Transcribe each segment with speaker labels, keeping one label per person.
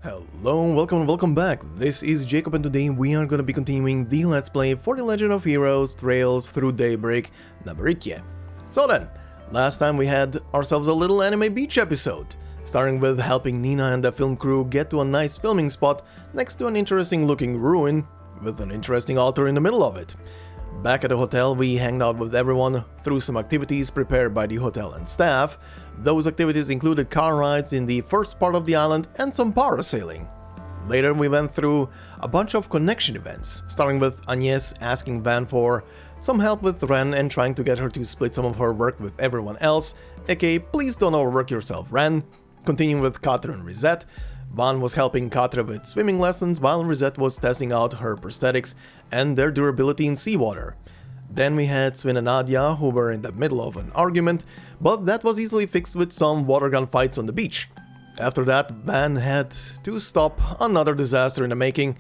Speaker 1: Hello, welcome back. This is Jacob and today we are gonna be continuing the Let's Play for the Legend of Heroes Trails Through Daybreak number 8. So then, last time we had ourselves a little anime beach episode, starting with helping Nina and the film crew get to a nice filming spot next to an interesting looking ruin with an interesting altar in the middle of it. Back at the hotel, we hanged out with everyone through some activities prepared by the hotel and staff. Those activities included car rides in the first part of the island and some parasailing. Later, we went through a bunch of connection events, starting with Agnès asking Van for some help with Ren and trying to get her to split some of her work with everyone else, aka please don't overwork yourself, Ren. Continuing with Katra and Risette, Van was helping Katra with swimming lessons while Risette was testing out her prosthetics and their durability in seawater. Then we had Svin and Nadia, who were in the middle of an argument, but that was easily fixed with some water gun fights on the beach. After that, Van had to stop another disaster in the making,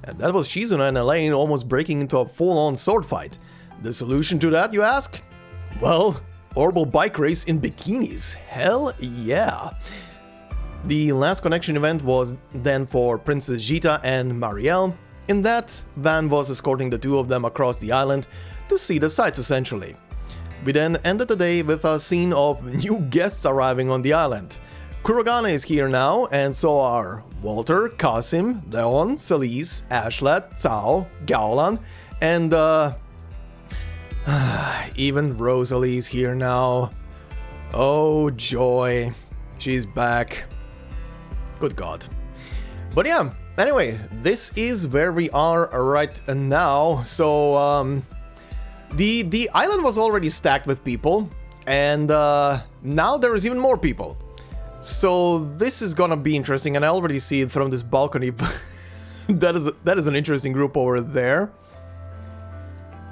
Speaker 1: and that was Shizuna and Elaine almost breaking into a full-on sword fight. The solution to that, you ask? Well, orbital bike race in bikinis. Hell yeah! The last connection event was then for Princess Gita and Marielle. In that, Van was escorting the two of them across the island to see the sights essentially. We then ended the day with a scene of new guests arriving on the island. Kurogane is here now, and so are Walter, Kasim, Leon, Celise, Ashlet, Cao, Gaolan, and even Rosalie's here now. Oh joy, she's back. Good God. But yeah, anyway, this is where we are right now. So, the island was already stacked with people, and now there is even more people. So this is gonna be interesting, and I already see it from this balcony. that is an interesting group over there.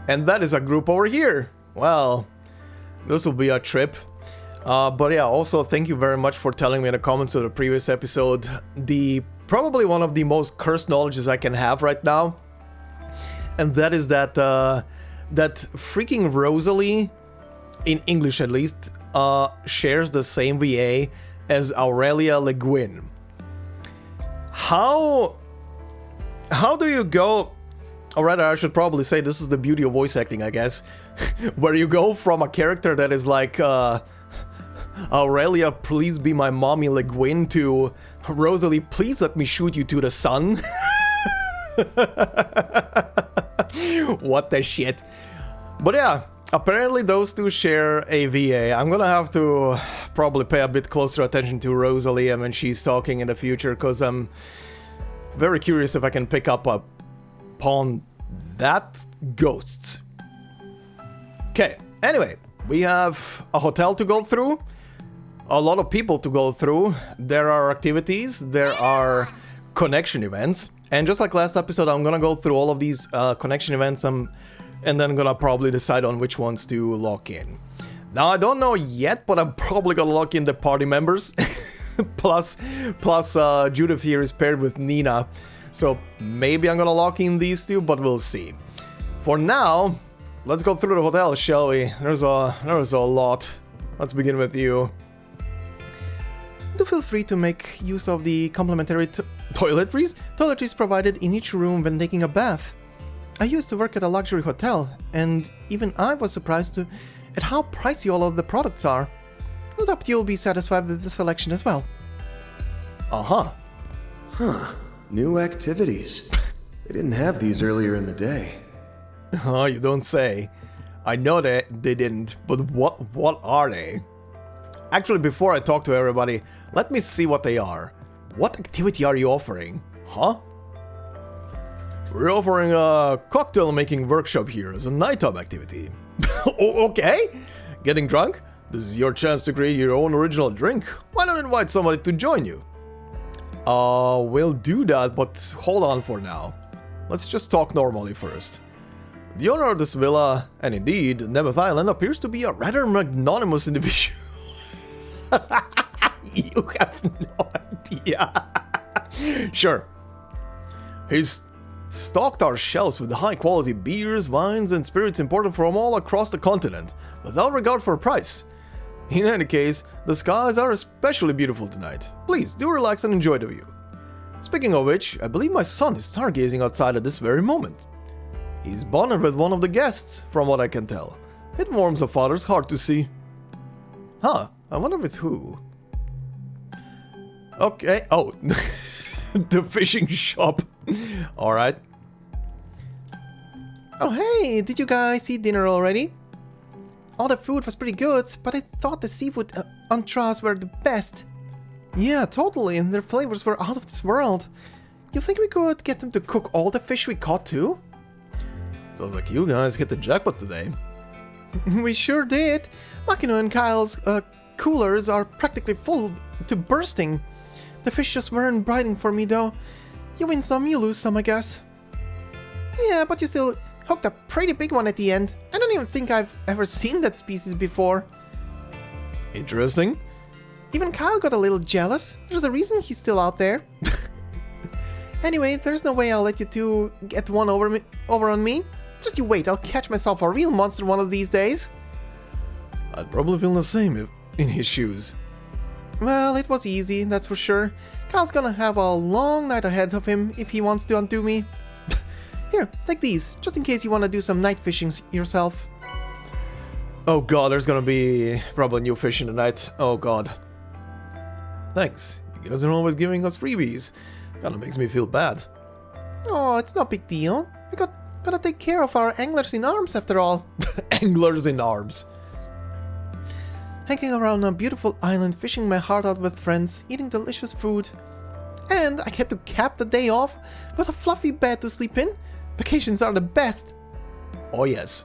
Speaker 1: And that is a group over here. Well, this will be a trip. But yeah, also thank you very much for telling me in the comments of the previous episode probably one of the most cursed knowledges I can have right now. And that is that that freaking Rosalie, in English at least, shares the same VA as Aurelia Le Guin. How do you go, or rather I should probably say this is the beauty of voice acting, I guess, where you go from a character that is like Aurelia, please be my mommy Le Guin, to Rosalie, please let me shoot you to the sun. What the shit. But yeah, apparently those two share a VA. I'm gonna have to probably pay a bit closer attention to Rosalie when she's talking in the future, because I'm very curious if I can pick up upon that ghosts. Okay, anyway, we have a hotel to go through, a lot of people to go through, there are activities, there are connection events, and just like last episode, I'm gonna go through all of these connection events and then gonna probably decide on which ones to lock in. Now, I don't know yet, but I'm probably gonna lock in the party members. plus Judith here is paired with Nina, so maybe I'm gonna lock in these two, but we'll see. For now, let's go through the hotel, shall we? There's a lot. Let's begin with you. Do feel free to make use of the complimentary toiletries. Toiletries provided in each room when taking a bath. I used to work at a luxury hotel, and even I was surprised at how pricey all of the products are. I hope you'll be satisfied with the selection as well. Uh-huh.
Speaker 2: Huh. New activities. They didn't have these earlier in the day.
Speaker 1: Oh, you don't say. I know that they didn't, but what are they? Actually, before I talk to everybody, let me see what they are. What activity are you offering? Huh? We're offering a cocktail making workshop here as a nighttime activity. Okay? Getting drunk? This is your chance to create your own original drink. Why not invite somebody to join you? We'll do that, but hold on for now. Let's just talk normally first. The owner of this villa, and indeed Nemeth Island, appears to be a rather magnanimous individual. You have no idea. Sure. He's stocked our shelves with high-quality beers, wines, and spirits imported from all across the continent, without regard for price. In any case, the skies are especially beautiful tonight. Please, do relax and enjoy the view. Speaking of which, I believe my son is stargazing outside at this very moment. He's bonded with one of the guests, from what I can tell. It warms a father's heart to see. Huh, I wonder with who. Okay, oh, the fishing shop. Alright. Oh hey, did you guys eat dinner already? All the food was pretty good, but I thought the seafood entrées were the best. Yeah, totally, and their flavors were out of this world. You think we could get them to cook all the fish we caught too? Sounds like you guys hit the jackpot today. We sure did. Makino and Kyle's coolers are practically full to bursting. The fish just weren't biting for me though. You win some, you lose some, I guess. Yeah, but you still hooked a pretty big one at the end. I don't even think I've ever seen that species before. Interesting. Even Kyle got a little jealous. There's a reason he's still out there. Anyway, there's no way I'll let you two get one over on me. Just you wait, I'll catch myself a real monster one of these days. I'd probably feel the same if in his shoes. Well, it was easy, that's for sure. Kyle's gonna have a long night ahead of him if he wants to undo me. Here, take these, just in case you want to do some night fishing yourself. Oh god, there's gonna be probably new fish in the night. Oh god. Thanks, you guys are always giving us freebies. Kinda makes me feel bad. Oh, it's no big deal. We gotta take care of our anglers in arms after all. Anglers in arms. Hanging around a beautiful island, fishing my heart out with friends, eating delicious food. And I get to cap the day off with a fluffy bed to sleep in. Vacations are the best. Oh yes.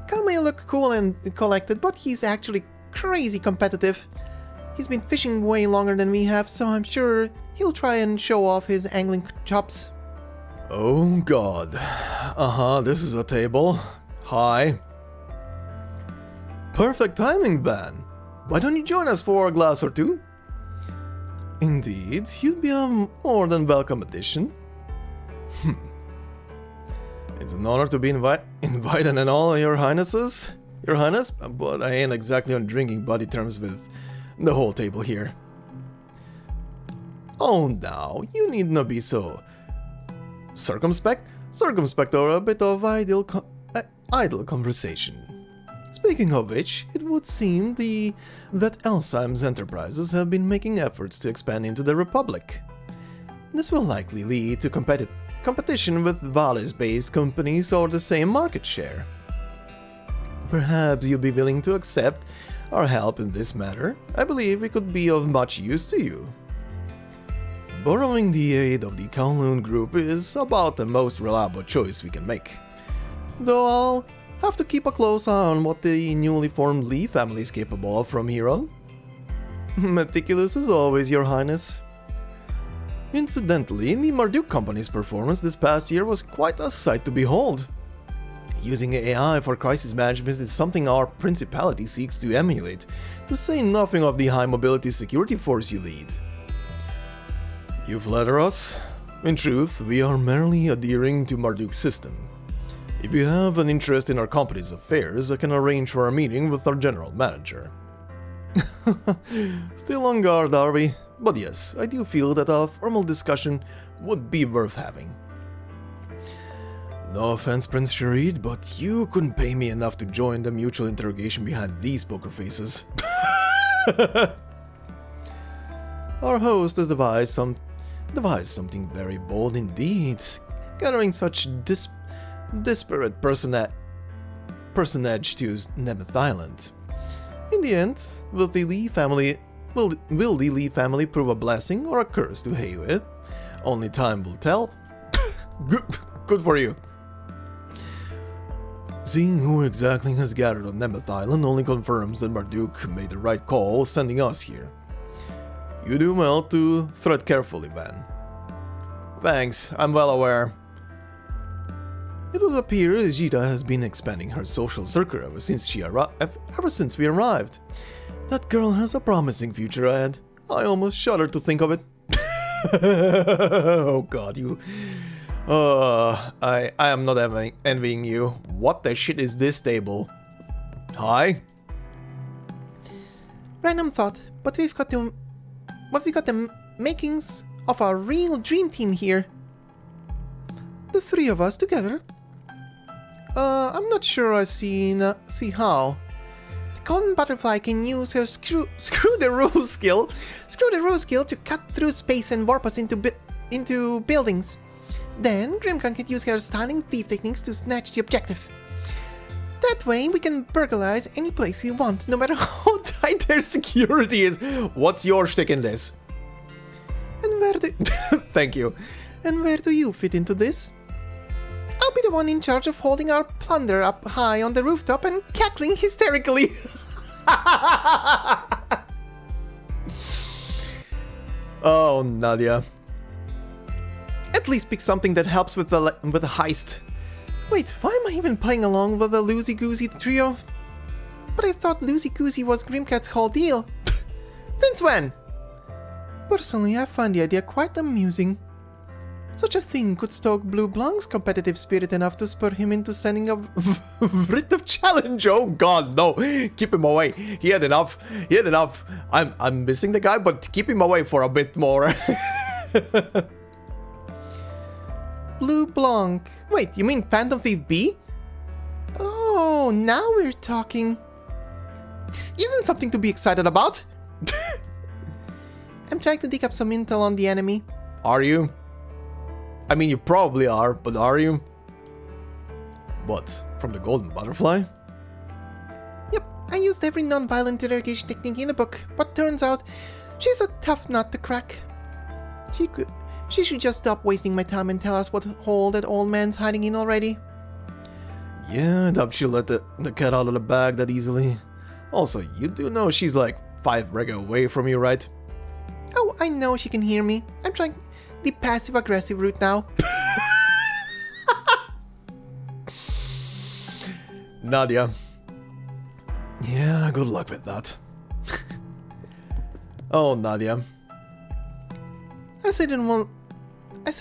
Speaker 1: Kyle may look cool and collected, but he's actually crazy competitive. He's been fishing way longer than we have, so I'm sure he'll try and show off his angling chops. Oh god. This is a table. Hi. Perfect timing, Van. Why don't you join us for a glass or two? Indeed, you'd be a more than welcome addition. It's an honor to be invited and all, Your Highnesses. Your Highness, but I ain't exactly on drinking buddy terms with the whole table here. Oh, now, you need not be so circumspect. Circumspect or a bit of idle conversation. Speaking of which, it would seem that Elsheim's enterprises have been making efforts to expand into the Republic. This will likely lead to competition with Vales-based companies or the same market share. Perhaps you'll be willing to accept our help in this matter. I believe we could be of much use to you. Borrowing the aid of the Kowloon Group is about the most reliable choice we can make. Though I'll have to keep a close eye on what the newly formed Lee family is capable of from here on. Meticulous as always, Your Highness. Incidentally, the Marduk Company's performance this past year was quite a sight to behold. Using AI for crisis management is something our principality seeks to emulate, to say nothing of the high mobility security force you lead. You flatter us. In truth, we are merely adhering to Marduk's system. If you have an interest in our company's affairs, I can arrange for a meeting with our general manager. Still on guard, are we? But yes, I do feel that a formal discussion would be worth having. No offense, Prince Sharid, but you couldn't pay me enough to join the mutual interrogation behind these poker faces. Our host has devised something very bold indeed, gathering such disparate personage to Nemeth Island. In the end, will the Lee family prove a blessing or a curse to Heiwe? Only time will tell. Good for you. Seeing who exactly has gathered on Nemeth Island only confirms that Marduk made the right call sending us here. You do well to tread carefully, Van. Thanks, I'm well aware. It would appear Jita has been expanding her social circle ever since we arrived. That girl has a promising future ahead. I almost shudder to think of it. Oh god, you... I am not envying you. What the shit is this table? Hi? Random thought, but we got the makings of a real dream team here. The three of us together? I'm not sure I see how. The golden butterfly can use her screw the rules skill to cut through space and warp us into buildings. Then Grimkan can use her styling thief techniques to snatch the objective. That way we can burglarize any place we want, no matter how tight their security is. What's your shtick in this? And where do... Thank you. And where do you fit into this? I'll be the one in charge of holding our plunder up high on the rooftop and cackling hysterically. Oh, Nadia. At least pick something that helps with the heist. Wait, why am I even playing along with the loosey-goosey trio? But I thought loosey-goosey was Grimcat's whole deal. Since when? Personally, I find the idea quite amusing. Such a thing could stoke Blue Blanc's competitive spirit enough to spur him into sending a writ of challenge. Oh god, no. Keep him away. He had enough. He had enough. I'm missing the guy, but keep him away for a bit more. Blue Blanc. Wait, you mean Phantom Thief B? Oh, now we're talking. This isn't something to be excited about. I'm trying to dig up some intel on the enemy. Are you? I mean, you probably are, but are you? What? From the Golden Butterfly? Yep, I used every non-violent interrogation technique in the book, but turns out she's a tough nut to crack. She should just stop wasting my time and tell us what hole that old man's hiding in already. Yeah, I doubt she'll let the cat out of the bag that easily. Also, you do know she's like 5 rega away from you, right? Oh, I know she can hear me. I'm trying the passive-aggressive route now. Nadia. Yeah, good luck with that. Oh, Nadia. I set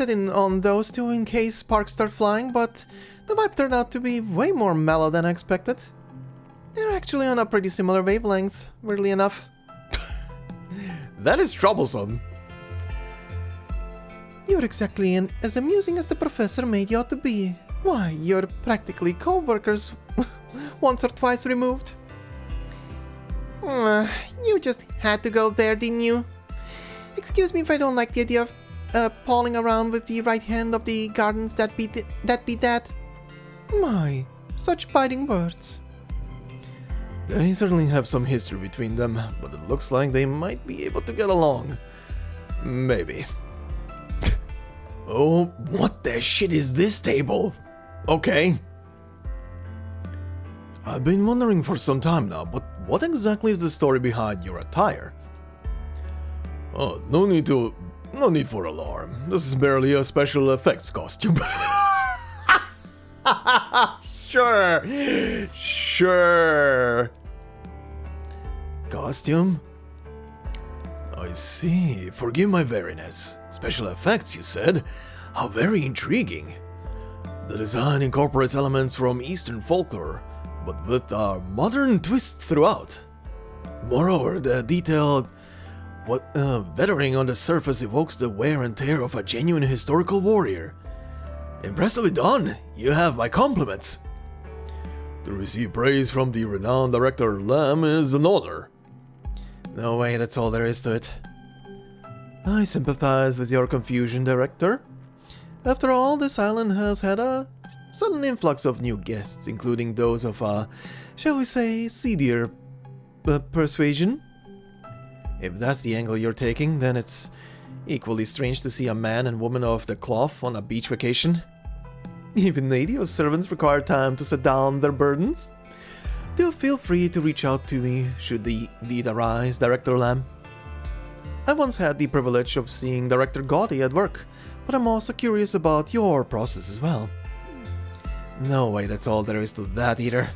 Speaker 1: in on those two in case sparks start flying, but the vibe turned out to be way more mellow than I expected. They're actually on a pretty similar wavelength, weirdly enough. That is troublesome. You're exactly as amusing as the professor made you out to be. Why, you're practically co-workers once or twice removed. You just had to go there, didn't you? Excuse me if I don't like the idea of pawing around with the right hand of the gardens that be that. My, such biting words. They certainly have some history between them, but it looks like they might be able to get along. Maybe. Oh, what the shit is this table? Okay. I've been wondering for some time now, but what exactly is the story behind your attire? Oh, no need for alarm. This is barely a special effects costume. Sure. Costume? I see. Forgive my wariness. Special effects, you said? How very intriguing. The design incorporates elements from Eastern folklore, but with a modern twist throughout. Moreover, the detailed weathering on the surface evokes the wear and tear of a genuine historical warrior. Impressively done. You have my compliments. To receive praise from the renowned director Lamb is an honor. No way, that's all there is to it. I sympathize with your confusion, director. After all, this island has had a sudden influx of new guests, including those of shall we say, seedier persuasion. If that's the angle you're taking, then it's equally strange to see a man and woman of the cloth on a beach vacation. Even native servants require time to set down their burdens. Do feel free to reach out to me should the need arise, Director Lamb. I once had the privilege of seeing Director Gotti at work, but I'm also curious about your process as well. No way, that's all there is to that either.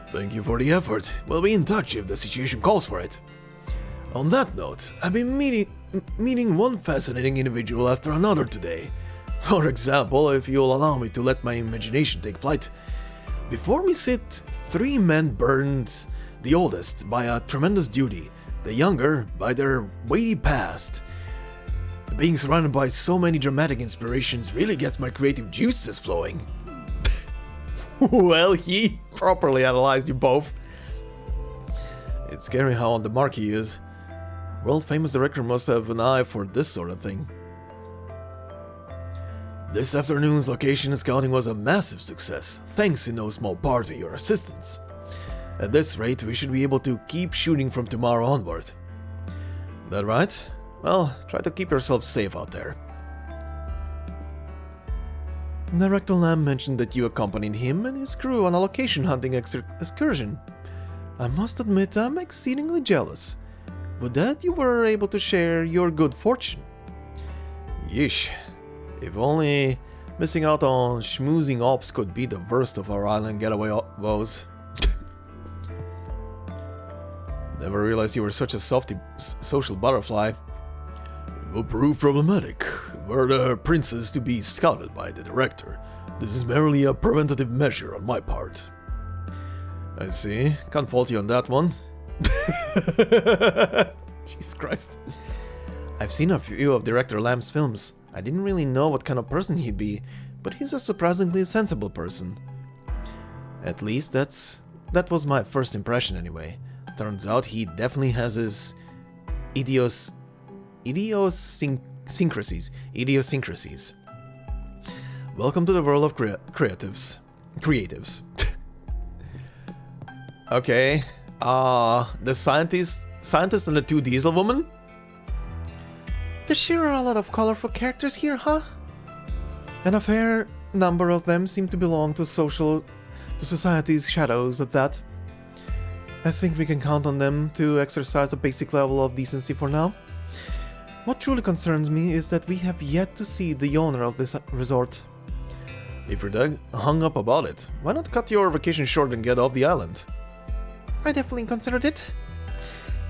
Speaker 1: Thank you for the effort. We'll be in touch if the situation calls for it. On that note, I've been meeting one fascinating individual after another today. For example, if you'll allow me to let my imagination take flight. Before me sit 3 men burned, the oldest by a tremendous duty, the younger by their weighty past, Being surrounded by so many dramatic inspirations really gets my creative juices flowing. Well, he properly analyzed you both. It's scary how on the mark he is. World-famous director must have an eye for this sort of thing. This afternoon's location scouting was a massive success, thanks in no small part to your assistance. At this rate, we should be able to keep shooting from tomorrow onward. That right? Well, try to keep yourself safe out there. Director Lamb mentioned that you accompanied him and his crew on a location hunting excursion. I must admit I'm exceedingly jealous. With that, you were able to share your good fortune. Yeesh. If only missing out on schmoozing ops could be the worst of our island getaway woes. Never realized you were such a softy social butterfly. It will prove problematic. Were the princess to be scouted by the director, this is merely a preventative measure on my part. I see. Can't fault you on that one. Jesus Christ. I've seen a few of Director Lamb's films. I didn't really know what kind of person he'd be, but he's a surprisingly sensible person. At least that was my first impression anyway. Turns out he definitely has his idiosyncrasies. Welcome to the world of creatives. Okay, the scientist and the two diesel woman? There sure are a lot of colorful characters here, huh? And a fair number of them seem to belong to society's shadows at that. I think we can count on them to exercise a basic level of decency for now. What truly concerns me is that we have yet to see the owner of this resort. If you're that hung up about it, why not cut your vacation short and get off the island? I definitely considered it.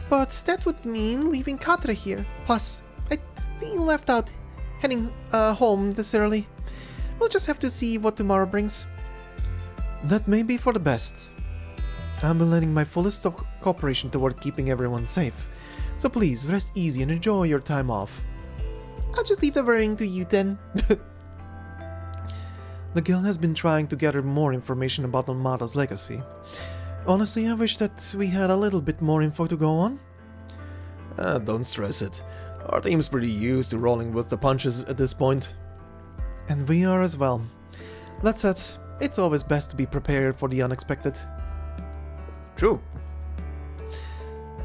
Speaker 1: But that would mean leaving Katra here. Plus, I'd feel left out heading home this early. We'll just have to see what tomorrow brings. That may be for the best. I'll be lending my fullest cooperation toward keeping everyone safe. So please, rest easy and enjoy your time off. I'll just leave the worrying to you then. The guild has been trying to gather more information about Almata's legacy. Honestly, I wish that we had a little bit more info to go on. Don't stress it. Our team's pretty used to rolling with the punches at this point. And we are as well. That said, it's always best to be prepared for the unexpected. True.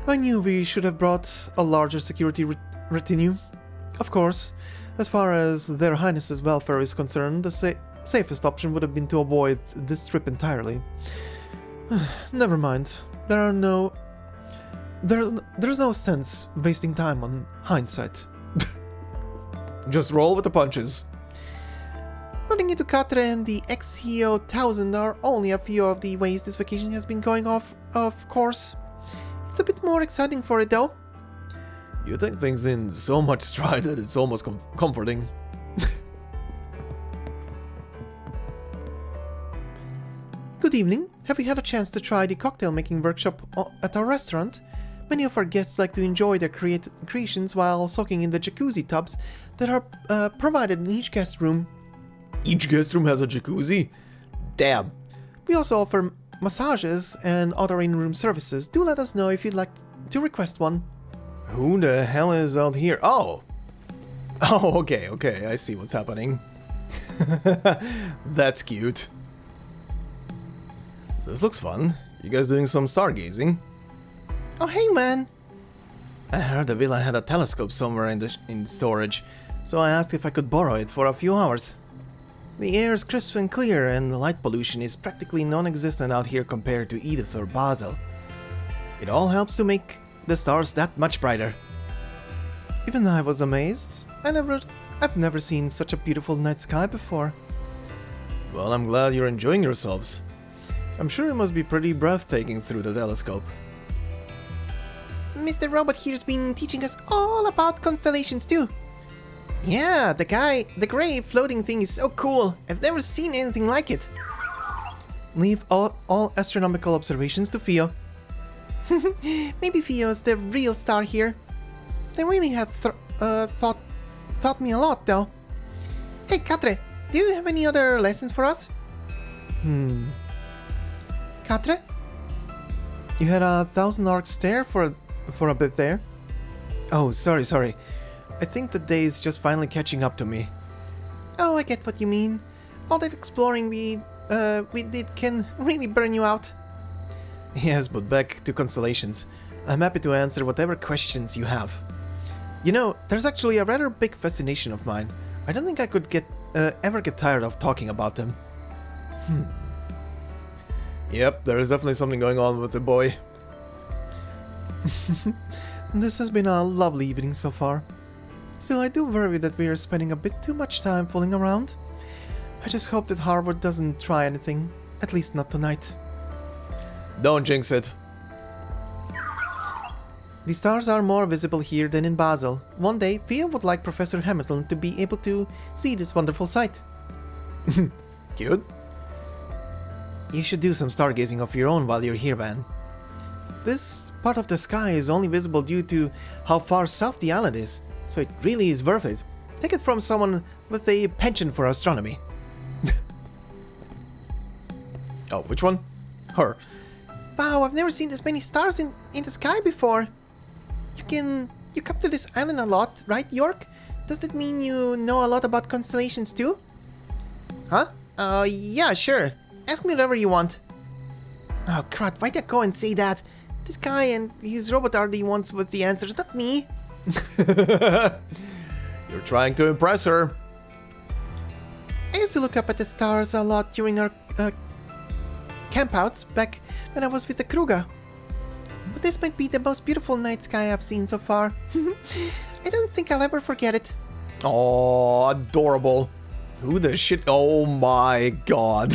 Speaker 1: I knew we should have brought a larger security retinue. Of course, as far as their highness's welfare is concerned, the safest option would have been to avoid this trip entirely. Never mind. There's no sense wasting time on hindsight. Just roll with the punches. Running into Katra and the ex-CEO 1000 are only a few of the ways this vacation has been going off, of course. It's a bit more exciting for it though. You take things in so much stride that it's almost comforting. Good evening. Have you had a chance to try the cocktail making workshop at our restaurant? Many of our guests like to enjoy their creations while soaking in the jacuzzi tubs that are provided in each guest room. Each guest room has a jacuzzi? Damn. We also offer massages and other in-room services. Do let us know if you'd like to request one. Who the hell is out here? Oh! Oh, okay, I see what's happening. That's cute. This looks fun. You guys doing some stargazing? Oh, hey man! I heard the villa had a telescope somewhere in storage, so I asked if I could borrow it for a few hours. The air is crisp and clear, and the light pollution is practically non-existent out here compared to Edith or Basel. It all helps to make the stars that much brighter. Even I was amazed. I've never seen such a beautiful night sky before. Well, I'm glad you're enjoying yourselves. I'm sure it must be pretty breathtaking through the telescope. Mr. Robot here's been teaching us all about constellations too. Yeah, the gray floating thing is so cool. I've never seen anything like it. Leave all astronomical observations to Theo. Maybe Theo's the real star here. They really have thought taught me a lot, though. Hey, Katre, do you have any other lessons for us? Katre? You had 1,000 orc stare for a bit there. Oh, sorry. I think the day is just finally catching up to me. Oh, I get what you mean. All that exploring we did can really burn you out. Yes, but back to constellations. I'm happy to answer whatever questions you have. You know, there's actually a rather big fascination of mine. I don't think I could ever get tired of talking about them. Yep, there is definitely something going on with the boy. This has been a lovely evening so far. Still, I do worry that we are spending a bit too much time fooling around. I just hope that Harvard doesn't try anything, at least not tonight. Don't jinx it. The stars are more visible here than in Basel. One day, Thea would like Professor Hamilton to be able to see this wonderful sight. Cute. You should do some stargazing of your own while you're here, Van. This part of the sky is only visible due to how far south the island is, so it really is worth it. Take it from someone with a penchant for astronomy. Oh, which one? Her. Wow, I've never seen this many stars in the sky before. You come to this island a lot, right, York? Does that mean you know a lot about constellations too? Huh? Yeah, sure. Ask me whatever you want. Oh, crap, why'd I go and say that? This guy and his robot are the ones with the answers, not me. You're trying to impress her. I used to look up at the stars a lot during our campouts back when I was with the Kruga. But this might be the most beautiful night sky I've seen so far. I don't think I'll ever forget it. Oh, adorable. Who the shit? Oh my god.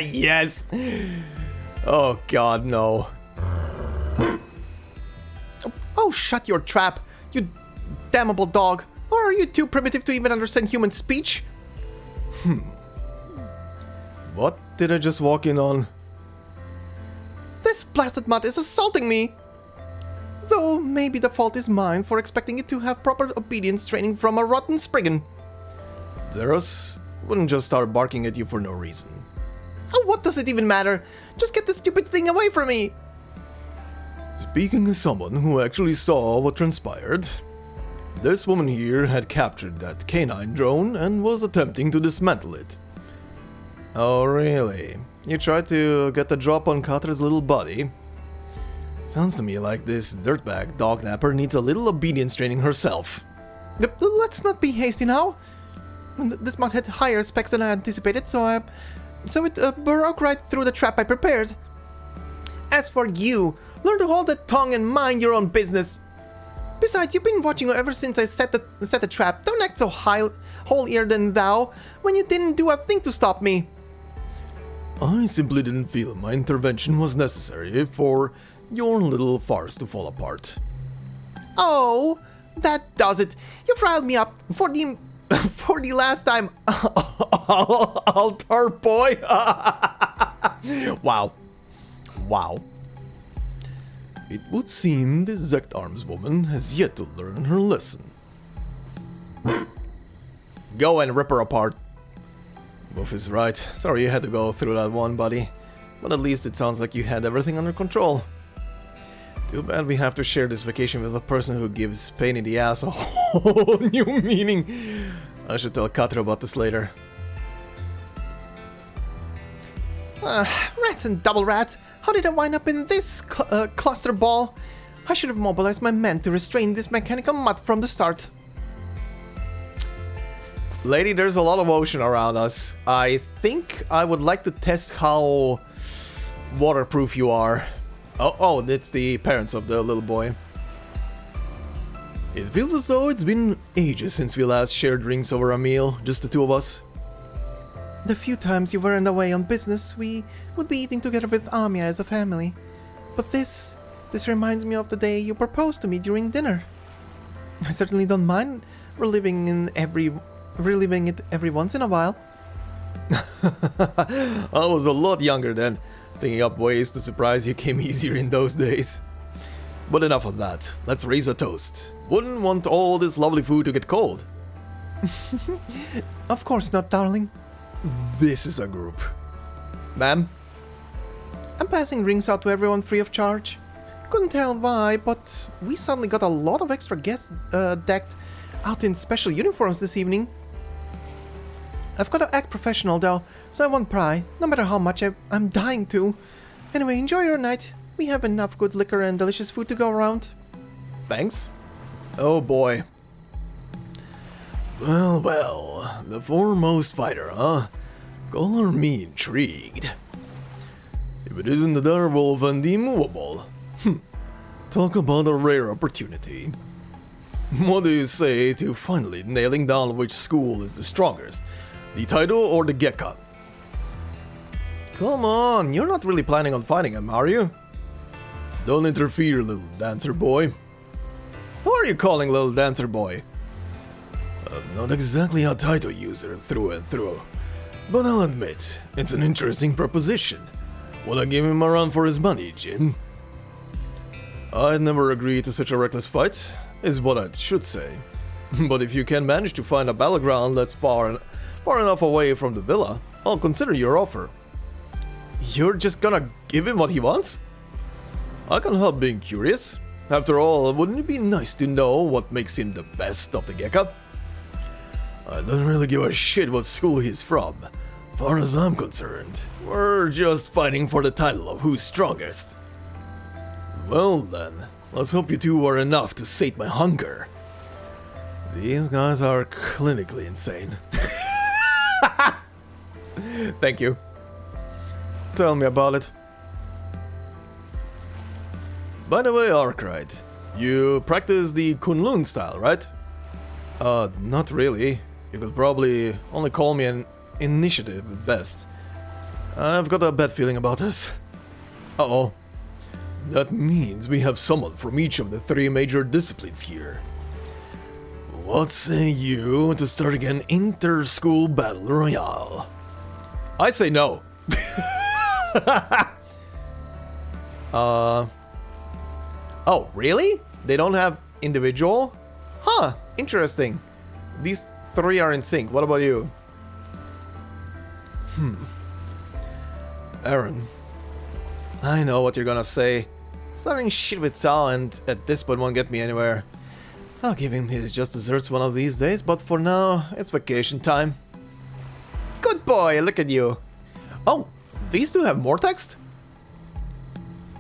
Speaker 1: Yes. Oh god, no. Oh, shut your trap, you damnable dog. Or are you too primitive to even understand human speech? What did I just walk in on? This blasted mutt is assaulting me! Though maybe the fault is mine for expecting it to have proper obedience training from a rotten spriggan. Zeros wouldn't just start barking at you for no reason. Oh, what does it even matter? Just get this stupid thing away from me! Speaking as someone who actually saw what transpired, this woman here had captured that canine drone and was attempting to dismantle it. Oh, really? You tried to get the drop on Katre's little body? Sounds to me like this dirtbag dognapper needs a little obedience training herself. Let's not be hasty now. This mod had higher specs than I anticipated, so it broke right through the trap I prepared. As for you, learn to hold that tongue and mind your own business. Besides, you've been watching ever since I set the trap. Don't act so hole-eared than thou when you didn't do a thing to stop me. I simply didn't feel my intervention was necessary for your little farce to fall apart. Oh, that does it. You've riled me up for the last time. Altar boy. Wow. Wow. It would seem the Zect Arms woman has yet to learn her lesson. Go and rip her apart. Wolf is right. Sorry you had to go through that one, buddy. But at least it sounds like you had everything under control. Too bad we have to share this vacation with a person who gives pain in the ass a whole new meaning. I should tell Katra about this later. Rats and double rats! How did I wind up in this cluster ball? I should have mobilized my men to restrain this mechanical mutt from the start. Lady, there's a lot of ocean around us. I think I would like to test how waterproof you are. Oh, it's the parents of the little boy. It feels as though it's been ages since we last shared drinks over a meal, just the two of us. The few times you weren't away on business, we would be eating together with Amia as a family. But this reminds me of the day you proposed to me during dinner. I certainly don't mind reliving it every once in a while. I was a lot younger then. Thinking up ways to surprise you came easier in those days. But enough of that. Let's raise a toast. Wouldn't want all this lovely food to get cold.
Speaker 3: Of course not, darling.
Speaker 1: This is a group. Ma'am?
Speaker 3: I'm passing drinks out to everyone free of charge. Couldn't tell why, but we suddenly got a lot of extra guests decked out in special uniforms this evening. I've got to act professional though, so I won't pry, no matter how much I'm dying to. Anyway, enjoy your night. We have enough good liquor and delicious food to go around.
Speaker 1: Thanks. Oh boy. Well, well, the foremost fighter, huh? Color me intrigued. If it isn't the direwolf and the immovable. Talk about a rare opportunity. What do you say to finally nailing down which school is the strongest? The title or the Gekka? Come on, you're not really planning on fighting him, are you? Don't interfere, little dancer boy. Who are you calling little dancer boy? I'm not exactly a title user through and through, but I'll admit, it's an interesting proposition. Wanna give him a run for his money, Jin? I'd never agree to such a reckless fight, is what I should say. But if you can manage to find a battleground that's far enough away from the villa, I'll consider your offer. You're just gonna give him what he wants? I can't help being curious. After all, wouldn't it be nice to know what makes him the best of the Gekka? I don't really give a shit what school he's from. Far as I'm concerned, we're just fighting for the title of who's strongest. Well then, let's hope you two are enough to sate my hunger. These guys are clinically insane. Thank you. Tell me about it. By the way, Arkride, you practice the Kunlun style, right? Not really. You could probably only call me an initiative at best. I've got a bad feeling about this. Uh-oh. That means we have someone from each of the 3 major disciplines here. What say you to starting an inter-school battle royale? I say no. Oh, really? They don't have individual? Huh, interesting. These 3 are in sync. What about you? Aaron. I know what you're gonna say. Starting shit with Sal and at this point won't get me anywhere. I'll give him his just desserts one of these days, but for now, it's vacation time. Good boy, look at you. Oh, these 2 have more text?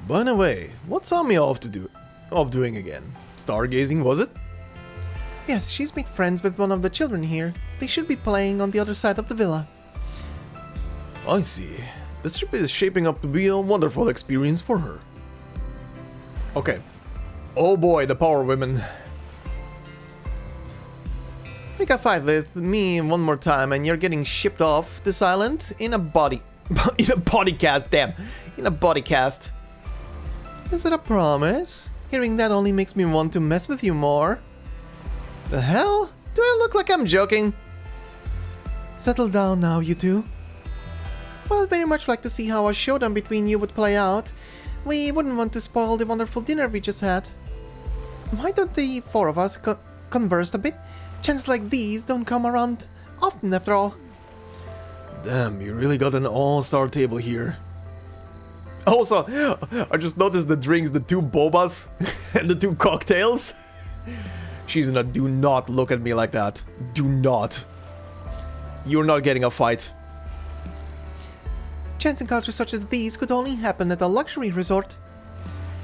Speaker 1: By the way, what's Ami off doing again? Stargazing, was it?
Speaker 3: Yes, she's made friends with one of the children here. They should be playing on the other side of the villa.
Speaker 1: I see. This trip is shaping up to be a wonderful experience for her. Okay. Oh boy, the power women.
Speaker 3: Make a fight with me one more time and you're getting shipped off this island in a body... in a body cast, damn. In a body cast. Is it a promise? Hearing that only makes me want to mess with you more. The hell? Do I look like I'm joking? Settle down now, you two. Well, I'd very much like to see how a showdown between you would play out. We wouldn't want to spoil the wonderful dinner we just had. Why don't the 4 of us converse a bit? Chances like these don't come around often, after all.
Speaker 1: Damn, you really got an all-star table here. Also, I just noticed the drinks, the 2 bobas and the 2 cocktails. She's gonna do not look at me like that. Do not. You're not getting a fight.
Speaker 3: Chance encounters such as these could only happen at a luxury resort.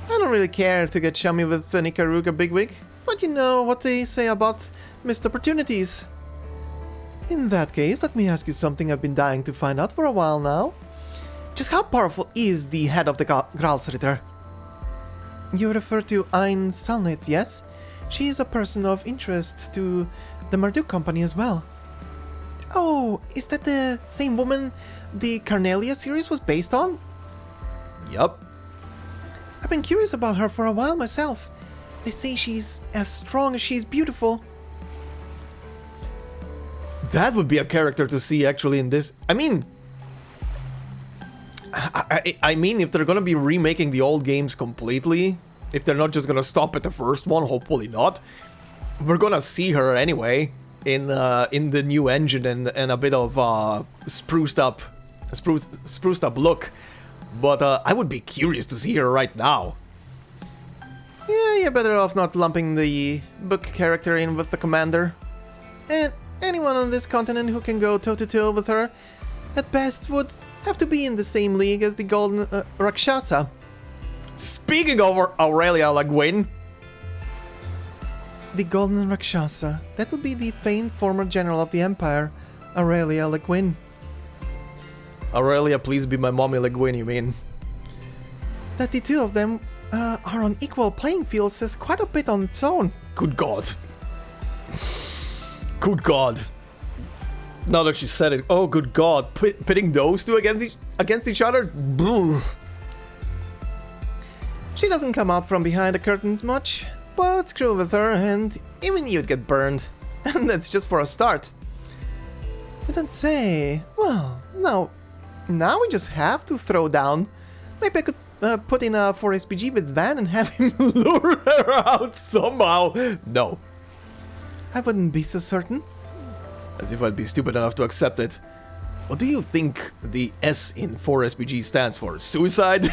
Speaker 3: I don't really care to get chummy with an Ikaruga bigwig, but you know what they say about missed opportunities. In that case, let me ask you something I've been dying to find out for a while now. Just how powerful is the head of the Gralsritter? You refer to Ein Salnet, yes? She is a person of interest to the Marduk company as well. Oh, is that the same woman the Carnelia series was based on?
Speaker 1: Yup.
Speaker 3: I've been curious about her for a while myself. They say she's as strong as she's beautiful.
Speaker 1: That would be a character to see actually in this. I mean, if they're gonna be remaking the old games completely, If they're not just gonna stop at the first one, hopefully not. We're gonna see her anyway in the new engine and a bit of spruced up look. But I would be curious to see her right now.
Speaker 3: Yeah, you're better off not lumping the book character in with the commander. And anyone on this continent who can go toe-to-toe with her, at best, would have to be in the same league as the Golden Rakshasa.
Speaker 1: Speaking of Aurelia Le Guin.
Speaker 3: The Golden Rakshasa. That would be the famed former general of the Empire, Aurelia Le Guin.
Speaker 1: Aurelia, please be my mommy Le Guin, you mean?
Speaker 3: That the two of them are on equal playing field says quite a bit on its own.
Speaker 1: Good God. Good God. Now that she said it, oh good God, pitting those two against each other?
Speaker 3: She doesn't come out from behind the curtains much, but screw with her and even you'd get burned. And that's just for a start. You don't say. Well, no. Now we just have to throw down. Maybe I could put in a 4SPG with Van and have him
Speaker 1: lure her out somehow. No.
Speaker 3: I wouldn't be so certain.
Speaker 1: As if I'd be stupid enough to accept it. What do you think the S in 4SPG stands for? Suicide?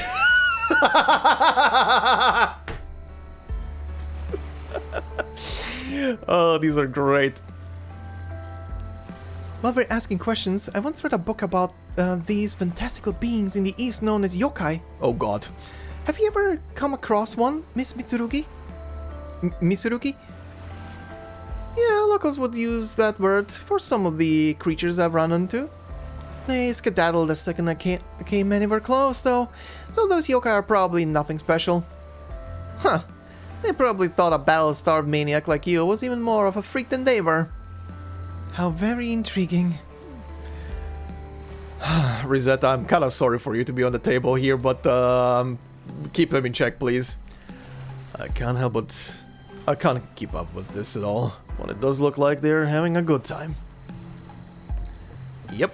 Speaker 1: Oh, these are great.
Speaker 3: While we're asking questions, I once read a book about these fantastical beings in the East known as yokai.
Speaker 1: Oh God.
Speaker 3: Have you ever come across one, Miss Mitsurugi? Mitsurugi? Yeah, locals would use that word for some of the creatures I've run into. They skedaddled the second I came anywhere close, though, so those yokai are probably nothing special. Huh. They probably thought a battle-starved maniac like you was even more of a freak than they were. How very intriguing.
Speaker 1: Rosetta, I'm kinda sorry for you to be on the table here, but keep them in check, please. I can't help but... I can't keep up with this at all, when it does look like they're having a good time. Yep.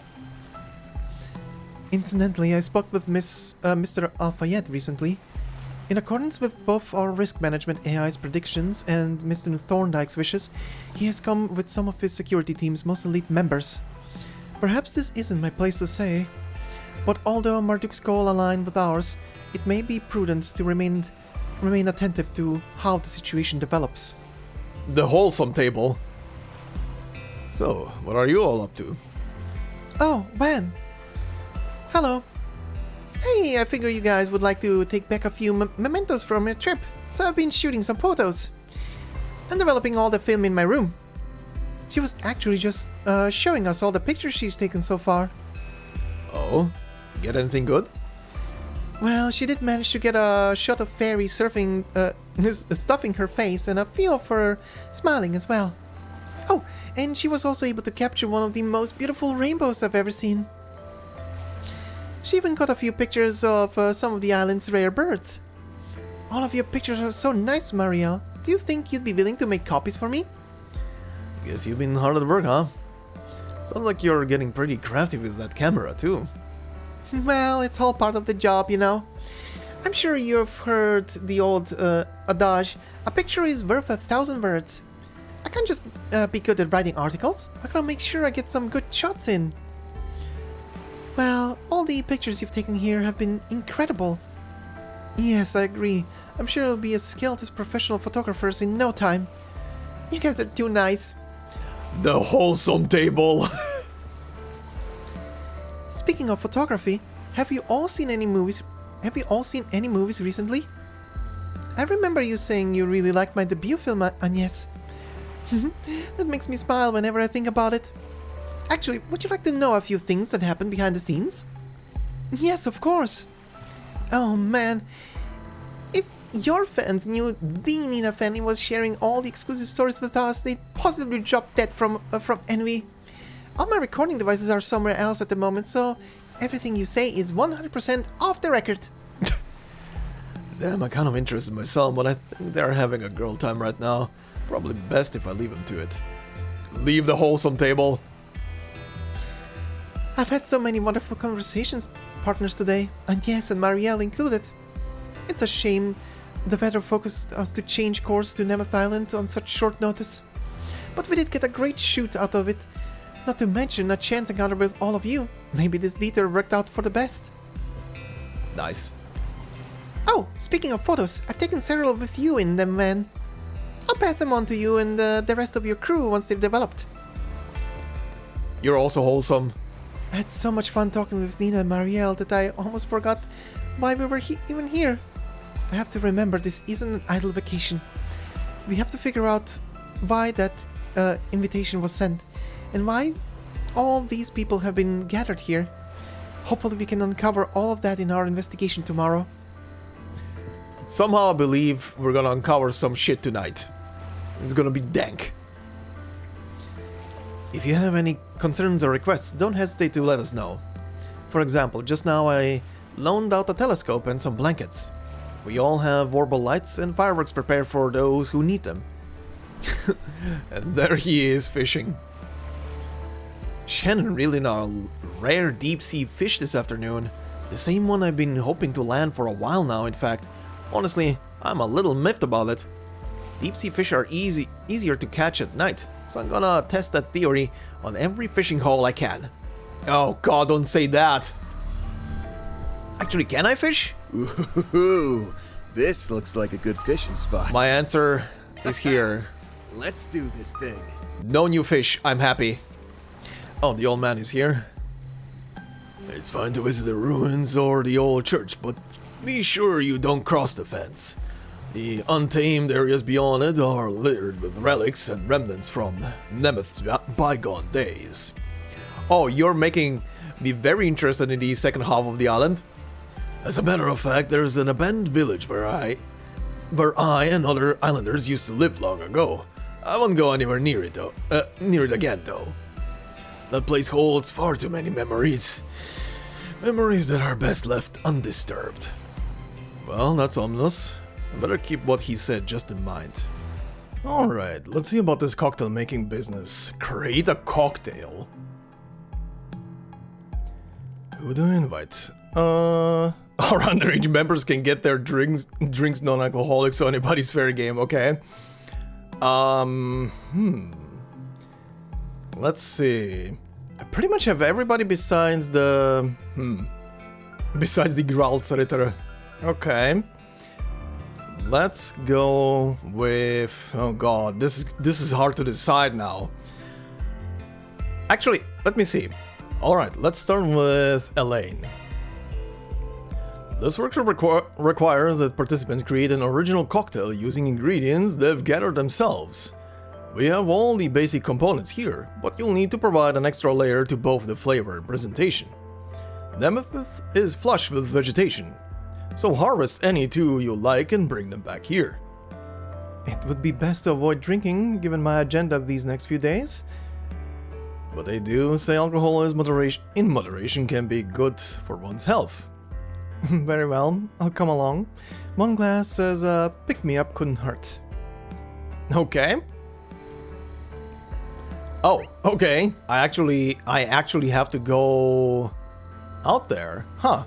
Speaker 3: Incidentally, I spoke with Mr. Alfayette recently. In accordance with both our risk management AI's predictions and Mr. Thorndyke's wishes, he has come with some of his security team's most elite members. Perhaps this isn't my place to say, but although Marduk's goal aligned with ours, it may be prudent to remain attentive to how the situation develops.
Speaker 1: The wholesome table. So, what are you all up to?
Speaker 3: Oh, Van. Hello. Hey, I figure you guys would like to take back a few mementos from your trip, so I've been shooting some photos. I'm developing all the film in my room. She was actually just showing us all the pictures she's taken so far.
Speaker 1: Oh? Get anything good?
Speaker 3: Well, she did manage to get a shot of Fairy stuffing her face and a few of her smiling as well. Oh, and she was also able to capture one of the most beautiful rainbows I've ever seen. She even got a few pictures of some of the island's rare birds. All of your pictures are so nice, Marielle. Do you think you'd be willing to make copies for me?
Speaker 1: Guess you've been hard at work, huh? Sounds like you're getting pretty crafty with that camera, too.
Speaker 3: Well, it's all part of the job, you know. I'm sure you've heard the old adage, a picture is worth 1,000 words. I can't just be good at writing articles. I gotta make sure I get some good shots in. Well, all the pictures you've taken here have been incredible. Yes, I agree. I'm sure you'll be as skilled as professional photographers in no time. You guys are too nice.
Speaker 1: The wholesome table.
Speaker 3: Speaking of photography, have you all seen any movies? Have you all seen any movies recently? I remember you saying you really liked my debut film, Agnès. That makes me smile whenever I think about it. Actually, would you like to know a few things that happened behind the scenes? Yes, of course. Oh man, if your fans knew the Nina Fanny was sharing all the exclusive stories with us, they'd positively drop dead from envy. All my recording devices are somewhere else at the moment, so everything you say is 100% off the record.
Speaker 1: Damn, I'm kind of interested myself, but I think they're having a girl time right now. Probably best if I leave them to it. Leave the wholesome table.
Speaker 3: I've had so many wonderful conversations partners today, Agnès and Marielle included. It's a shame the weather forced us to change course to Nemeth Island on such short notice. But we did get a great shoot out of it. Not to mention a chance encounter with all of you. Maybe this detour worked out for the best.
Speaker 1: Nice.
Speaker 3: Oh, speaking of photos, I've taken several with you in them, man. I'll pass them on to you and the rest of your crew once they've developed.
Speaker 1: You're also wholesome.
Speaker 3: I had so much fun talking with Nina and Marielle that I almost forgot why we were even here. I have to remember this isn't an idle vacation. We have to figure out why that invitation was sent and why all these people have been gathered here. Hopefully we can uncover all of that in our investigation tomorrow.
Speaker 1: Somehow I believe we're gonna uncover some shit tonight. It's gonna be dank. If you have any concerns or requests, don't hesitate to let us know. For example, just now I loaned out a telescope and some blankets. We all have orbital lights and fireworks prepared for those who need them. And there he is fishing. Shannon reeling a rare deep-sea fish this afternoon. The same one I've been hoping to land for a while now, in fact. Honestly, I'm a little miffed about it. Deep-sea fish are easier to catch at night, so I'm gonna test that theory on every fishing hole I can. Oh god, don't say that! Actually, can I fish?
Speaker 2: Ooh, this looks like a good fishing spot.
Speaker 1: My answer is here.
Speaker 2: Let's do this thing.
Speaker 1: No new fish, I'm happy. Oh, the old man is here. It's fine to visit the ruins or the old church, but be sure you don't cross the fence. The untamed areas beyond it are littered with relics and remnants from Nemeth's bygone days. Oh, you're making me very interested in the second half of the island. As a matter of fact, there's an abandoned village where I and other islanders used to live long ago. I won't go anywhere near it again though. That place holds far too many memories. Memories that are best left undisturbed. Well, that's ominous. I better keep what he said just in mind. Alright, let's see about this cocktail making business. Create a cocktail. Who do I invite? Our underage members can get their drinks non-alcoholic, so anybody's fair game, okay. Let's see. I pretty much have everybody besides the... besides the Growlsritter. Okay. Let's go with... oh god, this is hard to decide now. Actually, let me see. Alright, let's start with Elaine. This workshop requires that participants create an original cocktail using ingredients they've gathered themselves. We have all the basic components here, but you'll need to provide an extra layer to both the flavor and presentation. Nemeth is flush with vegetation, so harvest any two you like and bring them back here. It would be best to avoid drinking, given my agenda these next few days. But they do say alcohol in moderation can be good for one's health. Very well, I'll come along. One glass as a pick-me-up couldn't hurt. Okay. Oh, okay. I actually have to go out there. Huh.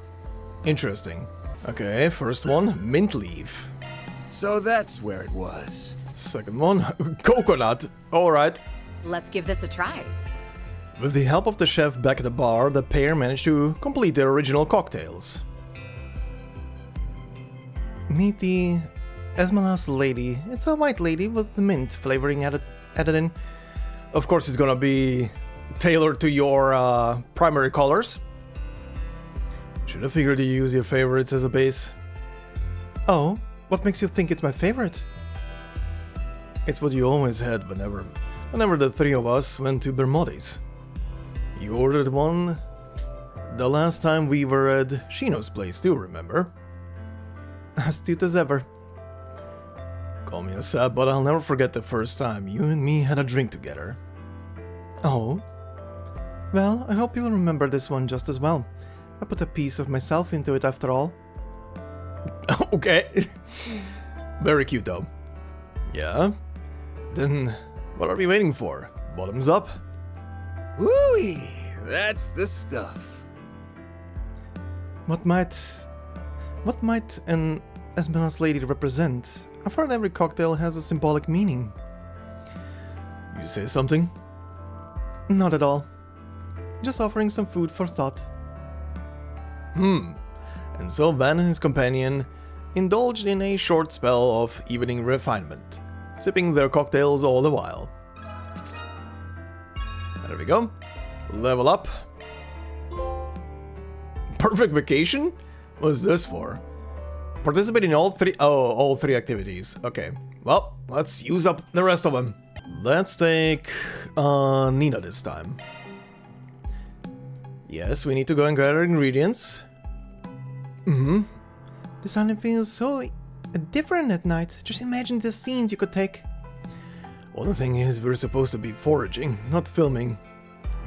Speaker 1: Interesting. Okay, first one, mint leaf.
Speaker 2: So that's where it was.
Speaker 1: Second one, coconut. Alright.
Speaker 4: Let's give this a try.
Speaker 1: With the help of the chef back at the bar, the pair managed to complete their original cocktails. Meet the Esmeralda's lady. It's a white lady with the mint flavoring added in. Of course, it's gonna be tailored to your primary colors. Should have figured you use your favorites as a base. Oh, what makes you think it's my favorite? It's what you always had whenever the three of us went to Bermudes. You ordered one the last time we were at Shino's place too, remember? Astute as ever. Call me a sap, but I'll never forget the first time you and me had a drink together. Oh? Well, I hope you'll remember this one just as well. I put a piece of myself into it after all. Okay. Very cute though. Yeah? Then what are we waiting for? Bottoms up?
Speaker 2: Woo-wee! That's the stuff.
Speaker 1: What might an
Speaker 3: Esmeralda's lady represent? I've heard every cocktail has a symbolic meaning.
Speaker 1: You say something?
Speaker 3: Not at all. Just offering some food for thought.
Speaker 1: And so Van and his companion indulged in a short spell of evening refinement, sipping their cocktails all the while. There we go. Level up. Perfect vacation? What's this for? Participate in all three activities. Okay. Well, let's use up the rest of them. Let's take Nina this time. Yes, we need to go and gather ingredients.
Speaker 3: This island feels so different at night. Just imagine the scenes you could take.
Speaker 1: Well, the thing is, we're supposed to be foraging, not filming.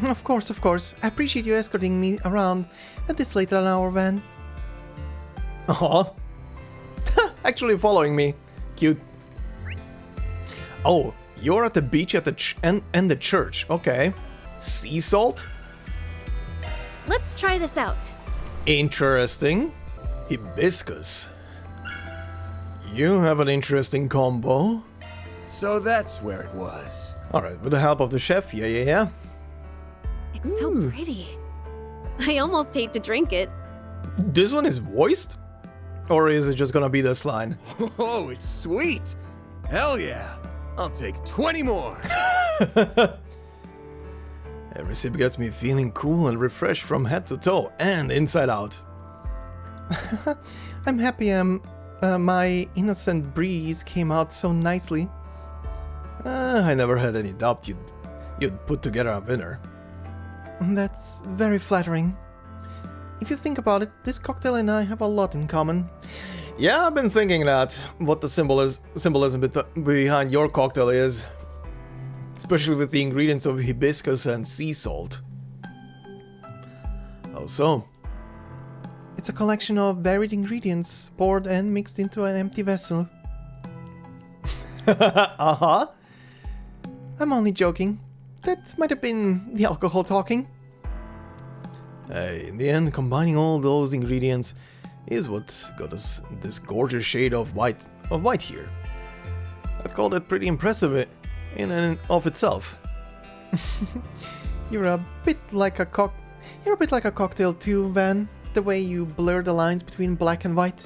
Speaker 3: Of course. I appreciate you escorting me around at this late an hour, Van.
Speaker 1: Aw. Actually following me. Cute. Oh, you're at the beach at the and the church. Okay. Sea salt?
Speaker 5: Let's try this out.
Speaker 1: Interesting. Hibiscus. You have an interesting combo.
Speaker 2: So that's where it was.
Speaker 1: Alright, with the help of the chef, yeah.
Speaker 5: It's so pretty. I almost hate to drink it.
Speaker 1: This one is voiced? Or is it just gonna be this line?
Speaker 2: Oh, it's sweet! Hell yeah! I'll take 20 more!
Speaker 1: Every sip gets me feeling cool and refreshed from head to toe and inside out.
Speaker 3: I'm happy my innocent breeze came out so nicely.
Speaker 1: I never had any doubt you'd put together a winner.
Speaker 3: That's very flattering. If you think about it, this cocktail and I have a lot in common.
Speaker 1: Yeah, I've been thinking that, what the symbolism behind your cocktail is. Especially with the ingredients of hibiscus and sea salt. How so?
Speaker 3: It's a collection of varied ingredients, poured and mixed into an empty vessel.
Speaker 1: Uh-huh.
Speaker 3: I'm only joking. That might have been the alcohol talking.
Speaker 1: Hey, in the end, combining all those ingredients is what got us this gorgeous shade of white here. I'd call that pretty impressive in and of itself.
Speaker 3: You're a bit like a cocktail too, Van. The way you blur the lines between black and white.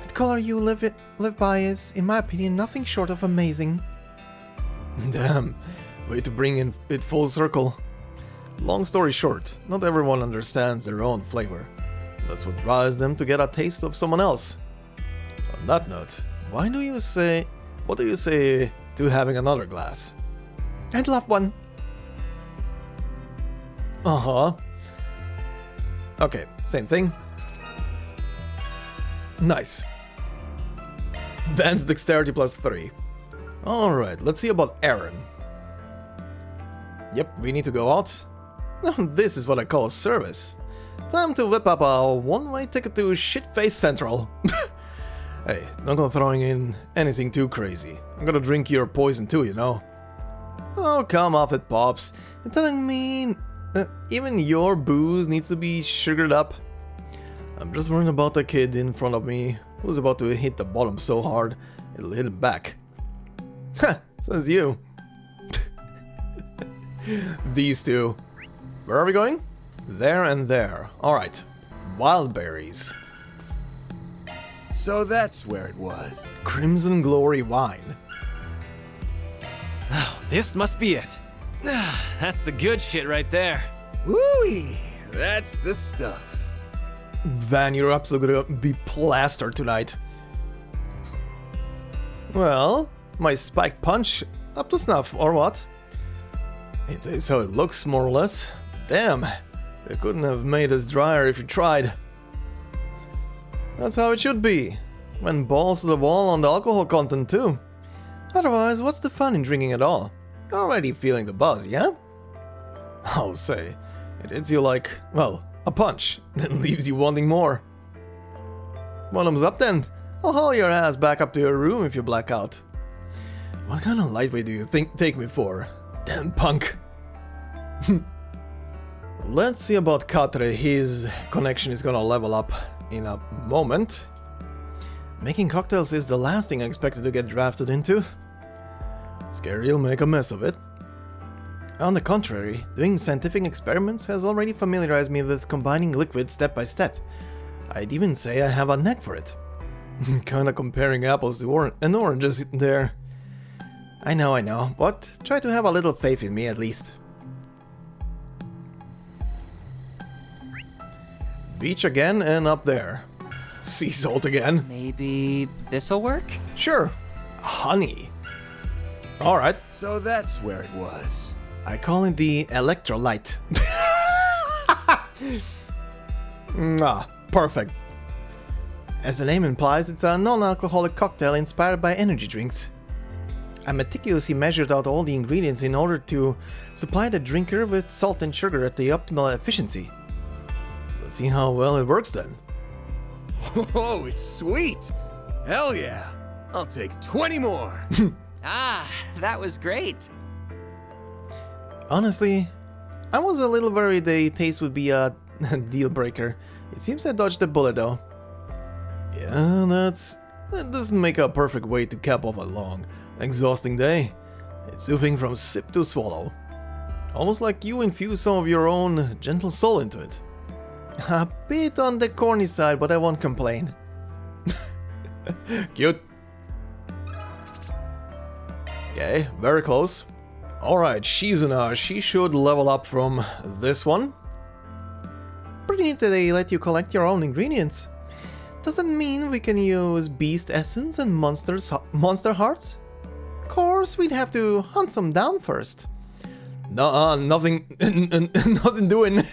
Speaker 3: The color you live by is, in my opinion, nothing short of amazing.
Speaker 1: Damn, way to bring it full circle. Long story short, not everyone understands their own flavor. That's what drives them to get a taste of someone else. On that note, what do you say to having another glass?
Speaker 3: I'd love one.
Speaker 1: Uh-huh. Okay, same thing. Nice. Van's dexterity +3. Alright, let's see about Aaron. Yep, we need to go out. This is what I call service. Time to whip up a one-way ticket to Shitface Central. Hey, not gonna throwing in anything too crazy. I'm gonna drink your poison too, you know. Oh, come off it, Pops. You're telling me even your booze needs to be sugared up? I'm just worrying about the kid in front of me who's about to hit the bottom so hard it'll hit him back. Ha! Says you. These two. Where are we going? There and there. Alright. Wild berries.
Speaker 2: So that's where it was.
Speaker 1: Crimson Glory wine.
Speaker 6: This must be it. That's the good shit right there.
Speaker 2: Woo-wee! That's the stuff.
Speaker 1: Van, you're absolutely gonna be plastered tonight. Well, my spiked punch up to snuff, or what? It is how it looks, more or less. Damn, you couldn't have made us drier if you tried. That's how it should be. When balls to the wall on the alcohol content too. Otherwise, what's the fun in drinking at all? You're already feeling the buzz, yeah? I'll say, it hits you like, well, a punch, then leaves you wanting more. Bottoms up then. I'll haul your ass back up to your room if you black out. What kind of lightweight do you take me for? Damn punk. Let's see about Katre. His connection is gonna level up in a moment. Making cocktails is the last thing I expected to get drafted into. Scary you'll make a mess of it. On the contrary, doing scientific experiments has already familiarized me with combining liquids step by step. I'd even say I have a knack for it. Kinda comparing apples to and oranges there. I know, but try to have a little faith in me at least. Beach again and up there. Sea salt again.
Speaker 7: Maybe this'll work?
Speaker 1: Sure. Honey. Alright.
Speaker 2: So that's where it was.
Speaker 1: I call it the electrolyte. Perfect. As the name implies, it's a non-alcoholic cocktail inspired by energy drinks. I meticulously measured out all the ingredients in order to supply the drinker with salt and sugar at the optimal efficiency. Let's see how well it works then.
Speaker 2: Oh, it's sweet! Hell yeah! I'll take 20 more!
Speaker 7: Ah, that was great.
Speaker 1: Honestly, I was a little worried the taste would be a deal breaker. It seems I dodged a bullet though. Yeah, that doesn't make a perfect way to cap off a long, exhausting day. It's soothing from sip to swallow. Almost like you infuse some of your own gentle soul into it. A bit on the corny side, but I won't complain. Cute. Okay, very close. Alright, Shizuna, she should level up from this one. Pretty neat that they let you collect your own ingredients. Does that mean we can use beast essence and monster hearts? Of course, we'd have to hunt some down first. No, nothing doing.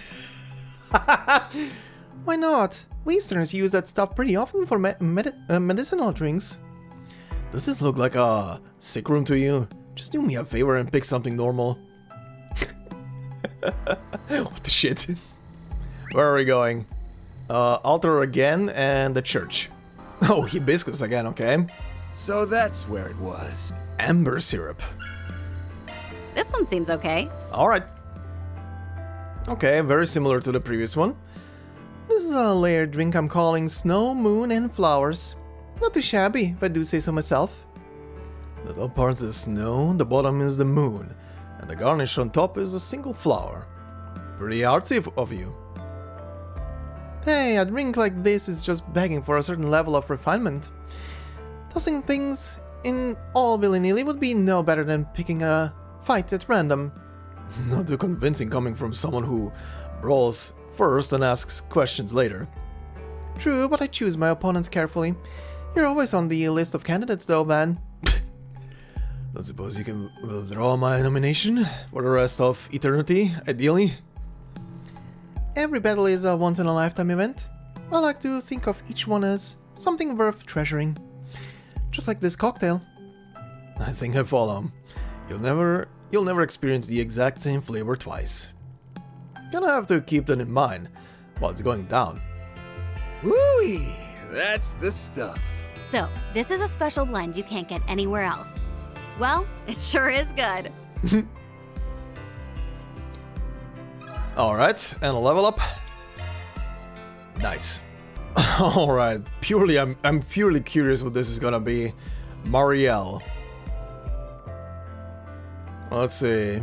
Speaker 1: Why not? We Easterners use that stuff pretty often for medicinal drinks. Does this look like a sick room to you? Just do me a favor and pick something normal. What the shit? Where are we going? Altar again and the church. Oh, hibiscus again, okay.
Speaker 2: So that's where it was.
Speaker 1: Amber syrup.
Speaker 4: This one seems okay.
Speaker 1: Alright. Okay, very similar to the previous one. This is a layered drink I'm calling Snow, Moon and Flowers. Not too shabby, if I do say so myself. The top part's the snow, the bottom is the moon, and the garnish on top is a single flower. Pretty artsy of you. Hey, a drink like this is just begging for a certain level of refinement. Tossing things in all willy-nilly would be no better than picking a fight at random. Not too convincing coming from someone who brawls first and asks questions later. True, but I choose my opponents carefully. You're always on the list of candidates though, man. Don't suppose you can withdraw my nomination for the rest of eternity, ideally? Every battle is a once-in-a-lifetime event. I like to think of each one as something worth treasuring. Just like this cocktail. I think I follow. You'll never experience the exact same flavor twice. Gonna have to keep that in mind while it's going down.
Speaker 2: Woo-wee! That's the stuff.
Speaker 4: So, this is a special blend you can't get anywhere else. Well, it sure is good.
Speaker 1: Alright, and a level up. Nice. Alright, I'm purely curious what this is gonna be. Marielle. Let's see.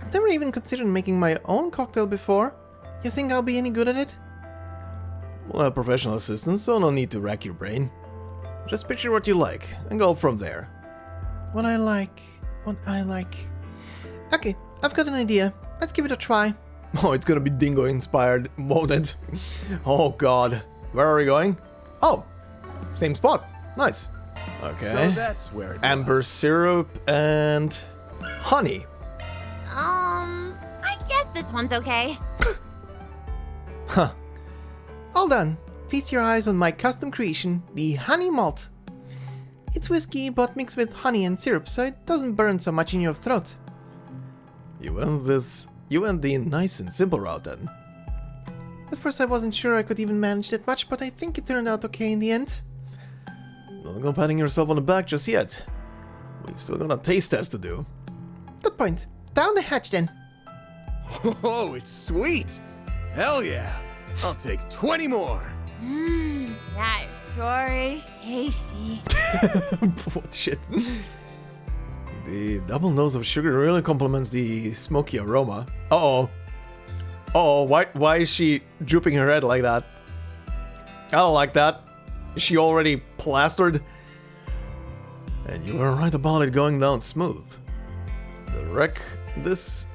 Speaker 1: I've never even considered making my own cocktail before. You think I'll be any good at it? Well, I have professional assistants, so no need to rack your brain. Just picture what you like, and go from there. What I like. Okay, I've got an idea. Let's give it a try. Oh, it's gonna be Dingo inspired, won't it? Oh god. Where are we going? Oh, same spot. Nice. Okay.
Speaker 2: So that's where it was.
Speaker 1: Amber syrup and honey.
Speaker 4: I guess this one's okay.
Speaker 1: Huh. All done. Feast your eyes on my custom creation, the honey malt. It's whiskey, but mixed with honey and syrup, so it doesn't burn so much in your throat. You went the nice and simple route then. At first I wasn't sure I could even manage that much, but I think it turned out okay in the end. Don't go patting yourself on the back just yet. We've still got a taste test to do. Good point. Down the hatch then.
Speaker 2: Oh, it's sweet! Hell yeah! I'll take 20 more!
Speaker 4: That sure is tasty.
Speaker 1: What shit? The double nose of sugar really complements the smoky aroma. Uh-oh. Uh-oh, why is she drooping her head like that? I don't like that. Is she already plastered? And you were right about it going down smooth. I'd wreck this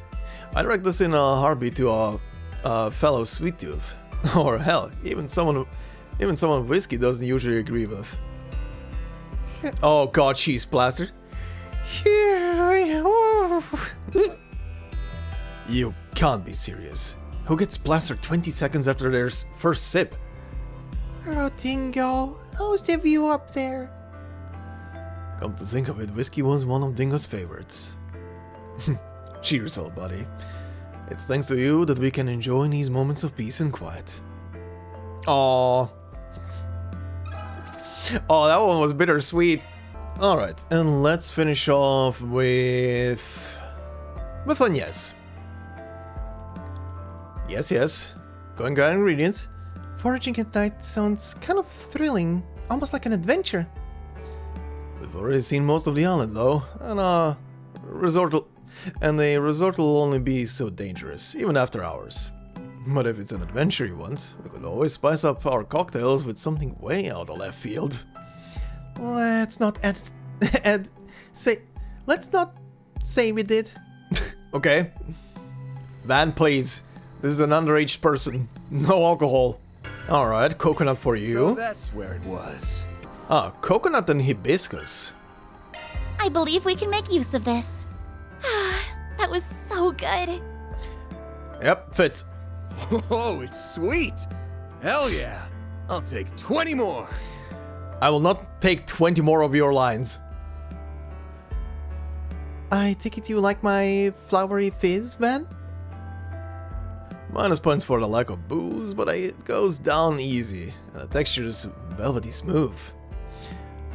Speaker 1: in a heartbeat to a fellow sweet tooth. Or hell, even someone whiskey doesn't usually agree with. Oh god, she's plastered. You can't be serious. Who gets plastered 20 seconds after their first sip?
Speaker 3: Oh, Dingo, how's the view up there?
Speaker 1: Come to think of it, whiskey was one of Dingo's favorites. Cheers, old buddy. It's thanks to you that we can enjoy these moments of peace and quiet.
Speaker 3: Aww. Oh, that one was bittersweet.
Speaker 1: Alright, and let's finish off with Agnès. Yes. Going got ingredients.
Speaker 3: Foraging at night sounds kind of thrilling, almost like an adventure.
Speaker 1: We've already seen most of the island though, and the resort will only be so dangerous, even after hours. But if it's an adventure you want, we could always spice up our cocktails with something way out of left field.
Speaker 3: Let's not say we did.
Speaker 1: Okay. Van, please. This is an underage person. No alcohol. Alright, coconut for you.
Speaker 2: So that's where it was.
Speaker 1: Ah, coconut and hibiscus.
Speaker 4: I believe we can make use of this. That was so good.
Speaker 1: Yep, fits.
Speaker 2: Oh, it's sweet! Hell yeah! I'll take 20 more!
Speaker 1: I will not take 20 more of your lines.
Speaker 3: I take it you like my flowery fizz, Van?
Speaker 1: Minus points for the lack of booze, but it goes down easy, and the texture is velvety smooth.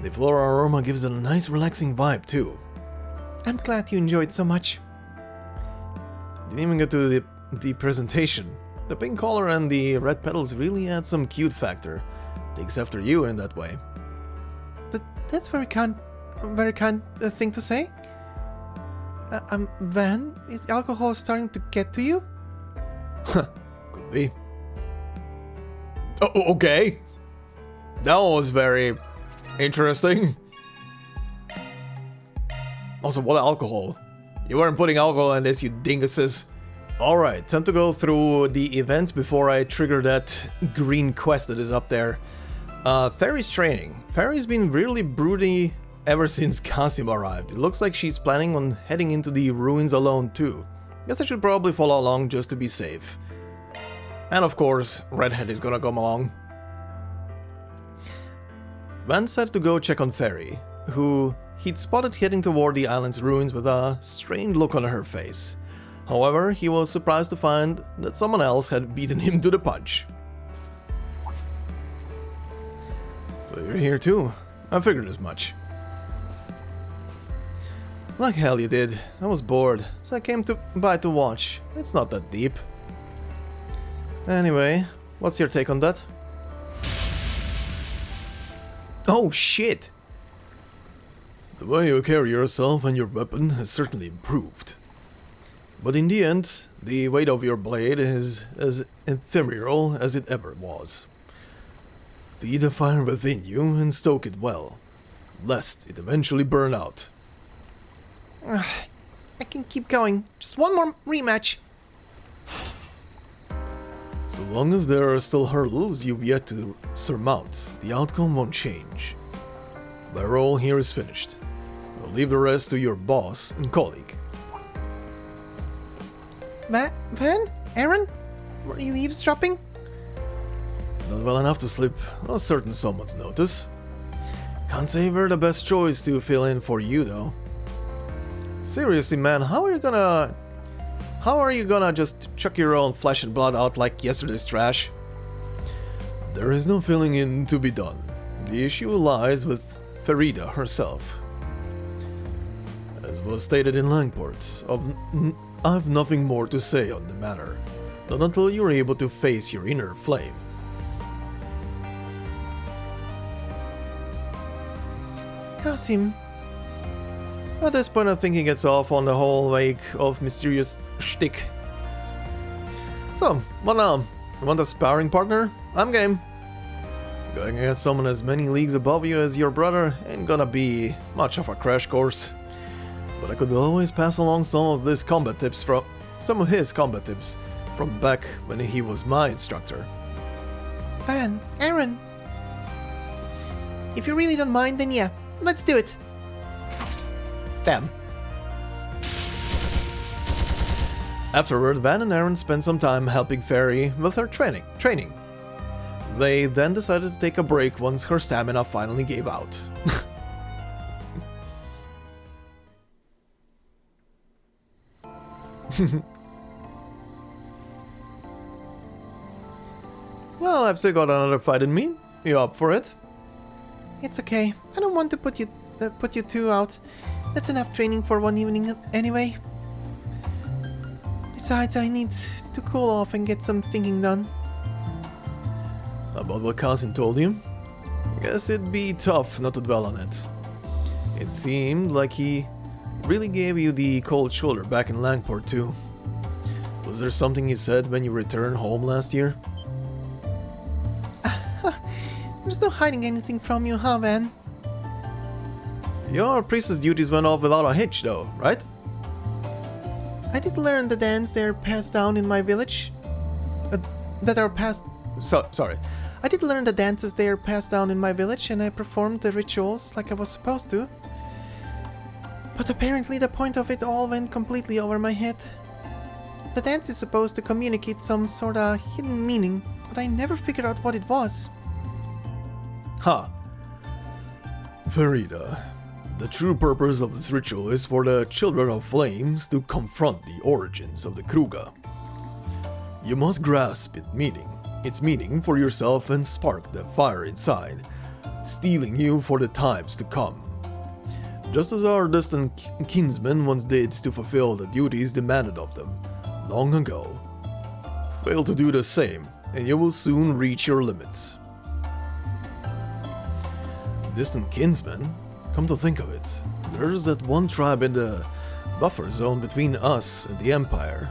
Speaker 1: The floral aroma gives it a nice relaxing vibe too.
Speaker 3: I'm glad you enjoyed so much.
Speaker 1: Didn't even get to the presentation. The pink color and the red petals really add some cute factor. Takes after you in that way.
Speaker 3: That's very kind thing to say. Van, is alcohol starting to get to you?
Speaker 1: Could be. Oh, okay. That was very interesting. Also, what alcohol? You weren't putting alcohol in this, you dinguses. Alright, time to go through the events before I trigger that green quest that is up there. Fairy's training. Fairy's been really broody ever since Kasim arrived. It looks like she's planning on heading into the ruins alone too. Guess I should probably follow along just to be safe. And of course, Redhead is gonna come along. Van said to go check on Fairy, who he'd spotted heading toward the island's ruins with a strained look on her face. However, he was surprised to find that someone else had beaten him to the punch. So you're here too. I figured as much. Like hell you did. I was bored, so I came by to watch. It's not that deep. Anyway, what's your take on that? Oh shit! The way you carry yourself and your weapon has certainly improved. But in the end, the weight of your blade is as ephemeral as it ever was. Feed the fire within you and stoke it well, lest it eventually burn out.
Speaker 3: I can keep going. Just one more rematch.
Speaker 1: So long as there are still hurdles you've yet to surmount, the outcome won't change. The role here is finished. I'll leave the rest to your boss and colleague.
Speaker 3: Van? Aaron? Were you eavesdropping?
Speaker 1: Not well enough to slip a certain someone's notice. Can't say we're the best choice to fill in for you though. Seriously man, how are you gonna just chuck your own flesh and blood out like yesterday's trash? There is no filling in to be done. The issue lies with Farida herself. As was stated in Langport, I've nothing more to say on the matter, not until you're able to face your inner flame.
Speaker 3: Kasim. At this point I think he gets off on the whole wake of mysterious shtick. So, what now? You want a sparring partner? I'm game. Going against someone as many leagues above you as your brother ain't gonna be much of a crash course. But I could always pass along some of his combat tips from back when he was my instructor.
Speaker 8: Van, Aaron. If you really don't mind, then yeah, let's do it.
Speaker 3: Damn. Afterward, Van and Aaron spent some time helping Fairy with her training. They then decided to take a break once her stamina finally gave out. Well, I've still got another fight in me. You up for it?
Speaker 8: It's okay. I don't want to put you two out. That's enough training for one evening anyway. Besides, I need to cool off and get some thinking done.
Speaker 3: About what Kasim told you? Guess it'd be tough not to dwell on it. It seemed like he really gave you the cold shoulder back in Langport too. Was there something he said when you returned home last year?
Speaker 8: There's no hiding anything from you, huh, Van?
Speaker 3: Your priestess duties went off without a hitch though, right?
Speaker 8: I did learn the dance they're passed down in my village.
Speaker 3: Sorry.
Speaker 8: I did learn the dances they are passed down in my village, and I performed the rituals like I was supposed to. But apparently the point of it all went completely over my head. The dance is supposed to communicate some sort of hidden meaning, but I never figured out what it was.
Speaker 3: Ha! Farida, the true purpose of this ritual is for the Children of Flames to confront the origins of the Kruga. You must grasp its meaning for yourself and spark the fire inside, steeling you for the times to come. Just as our distant kinsmen once did to fulfill the duties demanded of them long ago. Fail to do the same, and you will soon reach your limits. Distant kinsmen? Come to think of it, there's that one tribe in the buffer zone between us and the Empire.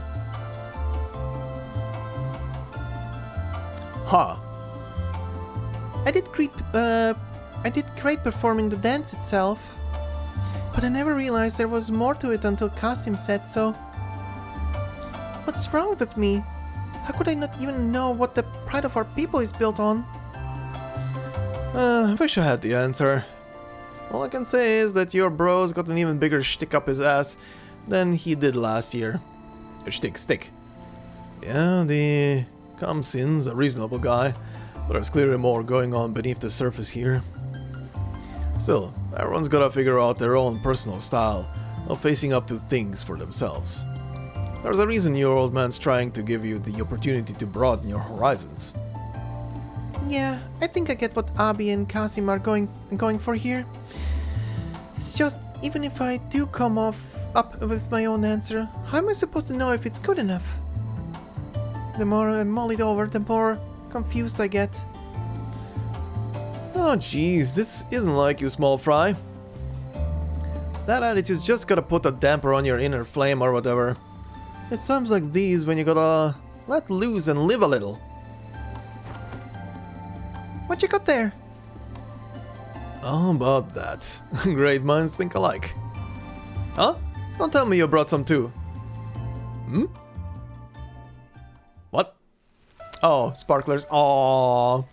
Speaker 3: Ha!
Speaker 8: I did great performing the dance itself, but I never realized there was more to it until Kasim said so. What's wrong with me? How could I not even know what the pride of our people is built on?
Speaker 3: I wish I had the answer. All I can say is that your bro's got an even bigger shtick up his ass than he did last year. A stick. Yeah, the Kamsin's a reasonable guy, but there's clearly more going on beneath the surface here. Still, everyone's gotta figure out their own personal style of facing up to things for themselves. There's a reason your old man's trying to give you the opportunity to broaden your horizons.
Speaker 8: Yeah, I think I get what Abi and Kasim are going for here. It's just, even if I do come up with my own answer, how am I supposed to know if it's good enough? The more I mull it over, the more confused I get.
Speaker 3: Oh jeez, this isn't like you, small fry. That attitude's just gotta put a damper on your inner flame or whatever. It's times like these when you gotta let loose and live a little.
Speaker 8: What you got there?
Speaker 3: How about that? Great minds think alike. Huh? Don't tell me you brought some too. Hmm? What? Oh, sparklers. Aww.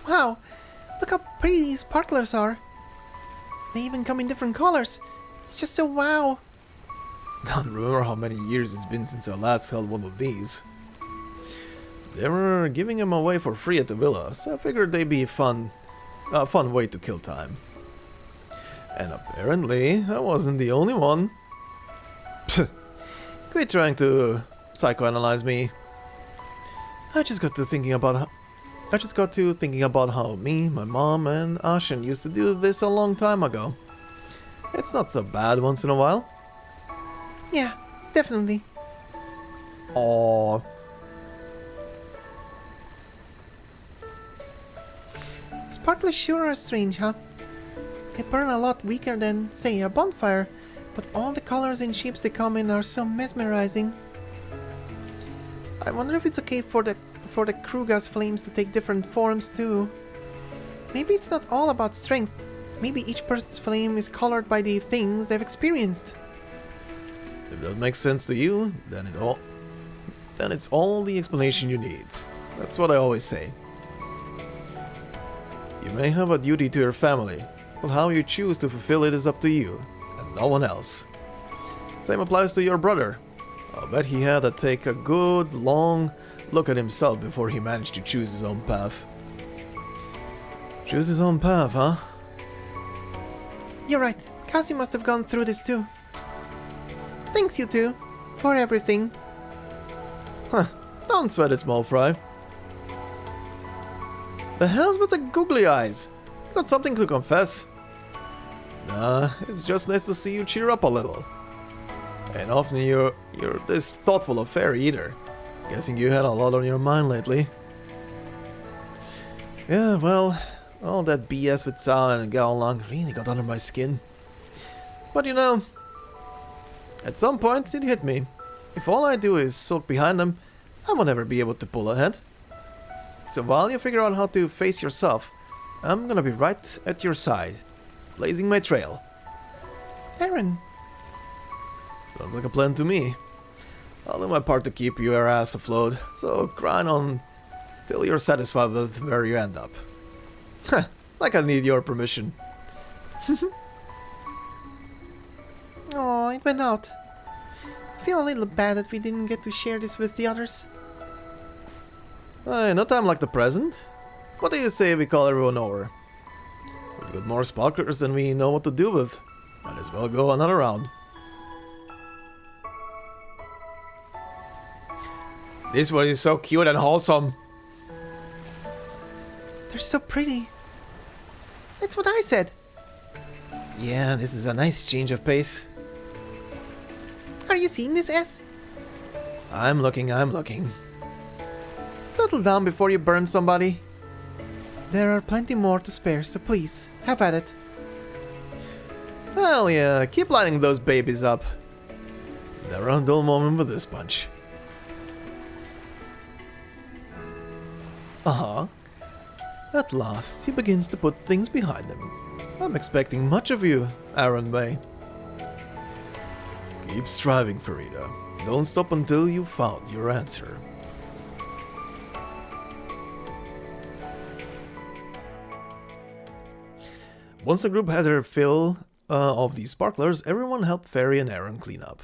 Speaker 8: Wow, look how pretty these sparklers are. They even come in different colors. It's just so wow.
Speaker 3: Can't remember how many years it's been since I last held one of these. They were giving them away for free at the villa, so I figured they'd be a fun way to kill time. And apparently, I wasn't the only one. Quit trying to psychoanalyze me. I just got to thinking about how me, my mom, and Ashen used to do this a long time ago. It's not so bad once in a while.
Speaker 8: Yeah, definitely.
Speaker 3: Aww.
Speaker 8: Sparklers sure are strange, huh? They burn a lot weaker than, say, a bonfire, but all the colors and shapes they come in are so mesmerizing. I wonder if it's okay for the Kruga's flames to take different forms too. Maybe it's not all about strength. Maybe each person's flame is colored by the things they've experienced.
Speaker 1: If that makes sense to you, then it's all the explanation you need. That's what I always say. You may have a duty to your family, but how you choose to fulfill it is up to you, and no one else. Same applies to your brother. I'll bet he had to take a good, long look at himself before he managed to choose his own path. Choose his own path, huh?
Speaker 8: You're right. Cassie must have gone through this too. Thanks, you two, for everything.
Speaker 1: Huh. Don't sweat it, small fry. The hell's with the googly eyes? You got something to confess? Nah, it's just nice to see you cheer up a little. And often you're this thoughtful of Fairy either. Guessing you had a lot on your mind lately. Yeah, well, all that BS with Zao and Gao Lang really got under my skin. But you know, at some point it hit me. If all I do is sulk behind them, I will never be able to pull ahead. So while you figure out how to face yourself, I'm gonna be right at your side, blazing my trail.
Speaker 8: Aaron.
Speaker 1: Sounds like a plan to me. I'll do my part to keep your ass afloat, so grind on till you're satisfied with where you end up. Heh, like I need your permission.
Speaker 8: Oh, it went out. I feel a little bad that we didn't get to share this with the others.
Speaker 1: No time like the present. What do you say we call everyone over? We've got more sparklers than we know what to do with. Might as well go another round. This one is so cute and wholesome.
Speaker 8: They're so pretty. That's what I said.
Speaker 1: Yeah, this is a nice change of pace.
Speaker 8: Are you seeing this, S?
Speaker 1: I'm looking.
Speaker 8: Settle down before you burn somebody. There are plenty more to spare, so please, have at it.
Speaker 1: Hell yeah, keep lighting those babies up. Never a dull moment with this bunch. At last, he begins to put things behind him. I'm expecting much of you, Aaron May. Keep striving, Farida. Don't stop until you've found your answer. Once the group had their fill of these sparklers, everyone helped Fairy and Aaron clean up.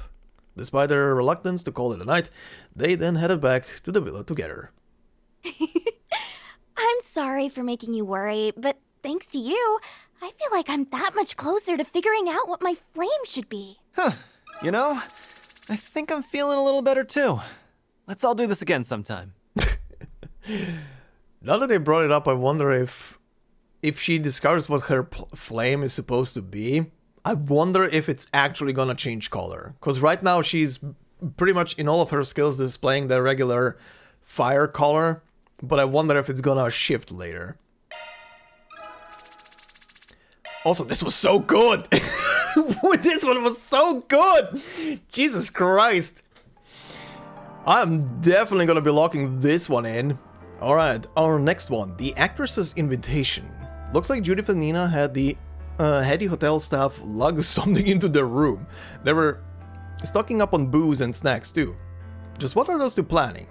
Speaker 1: Despite their reluctance to call it a night, they then headed back to the villa together.
Speaker 5: I'm sorry for making you worry, but thanks to you, I feel like I'm that much closer to figuring out what my flame should be.
Speaker 6: Huh. You know, I think I'm feeling a little better too. Let's all do this again sometime.
Speaker 1: Now that they brought it up, I wonder if she discovers what her flame is supposed to be, I wonder if it's actually gonna change color. Because right now she's pretty much in all of her skills displaying the regular fire color, but I wonder if it's gonna shift later. Also, this was so good! This one was so good! Jesus Christ! I'm definitely gonna be locking this one in. Alright, our next one, the actress's invitation. Looks like Judith and Nina had the heady hotel staff lug something into their room. They were stocking up on booze and snacks too. Just what are those two planning?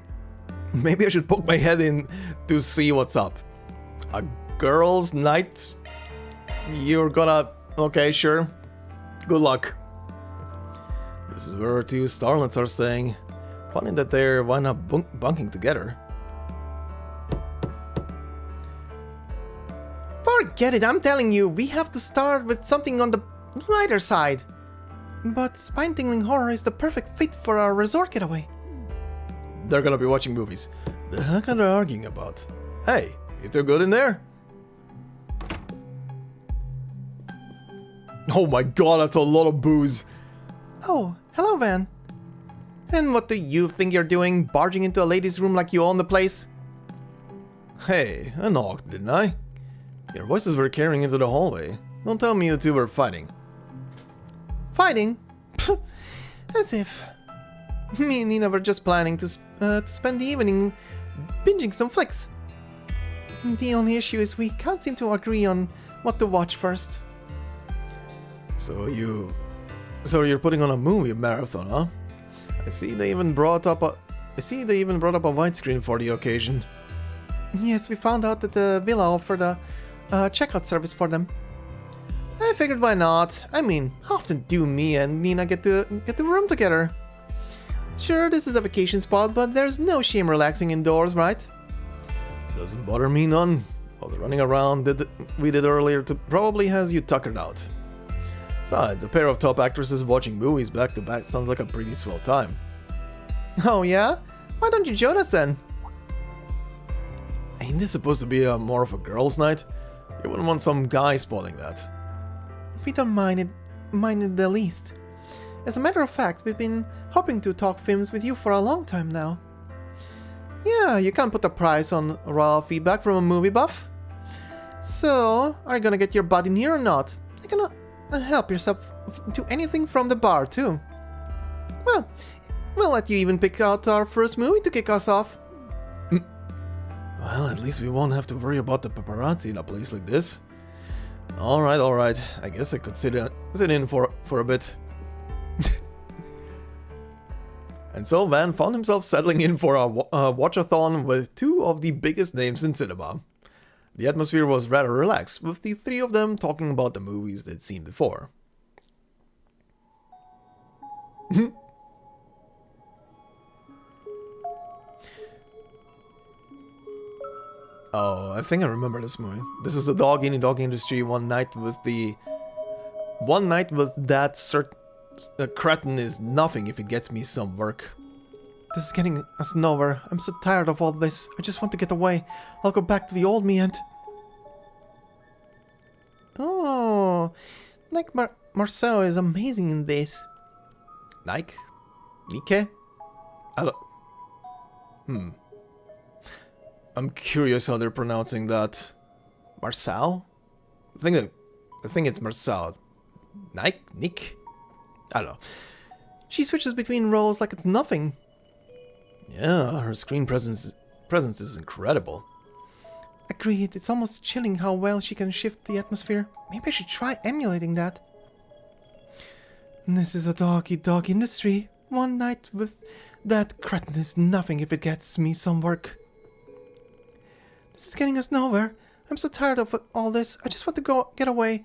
Speaker 1: Maybe I should poke my head in to see what's up. A girls' night? You're gonna... Okay, sure. Good luck. This is where our two starlets are staying. Funny that they're why not bunking together.
Speaker 8: Forget it, I'm telling you, we have to start with something on the lighter side. But spine-tingling horror is the perfect fit for our resort getaway.
Speaker 1: They're gonna be watching movies. The heck are they arguing about? Hey, you two good in there? Oh my god, that's a lot of booze.
Speaker 8: Oh, hello, Van.
Speaker 1: And what do you think you're doing, barging into a lady's room like you own the place? Hey, I knocked, didn't I? Your voices were carrying into the hallway. Don't tell me you two were fighting.
Speaker 8: Fighting? Pfft, as if. Me and Nina were just planning to spend the evening binging some flicks. The only issue is we can't seem to agree on what to watch first.
Speaker 1: So you're putting on a movie marathon, huh? I see they even brought up a widescreen for the occasion.
Speaker 8: Yes, we found out that the villa offered a checkout service for them. I figured why not. I mean, how often do me and Nina get the room together? Sure, this is a vacation spot, but there's no shame relaxing indoors, right?
Speaker 1: Doesn't bother me none. All the running around we did earlier probably has you tuckered out. Besides, a pair of top actresses watching movies back to back sounds like a pretty swell time.
Speaker 8: Oh yeah? Why don't you join us then?
Speaker 1: Ain't this supposed to be more of a girls' night? You wouldn't want some guy spoiling that.
Speaker 8: We don't mind it the least. As a matter of fact, we've been hoping to talk films with you for a long time now. Yeah, you can't put a price on raw feedback from a movie buff. So, are you gonna get your butt in here or not? You're gonna help yourself to anything from the bar too. Well, we'll let you even pick out our first movie to kick us off.
Speaker 1: Well, at least we won't have to worry about the paparazzi in a place like this. Alright. I guess I could sit in for a bit. And so Van found himself settling in for a watch-a-thon with two of the biggest names in cinema. The atmosphere was rather relaxed, with the three of them talking about the movies they'd seen before. Oh, I think I remember this movie. This is a dog in the dog industry. One night with that cretin is nothing if it gets me some work.
Speaker 8: This is getting us nowhere. I'm so tired of all this. I just want to get away. I'll go back to the old me and... Oh, like Marcel is amazing in this.
Speaker 1: Nike? I don't... I'm curious how they're pronouncing that. Marcel? I think it's Marcel. Nick? I don't know.
Speaker 8: She switches between roles like it's nothing.
Speaker 1: Yeah, her screen presence is incredible.
Speaker 8: Agreed, it's almost chilling how well she can shift the atmosphere. Maybe I should try emulating that. This is a dog-eat-dog industry. One night with that cretin is nothing if it gets me some work. This is getting us nowhere. I'm so tired of all this. I just want to get away.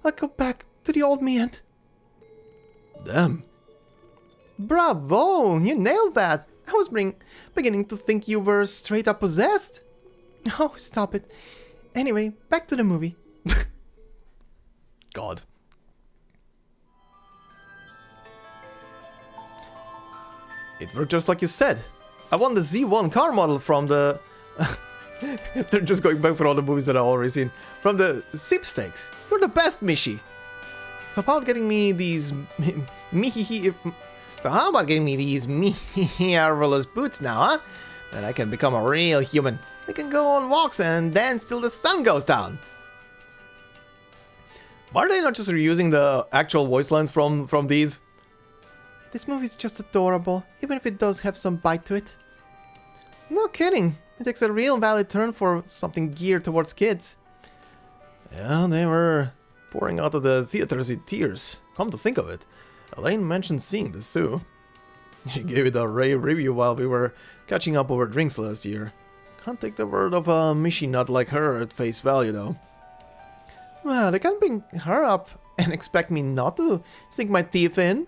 Speaker 8: I'll go back to the old me and...
Speaker 1: Damn.
Speaker 8: Bravo! You nailed that! I was beginning to think you were straight up possessed. Oh, stop it. Anyway, back to the movie.
Speaker 1: God. It worked just like you said. I won the Z1 car model from the... They're just going back for all the movies that I've already seen. From the sweepstakes. You're the best, Mishi. So how about getting me these... marvelous boots now, huh? Then I can become a real human. We can go on walks and dance till the sun goes down. Why are they not just reusing the actual voice lines from these?
Speaker 8: This movie's just adorable, even if it does have some bite to it. No kidding. It takes a real valid turn for something geared towards kids.
Speaker 1: Yeah, they were pouring out of the theaters in tears. Come to think of it, Elaine mentioned seeing this too. She gave it a rave review while we were catching up over drinks last year. Can't take the word of a Mishi nut like her at face value though.
Speaker 8: Well, they can't bring her up and expect me not to sink my teeth in.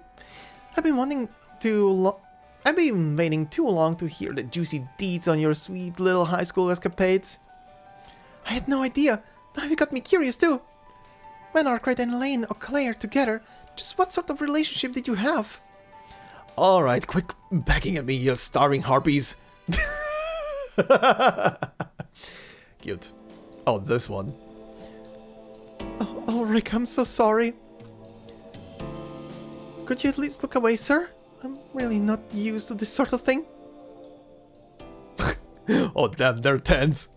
Speaker 8: I've been waiting too long to hear the juicy deeds on your sweet little high school escapades. I had no idea. Now you got me curious too. When Arkride and Elaine or Claire together, just what sort of relationship did you have?
Speaker 1: Alright, quit backing at me, you starving harpies. Cute. Oh, this one.
Speaker 8: Oh, Rick, I'm so sorry. Could you at least look away, sir? I'm really not used to this sort of thing.
Speaker 1: Oh, damn, they're tense.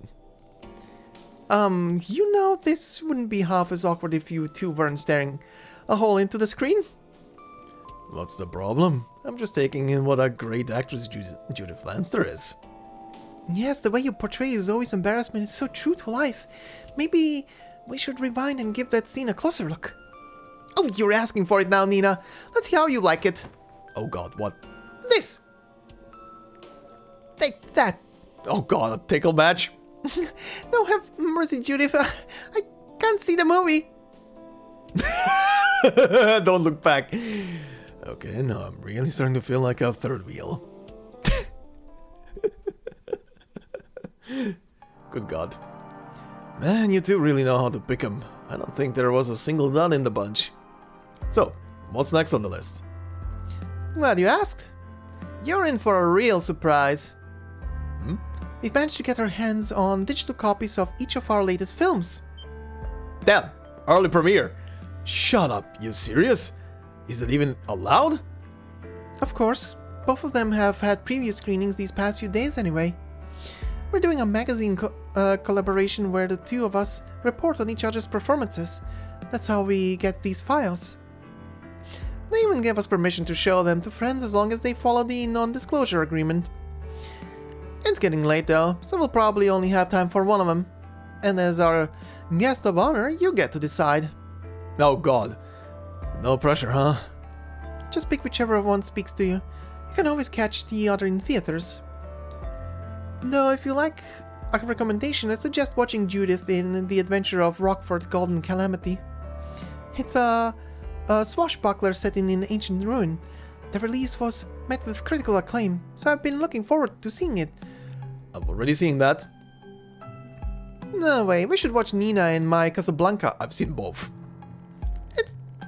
Speaker 8: You know, this wouldn't be half as awkward if you two weren't staring a hole into the screen.
Speaker 1: What's the problem? I'm just taking in what a great actress Judith Lanster is.
Speaker 8: Yes, the way you portray Zoe's embarrassment is so true to life. Maybe we should rewind and give that scene a closer look. Oh, you're asking for it now, Nina. Let's see how you like it.
Speaker 1: Oh god, what?
Speaker 8: This! Take that!
Speaker 1: Oh god, a tickle match?
Speaker 8: No, have mercy, Judith. I can't see the movie.
Speaker 1: Don't look back. Okay, now I'm really starting to feel like a third wheel. Good god. Man, you two really know how to pick 'em. I don't think there was a single dud in the bunch. So, what's next on the list?
Speaker 8: Glad you asked. You're in for a real surprise.
Speaker 1: Hmm?
Speaker 8: We've managed to get our hands on digital copies of each of our latest films.
Speaker 1: Damn, early premiere. Shut up, you serious? Is it even allowed?
Speaker 8: Of course. Both of them have had previous screenings these past few days anyway. We're doing a magazine collaboration where the two of us report on each other's performances. That's how we get these files. They even gave us permission to show them to friends as long as they follow the non-disclosure agreement. It's getting late though, so we'll probably only have time for one of them. And as our guest of honor, you get to decide.
Speaker 1: Oh god. No pressure, huh?
Speaker 8: Just pick whichever one speaks to you. You can always catch the other in theaters. Though if you like a recommendation, I suggest watching Judith in The Adventure of Rockford Golden Calamity. It's a swashbuckler set in an ancient ruin. The release was met with critical acclaim, so I've been looking forward to seeing it.
Speaker 1: I've already seen that.
Speaker 8: No way, we should watch Nina and My Casablanca.
Speaker 1: I've seen both.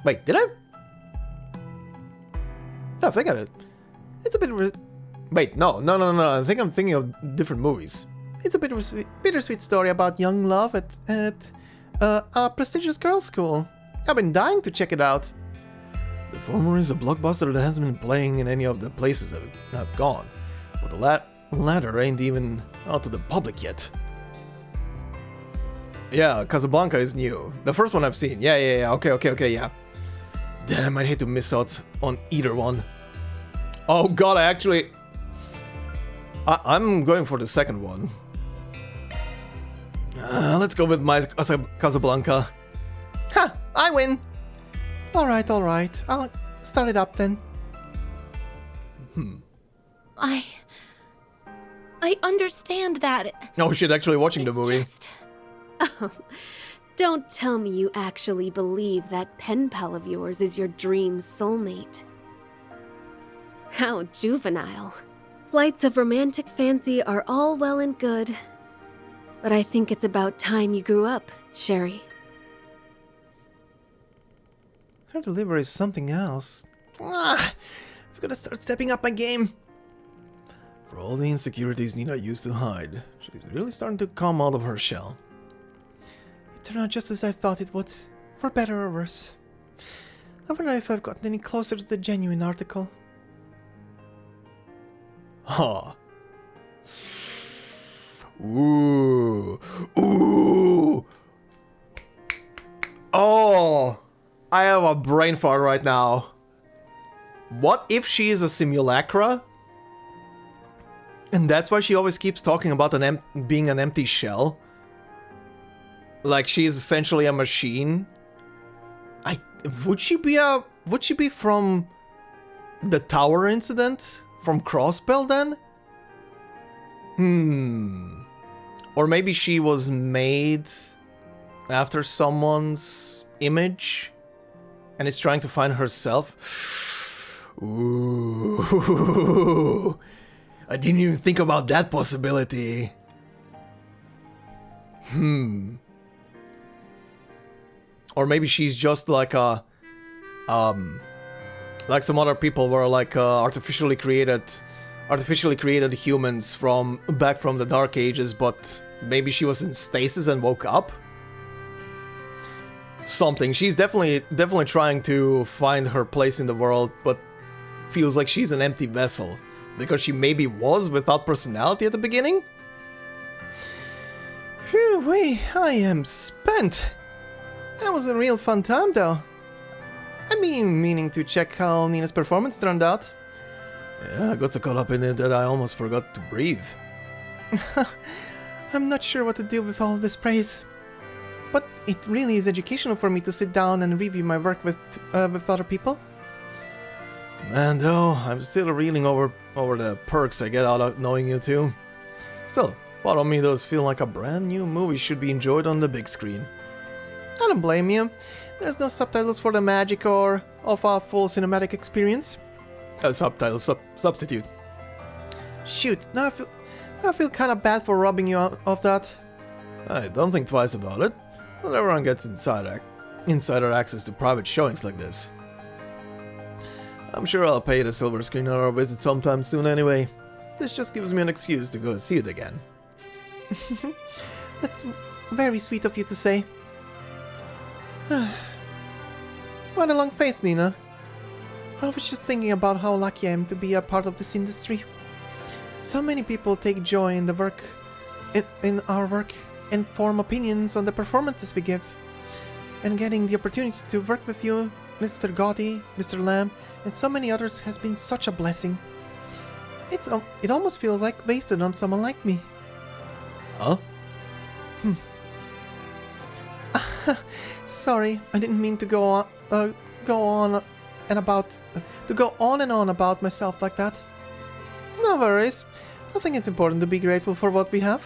Speaker 8: Wait, did I? No, I think I did. It's a bit...
Speaker 1: Wait, no. I think I'm thinking of different movies.
Speaker 8: It's a bittersweet story about young love at a prestigious girls' school. I've been dying to check it out.
Speaker 1: The former is a blockbuster that hasn't been playing in any of the places that I've gone, but the latter ain't even out to the public yet. Yeah, Casablanca is new. The first one I've seen. Yeah. Okay, yeah. Damn, I'd hate to miss out on either one. Oh god, I'm going for the second one. Let's go with my Casablanca.
Speaker 8: Ha! I win! Alright. I'll start it up then.
Speaker 5: I understand that.
Speaker 1: Oh shit, actually watching the movie.
Speaker 9: Oh, don't tell me you actually believe that pen pal of yours is your dream soulmate. How juvenile. Flights of romantic fancy are all well and good, but I think it's about time you grew up, Sherry.
Speaker 8: Her delivery is something else. I've got to start stepping up my game.
Speaker 1: For all the insecurities Nina used to hide, she's really starting to come out of her shell.
Speaker 8: It turned out just as I thought it would, for better or worse. I wonder if I've gotten any closer to the genuine article.
Speaker 1: Huh. Ooh.
Speaker 8: Oh, I have a brain fart right now. What if she is a simulacra? And that's why she always keeps talking about being an empty shell? Like she is essentially a machine? Would she be from the tower incident? From Crossbell then? Or maybe she was made after someone's image and is trying to find herself. Ooh. I didn't even think about that possibility. Or maybe she's just like a like some other people were like artificially created humans from back from the Dark Ages, but maybe she was in stasis and woke up. Something. She's definitely trying to find her place in the world, but feels like she's an empty vessel because she maybe was without personality at the beginning. Phew.
Speaker 3: Woo-wee, I am spent. That was a real fun time, though. I've been meaning to check how Nina's performance turned out.
Speaker 1: Yeah, I got so caught up in it that I almost forgot to breathe.
Speaker 3: I'm not sure what to do with all this praise. But it really is educational for me to sit down and review my work with other people.
Speaker 1: Man, though, I'm still reeling over the perks I get out of knowing you two. Still, part of me does feel like a brand new movie should be enjoyed on the big screen.
Speaker 3: I don't blame you. There's no subtitles for the magic or of a full cinematic experience.
Speaker 1: A subtitle substitute.
Speaker 3: Shoot, now I feel kind of bad for robbing you of that.
Speaker 1: I don't think twice about it. Not everyone gets insider access to private showings like this. I'm sure I'll pay the silver screen on our visit sometime soon anyway. This just gives me an excuse to go see it again.
Speaker 3: That's very sweet of you to say. What a long face, Nina. I was just thinking about how lucky I am to be a part of this industry. So many people take joy in the work, in our work, and form opinions on the performances we give. And getting the opportunity to work with you, Mr. Gotti, Mr. Lamb, and so many others has been such a blessing. It almost feels like wasted on someone like me.
Speaker 1: Huh?
Speaker 3: Sorry, I didn't mean to go on and on about myself like that. No worries. I think it's important to be grateful for what we have.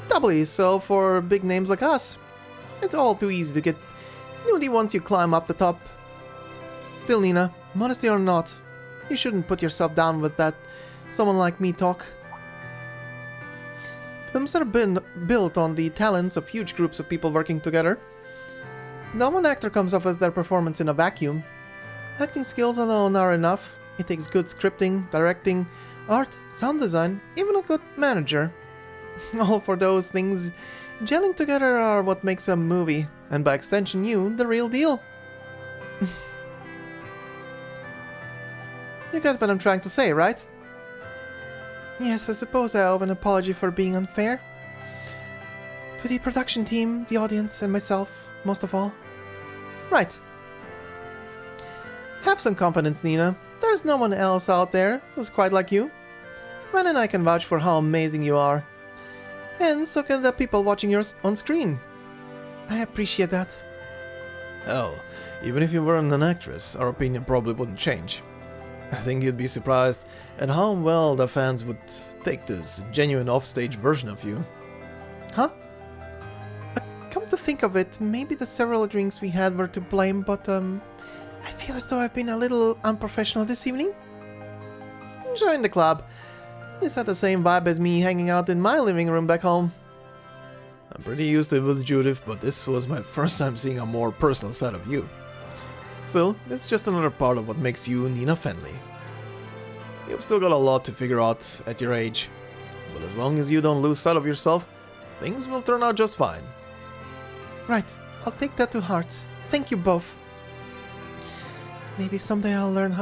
Speaker 3: Doubly so for big names like us. It's all too easy to get snooty once you climb up the top. Still, Nina, modesty or not, you shouldn't put yourself down with that someone like me talk. Films are built on the talents of huge groups of people working together. No one actor comes up with their performance in a vacuum. Acting skills alone are enough. It takes good scripting, directing, art, sound design, even a good manager. All for those things gelling together are what makes a movie, and by extension you, the real deal. You get what I'm trying to say, right? Yes, I suppose I owe an apology for being unfair. To the production team, the audience, and myself, most of all. Right. Have some confidence, Nina. There's no one else out there who's quite like you. Ren and I can vouch for how amazing you are. And so can the people watching yours on screen. I appreciate that.
Speaker 1: Hell, even if you weren't an actress, our opinion probably wouldn't change. I think you'd be surprised at how well the fans would take this genuine offstage version of you.
Speaker 3: Huh? Come to think of it, maybe the several drinks we had were to blame, but I feel as though I've been a little unprofessional this evening. Join the club. This had the same vibe as me hanging out in my living room back home.
Speaker 1: I'm pretty used to it with Judith, but this was my first time seeing a more personal side of you. Still, it's just another part of what makes you Nina Fenley. You've still got a lot to figure out at your age, but as long as you don't lose sight of yourself, things will turn out just fine.
Speaker 3: Right, I'll take that to heart. Thank you both. Maybe someday I'll learn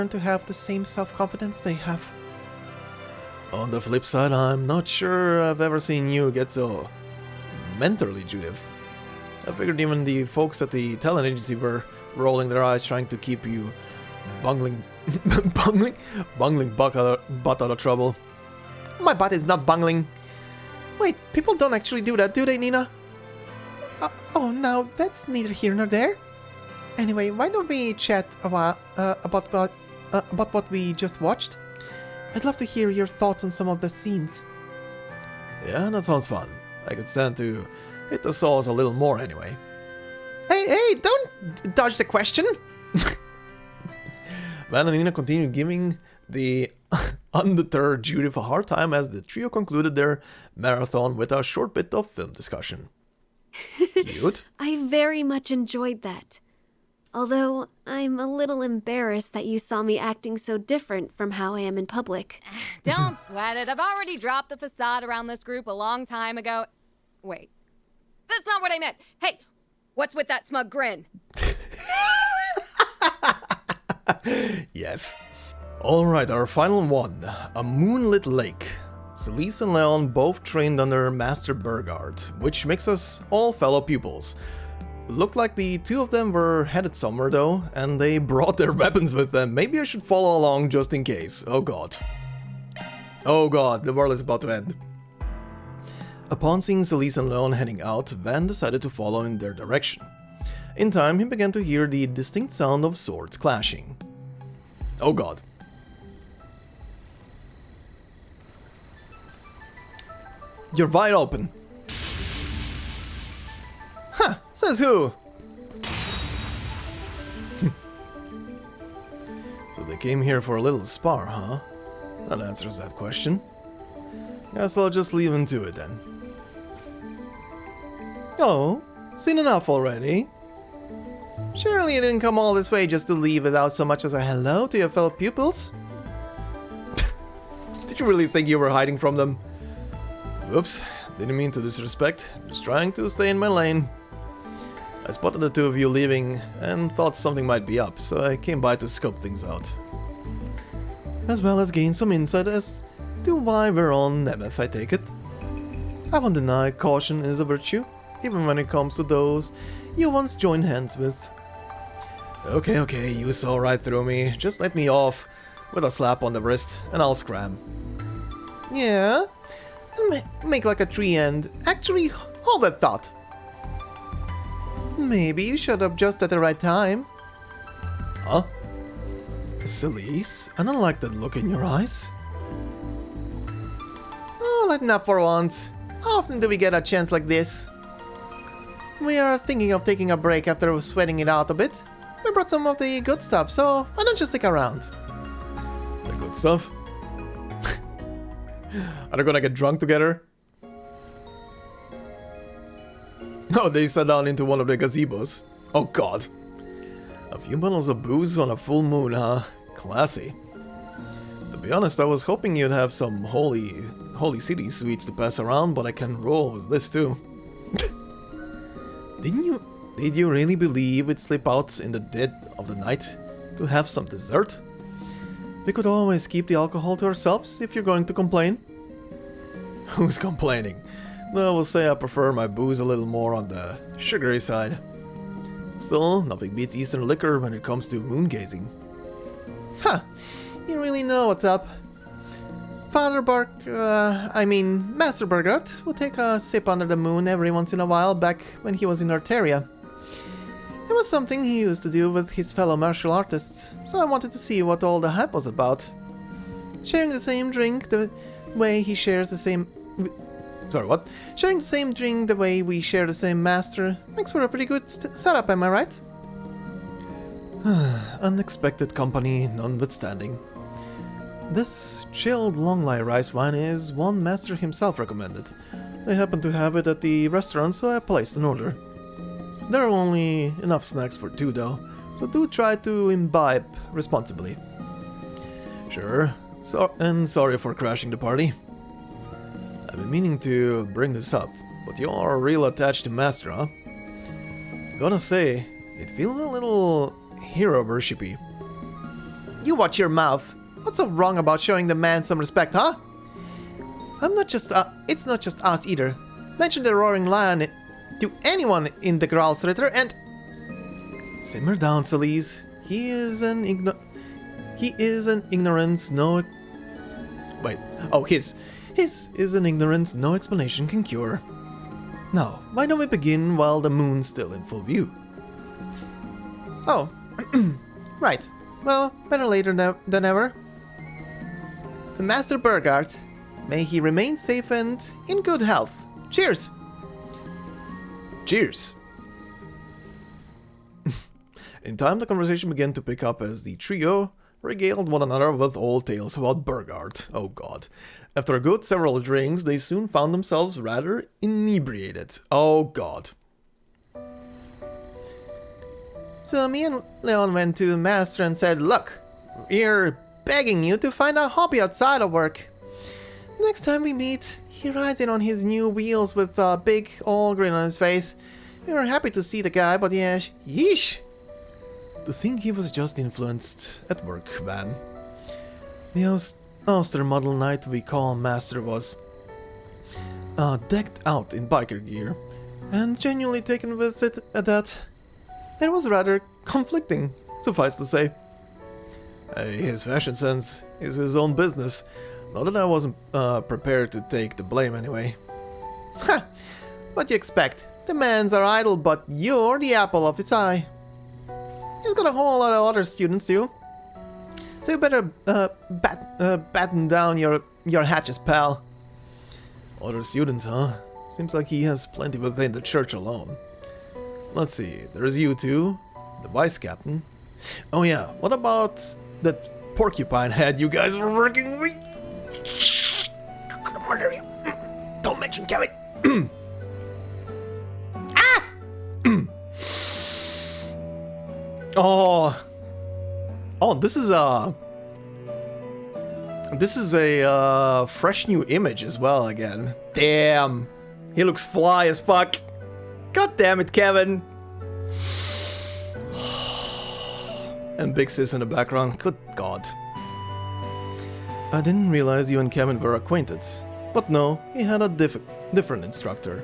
Speaker 3: to have the same self-confidence they have.
Speaker 1: On the flip side, I'm not sure I've ever seen you get so mentorly, Judith. I figured even the folks at the talent agency were rolling their eyes trying to keep you bungling butt out of trouble.
Speaker 3: My butt is not bungling. Wait, people don't actually do that, do they, Nina? Oh, now that's neither here nor there. Anyway, why don't we chat about what we just watched? I'd love to hear your thoughts on some of the scenes.
Speaker 1: Yeah, that sounds fun. I could stand to hit the sauce a little more anyway.
Speaker 3: Hey, don't dodge the question!
Speaker 1: Van and Nina continued giving the undeterred Judith a hard time as the trio concluded their marathon with a short bit of film discussion. Cute.
Speaker 9: I very much enjoyed that. Although, I'm a little embarrassed that you saw me acting so different from how I am in public.
Speaker 10: Don't sweat it. I've already dropped the facade around this group a long time ago. Wait. That's not what I meant. Hey, what's with that smug grin?
Speaker 1: Yes. Alright, our final one. A moonlit lake. Celise and Leon both trained under Master Burgard, which makes us all fellow pupils. Looked like the two of them were headed somewhere though, and they brought their weapons with them. Maybe I should follow along just in case. Oh god. Oh god, the world is about to end. Upon seeing Celise and Leon heading out, Van decided to follow in their direction. In time, he began to hear the distinct sound of swords clashing. Oh god. You're wide open. Huh, says who? So they came here for a little spar, huh? That answers that question. Guess I'll just leave him to it then. Oh, seen enough already? Surely you didn't come all this way just to leave without so much as a hello to your fellow pupils? Did you really think you were hiding from them? Oops, didn't mean to disrespect, just trying to stay in my lane. I spotted the two of you leaving and thought something might be up, so I came by to scope things out. As well as gain some insight as to why we're on Nemeth, I take it. I won't deny caution is a virtue, even when it comes to those you once joined hands with. Okay, you saw right through me, just let me off with a slap on the wrist and I'll scram. Yeah? Make like a tree and actually hold that thought. Maybe you showed up just at the right time. Huh? Celise, I don't like that look in your eyes. Oh, lighten up for once. How often do we get a chance like this? We are thinking of taking a break after sweating it out a bit. We brought some of the good stuff, so why don't you stick around? The good stuff? Are they gonna get drunk together? Oh, they sat down into one of the gazebos. Oh god. A few bottles of booze on a full moon, huh? Classy. To be honest, I was hoping you'd have some holy city sweets to pass around, but I can roll with this too. Did you really believe we'd slip out in the dead of the night to have some dessert? We could always keep the alcohol to ourselves if you're going to complain. Who's complaining? Though I will say I prefer my booze a little more on the sugary side. Still, nothing beats Eastern liquor when it comes to moon gazing. Huh, you really know what's up. Master Burgard would take a sip under the moon every once in a while back when he was in Arteria. It was something he used to do with his fellow martial artists, so I wanted to see what all the hype was about. Sharing the same drink the way he shares the same... Sorry, what? Sharing the same drink the way we share the same master makes for a pretty good setup, am I right? Unexpected company notwithstanding. This chilled Longlai rice wine is one master himself recommended. They happen to have it at the restaurant, so I placed an order. There are only enough snacks for two though, so do try to imbibe responsibly. Sure, and sorry for crashing the party. I've been meaning to bring this up, but you are real attached to Master, huh? Gotta say, it feels a little hero worshipy.
Speaker 3: You watch your mouth. What's so wrong about showing the man some respect, huh? It's not just us either. Mention the Roaring Lion to anyone in the Graalsritter and...
Speaker 1: Simmer down, Celise. He is an ignorance no... Wait. Oh, his is an ignorance no explanation can cure. Now, why don't we begin while the moon's still in full view?
Speaker 3: Oh, right. Well, better later than ever. To Master Burgard, may he remain safe and in good health. Cheers!
Speaker 1: Cheers! In time, the conversation began to pick up as the trio regaled one another with old tales about Burgard. Oh god. After a good several drinks, they soon found themselves rather inebriated. Oh god.
Speaker 3: So me and Leon went to Master and said, look, we're begging you to find a hobby outside of work. Next time we meet, he rides in on his new wheels with a big old grin on his face. We were happy to see the guy, but yeah, yeesh.
Speaker 1: To think he was just influenced at work, man. austere model knight we call Master was decked out in biker gear, and genuinely taken with it at that. It was rather conflicting, suffice to say. His fashion sense is his own business, not that I wasn't prepared to take the blame anyway.
Speaker 3: Ha! What do you expect? The man's our idol, but you're the apple of his eye. He's got a whole lot of other students too. So you better batten down your hatches, pal.
Speaker 1: Other students, huh? Seems like he has plenty within the church alone. Let's see, there's you two, the vice captain. Oh yeah, what about that porcupine head you guys were working with? I'm gonna murder you. Don't mention Kevin.
Speaker 3: Ah!
Speaker 1: Oh, this is a fresh new image as well again.
Speaker 3: Damn, he looks fly as fuck. God damn it, Kevin.
Speaker 1: And Big Sis in the background, good god. I didn't realize you and Kevin were acquainted. But no, he had a different instructor.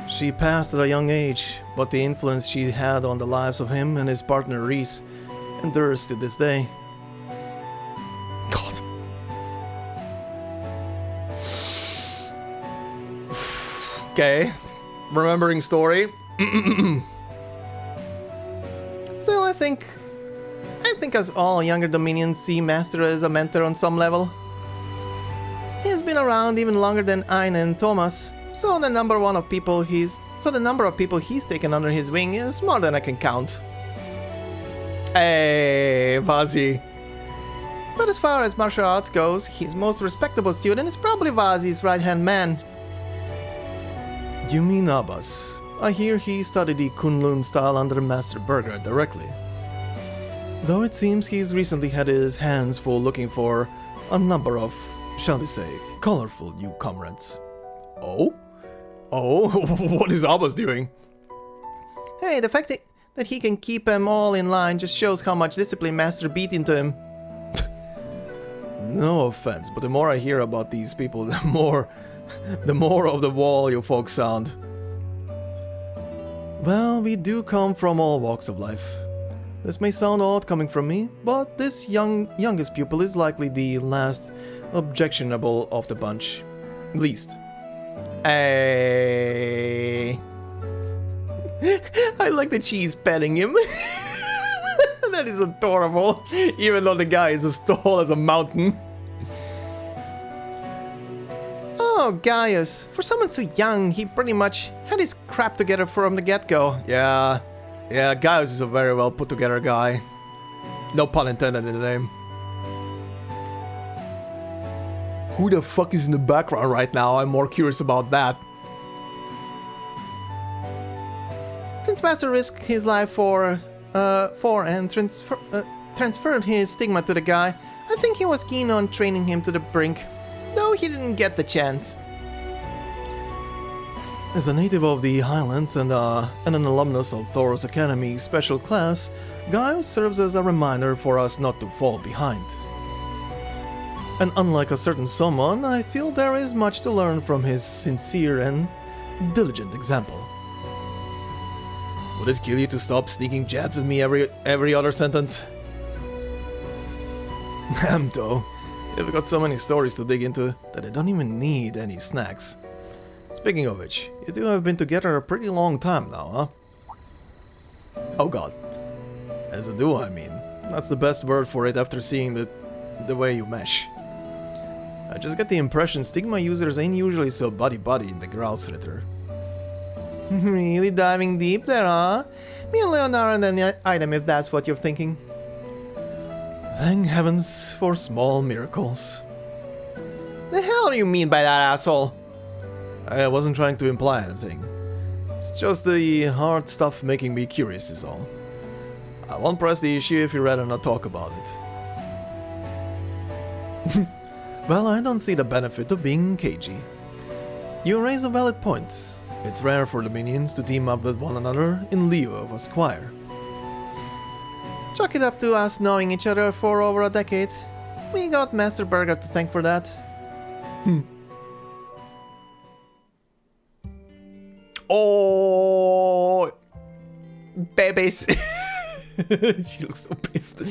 Speaker 1: She passed at a young age, but the influence she had on the lives of him and his partner Reese endures to this day. God.
Speaker 3: Okay, remembering story. Still, I think as all younger Dominions see Master as a mentor on some level. He's been around even longer than Aine and Thomas, so the number of people he's taken under his wing is more than I can count. Hey, Vazi. But as far as martial arts goes, his most respectable student is probably Vazi's right-hand man.
Speaker 1: You mean Abbas. I hear he studied the Kunlun style under Master Berger directly. Though it seems he's recently had his hands full looking for a number of, shall we say, colorful new comrades.
Speaker 3: Oh? Oh? What is Abbas doing? Hey, the fact that he can keep them all in line just shows how much discipline Master beat into him.
Speaker 1: No offense, but the more I hear about these people, the more of the wall you folks sound. Well, we do come from all walks of life. This may sound odd coming from me, but this youngest pupil is likely the last objectionable of the bunch. Least.
Speaker 3: Hey. I like that she's petting him. That is adorable, even though the guy is as tall as a mountain. Oh, Gaius. For someone so young, he pretty much had his crap together from the get-go.
Speaker 1: Yeah, Gaius is a very well put together guy. No pun intended in the name. Who the fuck is in the background right now? I'm more curious about that.
Speaker 3: Since Master risked his life for and transferred his stigma to the guy, I think he was keen on training him to the brink, though he didn't get the chance.
Speaker 1: As a native of the Highlands and an alumnus of Thoros Academy special class, Gaius serves as a reminder for us not to fall behind. And unlike a certain someone, I feel there is much to learn from his sincere and diligent example. Would it kill you to stop sneaking jabs at me every other sentence? Damn though, you've got so many stories to dig into that I don't even need any snacks. Speaking of which, you two have been together a pretty long time now, huh? Oh god. As a duo, I mean. That's the best word for it after seeing the way you mesh. I just get the impression Stigma users ain't usually so buddy-buddy in the Grouse Ritter.
Speaker 3: Really diving deep there, huh? Me and Leonard and an item if that's what you're thinking.
Speaker 1: Thank heavens for small miracles.
Speaker 3: The hell do you mean by that, asshole?
Speaker 1: I wasn't trying to imply anything. It's just the hard stuff making me curious is all. I won't press the issue if you'd rather not talk about it. Well, I don't see the benefit of being cagey. You raise a valid point. It's rare for the minions to team up with one another in lieu of a squire.
Speaker 3: Chalk it up to us knowing each other for over a decade. We got Master Burger to thank for that. Oh, babies. She looks so pissed.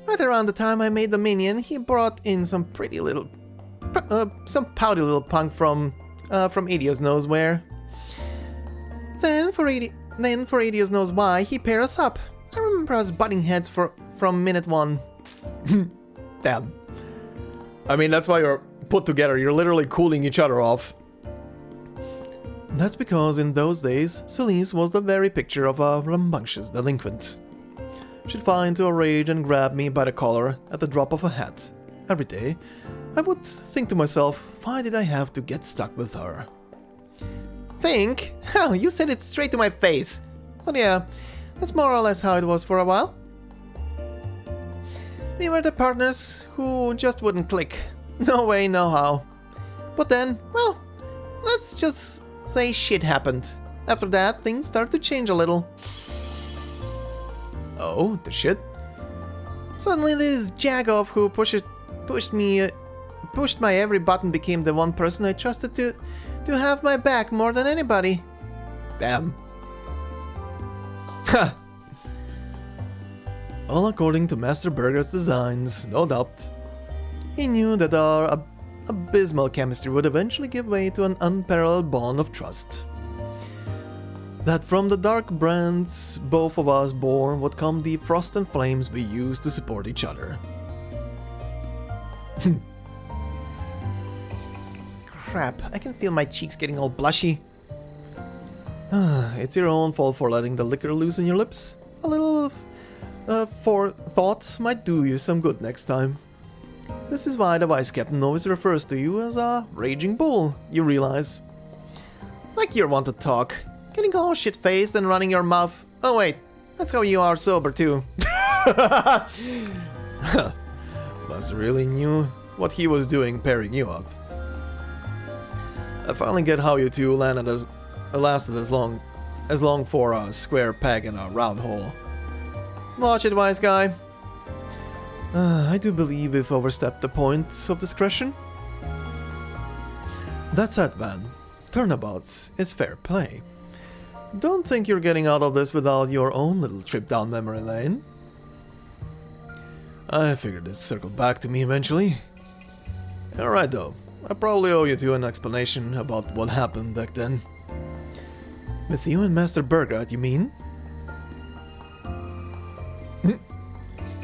Speaker 3: Right around the time I made the minion, he brought in some pouty little punk from Idios knows where. Then for Idios knows why, he paired us up. I remember us butting heads from minute one. Damn. I mean, that's why you're put together. You're literally cooling each other off. That's because in those days, Celise was the very picture of a rambunctious delinquent. She'd fly into a rage and grab me by the collar at the drop of a hat. Every day, I would think to myself, why did I have to get stuck with her? Think? Hell, you said it straight to my face. But yeah, that's more or less how it was for a while. We were the partners who just wouldn't click. No way, no how. But then, well, let's just say shit happened. After that, things started to change a little. Oh, the shit? Suddenly this jagoff who pushed my every button became the one person I trusted to have my back more than anybody. Damn. Ha! All according to Master Burger's designs, no doubt. He knew that our abysmal chemistry would eventually give way to an unparalleled bond of trust. That from the dark brands both of us bore would come the frost and flames we used to support each other. Crap, I can feel my cheeks getting all blushy. It's your own fault for letting the liquor loose in your lips. A little forethought might do you some good next time. This is why the vice captain always refers to you as a raging bull, you realize. Like you want to talk, getting all shit-faced and running your mouth. Oh wait, that's how you are sober too. Must really knew what he was doing pairing you up. I finally get how you two lasted as long for a square peg in a round hole. Watch it, wise guy. I do believe we've overstepped the point of discretion. That said, man, turnabout is fair play. Don't think you're getting out of this without your own little trip down memory lane. I figured this circled back to me eventually. Alright though, I probably owe you two an explanation about what happened back then. With you and Master Burger, you mean?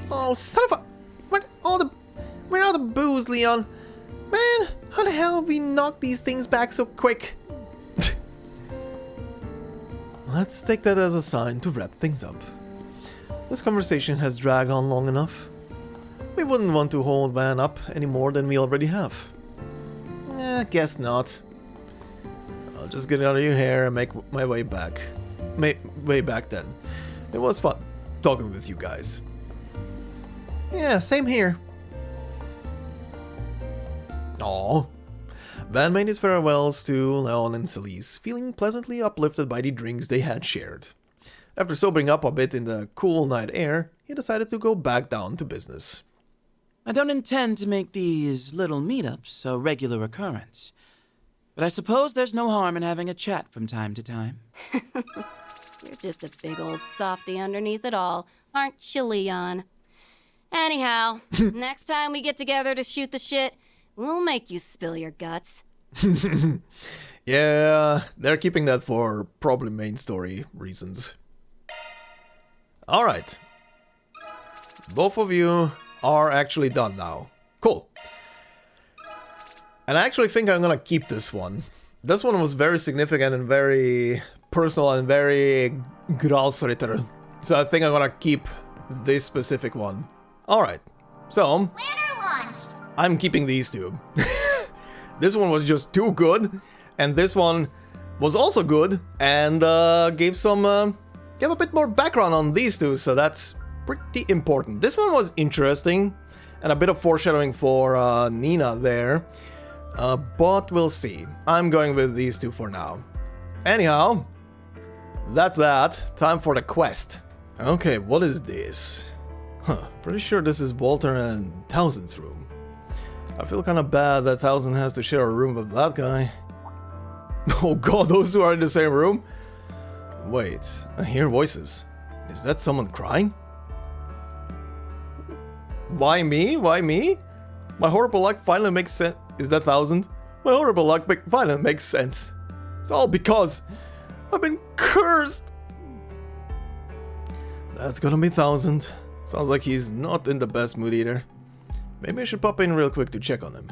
Speaker 3: Oh, son of a... Where are the booze, Leon? Man, how the hell have we knocked these things back so quick? Let's take that as a sign to wrap things up. This conversation has dragged on long enough. We wouldn't want to hold Van up any more than we already have. Guess not. I'll just get out of your hair and make my way back. Way back then. It was fun talking with you guys. Yeah, same here. Aww. Van made his farewells to Leon and Celise, feeling pleasantly uplifted by the drinks they had shared. After sobering up a bit in the cool night air, he decided to go back down to business.
Speaker 11: I don't intend to make these little meetups a regular occurrence, but I suppose there's no harm in having a chat from time to time.
Speaker 4: You're just a big old softy underneath it all, aren't you, Leon? Anyhow, next time we get together to shoot the shit, we'll make you spill your guts.
Speaker 1: Yeah, they're keeping that for probably main story reasons. Alright. Both of you are actually done now. Cool. And I actually think I'm gonna keep this one. This one was very significant and very personal and very grasritter. So I think I'm gonna keep this specific one. Alright, so
Speaker 5: Planner launched!
Speaker 1: I'm keeping these two. This one was just too good, and this one was also good, and gave a bit more background on these two, so that's pretty important. This one was interesting, and a bit of foreshadowing for Nina there, but we'll see. I'm going with these two for now. Anyhow, that's that. Time for the quest. Okay, what is this? Huh, pretty sure this is Walter and Thousand's room. I feel kinda bad that Thousand has to share a room with that guy. Oh god, those two are in the same room? Wait, I hear voices. Is that someone crying? Why me? Why me? My horrible luck finally makes sense. Is that Thousand? My horrible luck finally makes sense. It's all because I've been cursed. That's gonna be Thousand. Sounds like he's not in the best mood either. Maybe I should pop in real quick to check on him.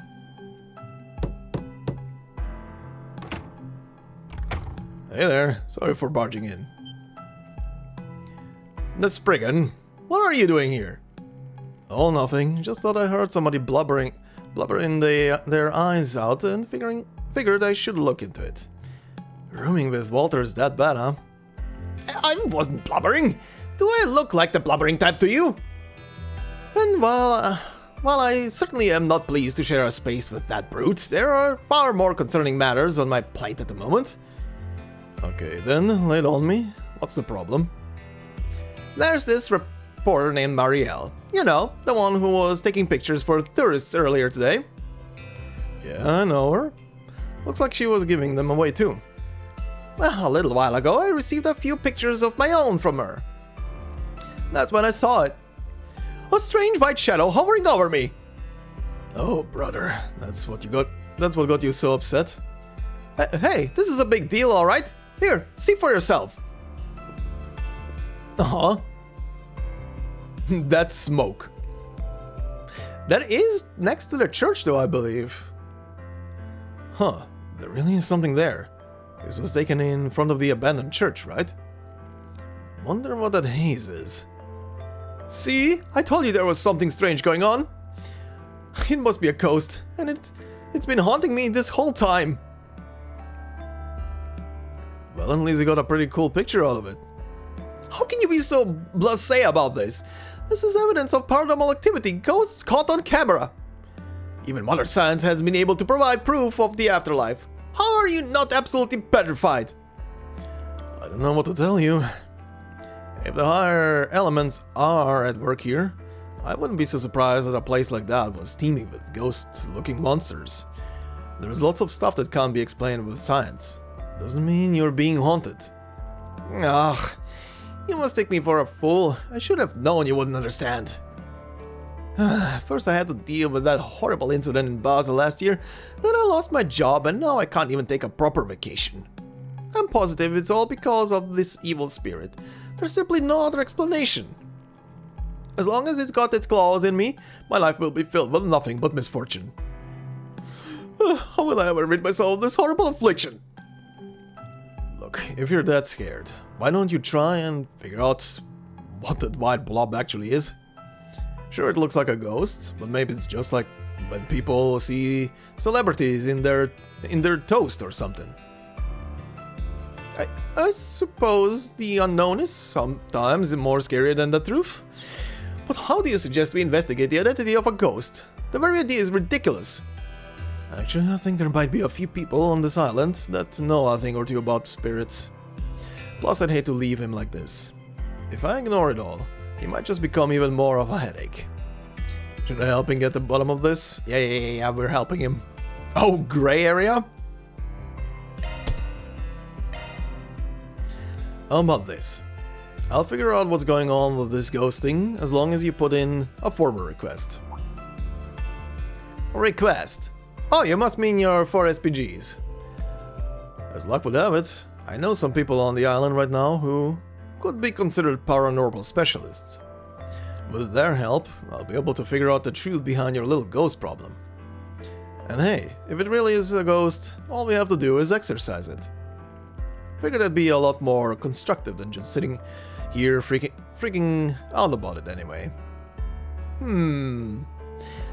Speaker 1: Hey there, sorry for barging in. The Spriggan, what are you doing here? Oh, nothing. Just thought I heard somebody blubbering their eyes out and figured I should look into it. Rooming with Walter's that bad, huh? I wasn't blubbering. Do I look like the blubbering type to you? And while I certainly am not pleased to share a space with that brute, there are far more concerning matters on my plate at the moment. Okay, then, lay it on me. What's the problem? There's this reporter named Marielle. You know, the one who was taking pictures for tourists earlier today. Yeah, I know her. Looks like she was giving them away too. Well, a little while ago, I received a few pictures of my own from her. That's when I saw it. A strange white shadow hovering over me. Oh, brother, that's what got you so upset. Hey, this is a big deal, all right? Here, see for yourself. Uh-huh. That's smoke. That is next to the church, though, I believe. Huh, there really is something there. This was taken in front of the abandoned church, right? Wonder what that haze is. See? I told you there was something strange going on. It must be a ghost, and it's been haunting me this whole time. Well, at least you got a pretty cool picture out of it. How can you be so blasé about this? This is evidence of paranormal activity, ghosts caught on camera. Even modern science has been able to provide proof of the afterlife. How are you not absolutely petrified? I don't know what to tell you. If the higher elements are at work here, I wouldn't be so surprised that a place like that was teeming with ghost-looking monsters. There's lots of stuff that can't be explained with science. Doesn't mean you're being haunted. Ugh, you must take me for a fool. I should have known you wouldn't understand. First I had to deal with that horrible incident in Basel last year, then I lost my job and now I can't even take a proper vacation. I'm positive it's all because of this evil spirit. There's simply no other explanation. As long as it's got its claws in me, my life will be filled with nothing but misfortune. How will I ever rid myself of this horrible affliction? Look, if you're that scared, why don't you try and figure out what that white blob actually is? Sure, it looks like a ghost, but maybe it's just like when people see celebrities in their toast or something. I suppose the unknown is sometimes more scary than the truth. But how do you suggest we investigate the identity of a ghost? The very idea is ridiculous. Actually, I think there might be a few people on this island that know a thing or two about spirits. Plus, I'd hate to leave him like this. If I ignore it all, he might just become even more of a headache. Should I help him get to the bottom of this? Yeah, we're helping him. Oh, gray area? How about this? I'll figure out what's going on with this ghosting as long as you put in a formal request. Request? Oh, you must mean your 4 SPGs. As luck would have it, I know some people on the island right now who could be considered paranormal specialists. With their help, I'll be able to figure out the truth behind your little ghost problem. And hey, if it really is a ghost, all we have to do is exorcise it. Figured that'd be a lot more constructive than just sitting here freaking out about it anyway.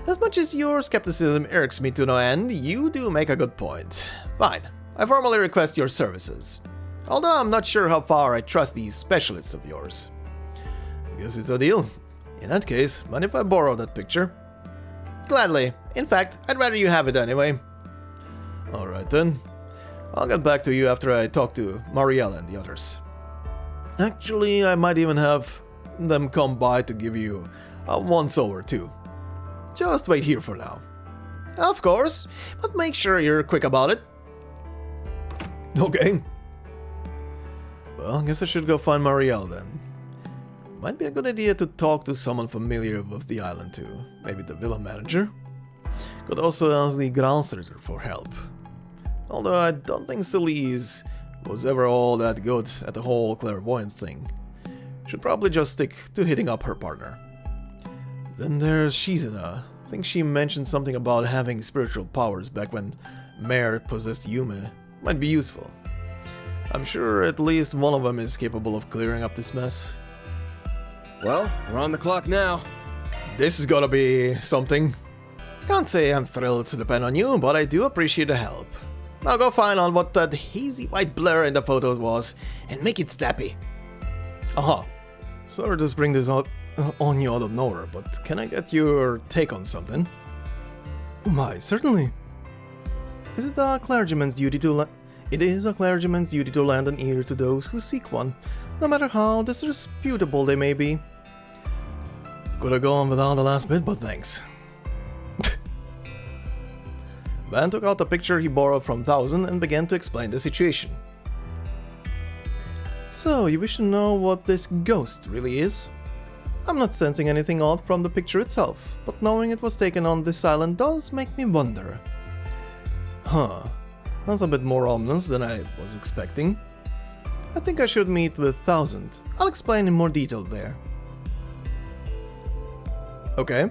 Speaker 1: As much as your skepticism irks me to no end, you do make a good point. Fine, I formally request your services. Although I'm not sure how far I trust these specialists of yours. Guess it's a deal. In that case, mind if I borrow that picture? Gladly. In fact, I'd rather you have it anyway. Alright then. I'll get back to you after I talk to Marielle and the others. Actually, I might even have them come by to give you a once-over too. Just wait here for now. Of course, but make sure you're quick about it. Okay. Well, I guess I should go find Marielle then. Might be a good idea to talk to someone familiar with the island too. Maybe the villa manager. Could also ask the groundskeeper for help. Although I don't think Celise was ever all that good at the whole clairvoyance thing. Should probably just stick to hitting up her partner. Then there's Shizuna. I think she mentioned something about having spiritual powers back when Mare possessed Yume. Might be useful. I'm sure at least one of them is capable of clearing up this mess.
Speaker 2: Well, we're on the clock now.
Speaker 1: This is gonna be something. Can't say I'm thrilled to depend on you, but I do appreciate the help. Now go find out what that hazy white blur in the photos was and make it snappy. Aha. Sorry to spring this out on you out of nowhere, but can I get your take on something?
Speaker 8: Why, certainly. Is it a clergyman's duty to It is a clergyman's duty to lend an ear to those who seek one, no matter how disreputable they may be.
Speaker 1: Could have gone without the last bit, but thanks. Van took out the picture he borrowed from Thousand and began to explain the situation.
Speaker 8: So, you wish to know what this ghost really is? I'm not sensing anything odd from the picture itself, but knowing it was taken on this island does make me wonder.
Speaker 1: Huh. That's a bit more ominous than I was expecting.
Speaker 8: I think I should meet with Thousand. I'll explain in more detail there.
Speaker 1: Okay.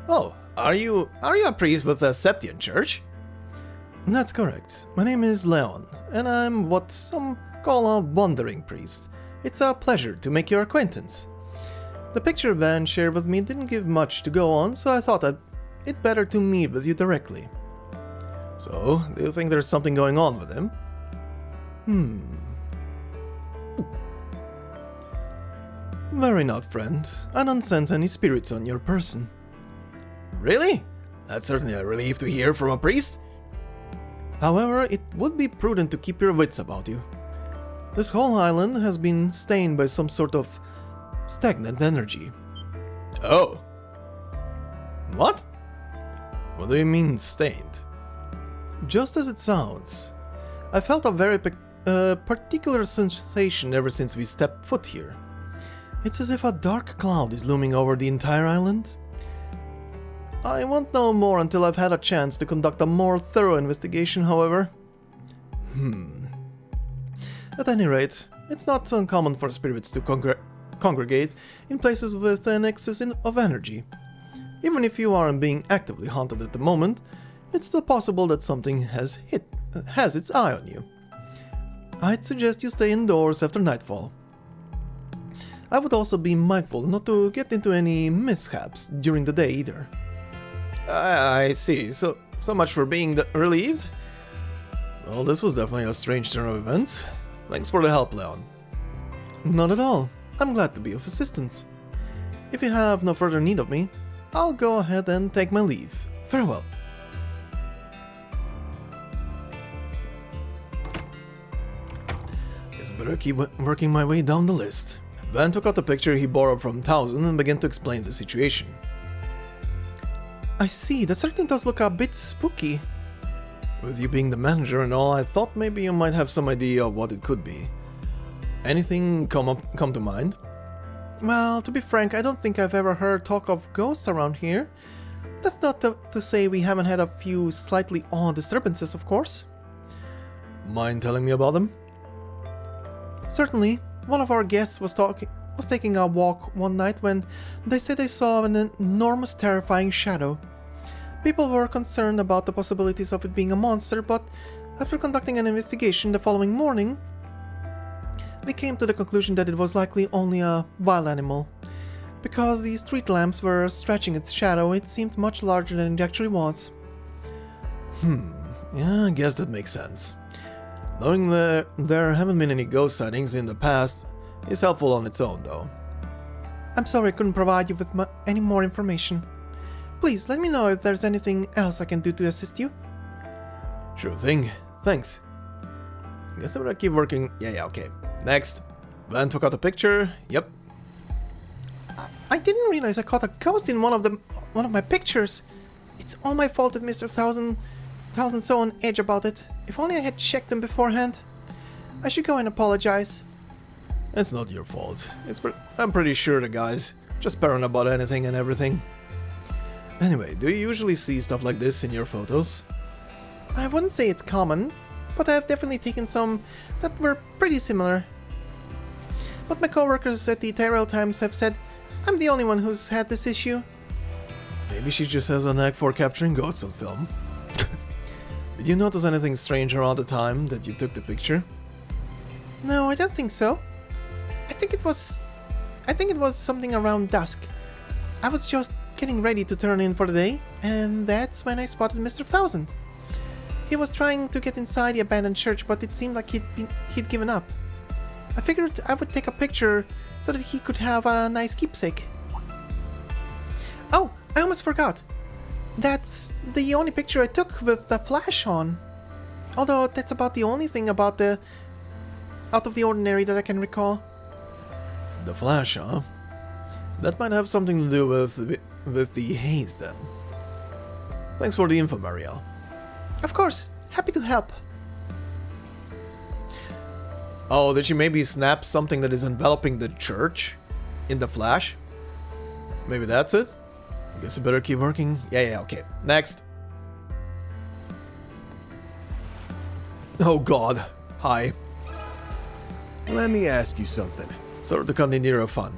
Speaker 1: Oh, are you a priest with the Septian church?
Speaker 8: That's correct. My name is Leon, and I'm what some call a wandering priest. It's a pleasure to make your acquaintance. The picture Van shared with me didn't give much to go on, so I thought it better to meet with you directly.
Speaker 1: So, do you think there's something going on with him?
Speaker 8: Very not, friend. I don't sense any spirits on your person.
Speaker 1: Really? That's certainly a relief to hear from a priest.
Speaker 8: However, it would be prudent to keep your wits about you. This whole island has been stained by some sort of stagnant energy.
Speaker 1: Oh. What? What do you mean stained?
Speaker 8: Just as it sounds. I felt a very particular sensation ever since we stepped foot here. It's as if a dark cloud is looming over the entire island. I won't know more until I've had a chance to conduct a more thorough investigation, however. At any rate, it's not uncommon for spirits to congregate in places with an excess of energy. Even if you aren't being actively haunted at the moment, it's still possible that something has its eye on you. I'd suggest you stay indoors after nightfall. I would also be mindful not to get into any mishaps during the day either.
Speaker 1: I see. So much for being relieved. Well, this was definitely a strange turn of events. Thanks for the help, Leon.
Speaker 8: Not at all. I'm glad to be of assistance. If you have no further need of me, I'll go ahead and take my leave. Farewell.
Speaker 1: Guess I better keep working my way down the list. Van took out the picture he borrowed from Thousand and began to explain the situation.
Speaker 8: I see, that certainly does look a bit spooky.
Speaker 1: With you being the manager and all, I thought maybe you might have some idea of what it could be. Anything come to mind?
Speaker 8: Well, to be frank, I don't think I've ever heard talk of ghosts around here. That's not to say we haven't had a few slightly odd disturbances, of course.
Speaker 1: Mind telling me about them?
Speaker 8: Certainly. One of our guests was taking a walk one night when they said they saw an enormous, terrifying shadow. People were concerned about the possibilities of it being a monster, but after conducting an investigation the following morning, we came to the conclusion that it was likely only a wild animal. Because the street lamps were stretching its shadow, it seemed much larger than it actually was.
Speaker 1: Yeah, I guess that makes sense. Knowing that there haven't been any ghost sightings in the past is helpful on its own, though.
Speaker 8: I'm sorry I couldn't provide you with any more information. Please, let me know if there's anything else I can do to assist you.
Speaker 1: Sure thing. Thanks. Guess I better keep working. Yeah, okay. Next. Van took out a picture. Yep.
Speaker 8: I didn't realize I caught a ghost in one of my pictures. It's all my fault that Mr. Thousand so on edge about it. If only I had checked them beforehand. I should go and apologize.
Speaker 1: It's not your fault. I'm pretty sure the guy's just paranoid about anything and everything. Anyway, do you usually see stuff like this in your photos?
Speaker 8: I wouldn't say it's common, but I've definitely taken some that were pretty similar. But my coworkers at the Tyrell Times have said I'm the only one who's had this issue.
Speaker 1: Maybe she just has a knack for capturing ghosts on film. Did you notice anything strange around the time that you took the picture?
Speaker 8: No, I don't think so. I think it was something around dusk. I was just getting ready to turn in for the day, and that's when I spotted Mr. Thousand. He was trying to get inside the abandoned church, but it seemed like he'd given up. I figured I would take a picture so that he could have a nice keepsake. Oh, I almost forgot. That's the only picture I took with the flash on. Although that's about the only thing about the out of the ordinary that I can recall.
Speaker 1: The flash, huh? That might have something to do with the haze then. Thanks for the info, Marielle.
Speaker 8: Of course, happy to help.
Speaker 1: Oh, did she maybe snap something that is enveloping the church in the flash? Maybe that's it? I guess I better keep working. Yeah, okay. Next. Oh god. Hi.
Speaker 2: Let me ask you something.
Speaker 1: Sorry to continue your fun.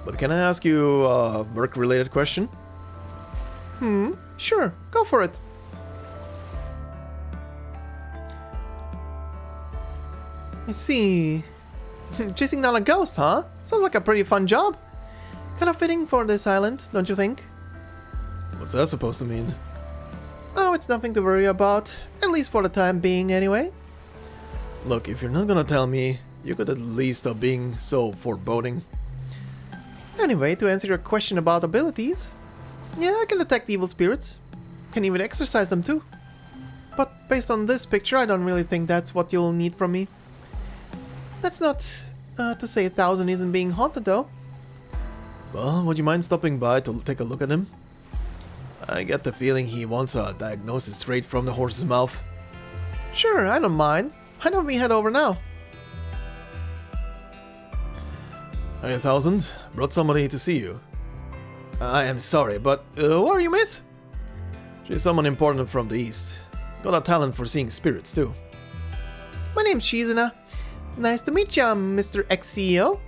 Speaker 1: But can I ask you a work-related question?
Speaker 8: Sure, go for it. I see. Chasing down a ghost, huh? Sounds like a pretty fun job. Kind of fitting for this island, don't you think?
Speaker 1: What's that supposed to mean?
Speaker 8: Oh, it's nothing to worry about. At least for the time being, anyway.
Speaker 1: Look, if you're not gonna tell me, you could at least stop being so foreboding.
Speaker 8: Anyway, to answer your question about abilities, yeah, I can detect evil spirits. Can even exorcise them too. But based on this picture, I don't really think that's what you'll need from me. That's not to say Thousand isn't being haunted though.
Speaker 1: Well, would you mind stopping by to take a look at him? I get the feeling he wants a diagnosis straight from the horse's mouth.
Speaker 8: Sure, I don't mind. Why don't we head over now?
Speaker 1: Hey, Thousand, brought somebody to see you.
Speaker 8: I am sorry, but who are you, miss?
Speaker 1: She's someone important from the east. Got a talent for seeing spirits, too.
Speaker 8: My name's Shizuna. Nice to meet you, Mr. Ex-CEO.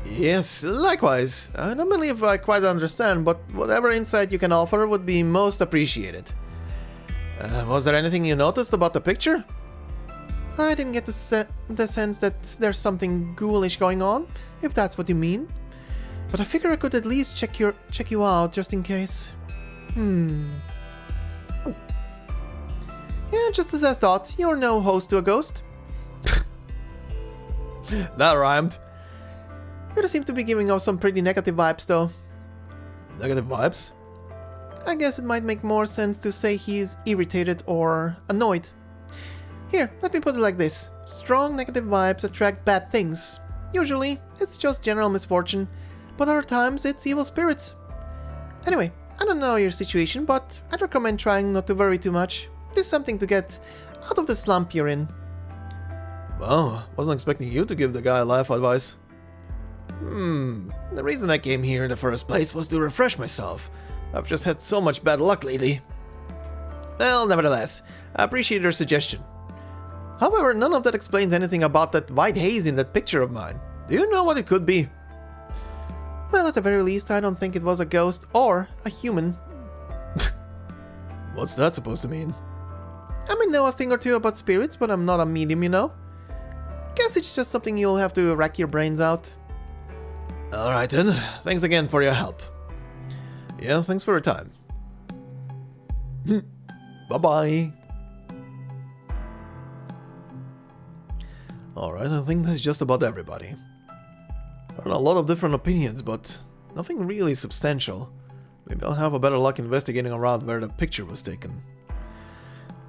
Speaker 1: Yes, likewise. I don't believe I quite understand, but whatever insight you can offer would be most appreciated. Was there anything you noticed about the picture?
Speaker 8: I didn't get the sense that there's something ghoulish going on, if that's what you mean. But I figure I could at least check you out just in case. Yeah, just as I thought, you're no host to a ghost.
Speaker 1: That rhymed.
Speaker 8: You seem to be giving off some pretty negative vibes, though.
Speaker 1: Negative vibes?
Speaker 8: I guess it might make more sense to say he's irritated or annoyed. Here, let me put it like this. Strong negative vibes attract bad things. Usually, it's just general misfortune, but other times it's evil spirits. Anyway, I don't know your situation, but I'd recommend trying not to worry too much. This is something to get out of the slump you're in.
Speaker 1: Well, wasn't expecting you to give the guy life advice. The reason I came here in the first place was to refresh myself. I've just had so much bad luck lately. Well, nevertheless, I appreciate your suggestion. However, none of that explains anything about that white haze in that picture of mine. Do you know what it could be?
Speaker 8: Well, at the very least, I don't think it was a ghost or a human.
Speaker 1: What's that supposed to mean?
Speaker 8: I may know a thing or two about spirits, but I'm not a medium, you know? Guess it's just something you'll have to rack your brains out.
Speaker 1: Alright then, thanks again for your help. Yeah, thanks for your time. Bye-bye. Alright, I think that's just about everybody. There are a lot of different opinions, but nothing really substantial. Maybe I'll have a better luck investigating around where the picture was taken.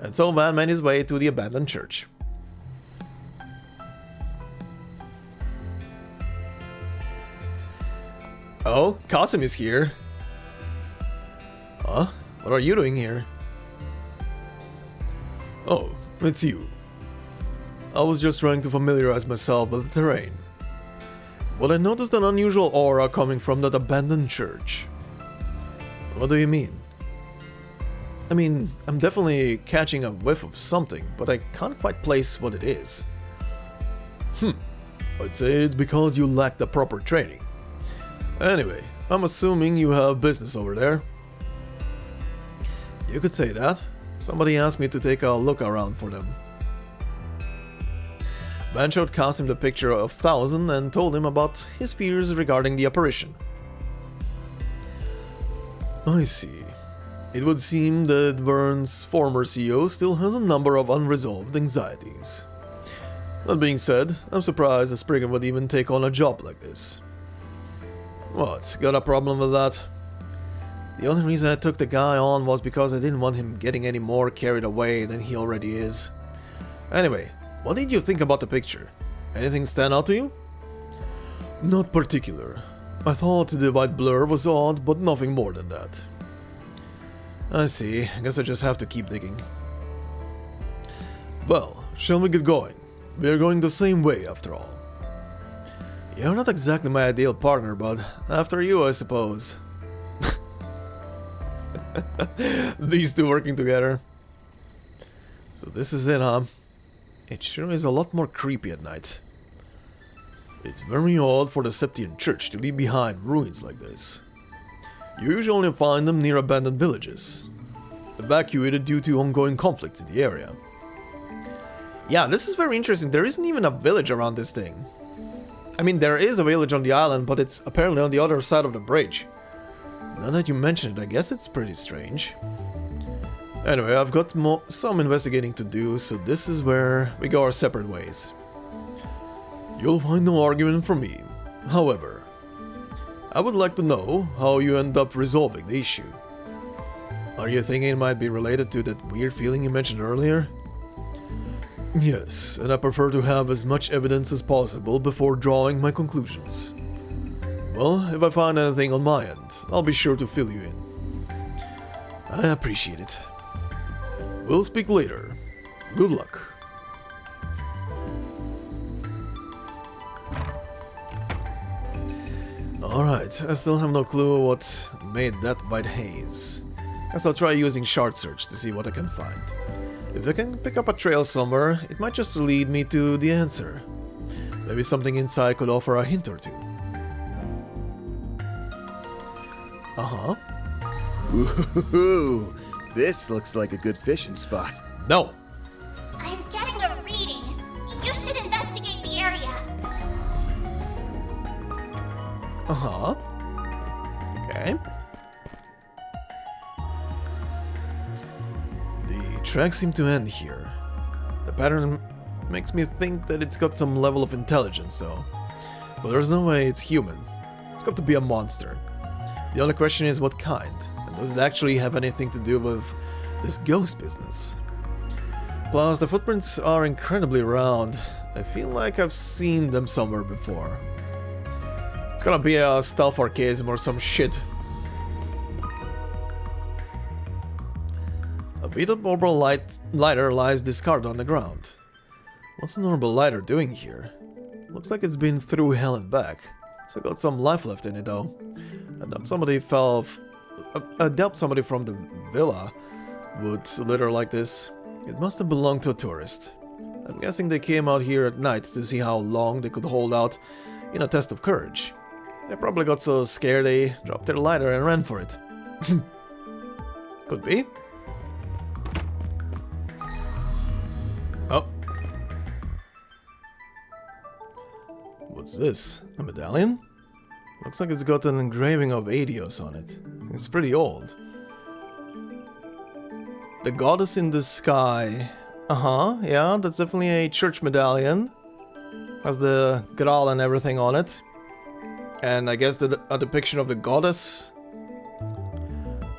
Speaker 1: And so Van made his way to the abandoned church. Oh, Kasim is here. Huh? What are you doing here? Oh, it's you. I was just trying to familiarize myself with the terrain. But I noticed an unusual aura coming from that abandoned church. What do you mean? I mean, I'm definitely catching a whiff of something, but I can't quite place what it is. I'd say it's because you lack the proper training. Anyway, I'm assuming you have business over there. You could say that. Somebody asked me to take a look around for them. Ben showed Kasim the picture of Thousand and told him about his fears regarding the apparition. I see. It would seem that Vern's former CEO still has a number of unresolved anxieties. That being said, I'm surprised a spriggan would even take on a job like this. What, got a problem with that? The only reason I took the guy on was because I didn't want him getting any more carried away than he already is. Anyway, what did you think about the picture? Anything stand out to you? Not particular. I thought the white blur was odd, but nothing more than that. I see, I guess I just have to keep digging. Well, shall we get going? We're going the same way after all. You're not exactly my ideal partner, but after you, I suppose. These two working together. So this is it, huh? It sure is a lot more creepy at night. It's very odd for the Septian church to be behind ruins like this. You usually find them near abandoned villages, evacuated due to ongoing conflicts in the area. Yeah, this is very interesting. There isn't even a village around this thing. I mean, there is a village on the island, but it's apparently on the other side of the bridge. Now that you mention it, I guess it's pretty strange. Anyway, I've got some investigating to do, so this is where we go our separate ways. You'll find no argument from me. However, I would like to know how you end up resolving the issue. Are you thinking it might be related to that weird feeling you mentioned earlier? Yes, and I prefer to have as much evidence as possible before drawing my conclusions. Well, if I find anything on my end, I'll be sure to fill you in. I appreciate it. We'll speak later. Good luck. Alright, I still have no clue what made that white haze. Guess I'll try using shard search to see what I can find. If I can pick up a trail somewhere, it might just lead me to the answer. Maybe something inside could offer a hint or two. Uh-huh.
Speaker 2: Ooh, this looks like a good fishing spot.
Speaker 1: No!
Speaker 5: I'm getting a reading. You should investigate the area.
Speaker 1: Uh-huh. Okay. The tracks seem to end here. The pattern makes me think that it's got some level of intelligence, though. But there's no way it's human. It's got to be a monster. The only question is what kind, and does it actually have anything to do with this ghost business? Plus, the footprints are incredibly round. I feel like I've seen them somewhere before. It's gonna be a stealth archaism or some shit. A beat-up orbital lighter lies discarded on the ground. What's an orbital lighter doing here? Looks like it's been through hell and back. Still got some life left in it though. I doubt somebody from the villa would litter like this. It must have belonged to a tourist. I'm guessing they came out here at night to see how long they could hold out in a test of courage. They probably got so scared they dropped their lighter and ran for it. Could be. Oh. What's this? A medallion? Looks like it's got an engraving of Adios on it. It's pretty old. The goddess in the sky. Uh-huh, yeah, that's definitely a church medallion. Has the Graal and everything on it. And I guess a depiction of the goddess.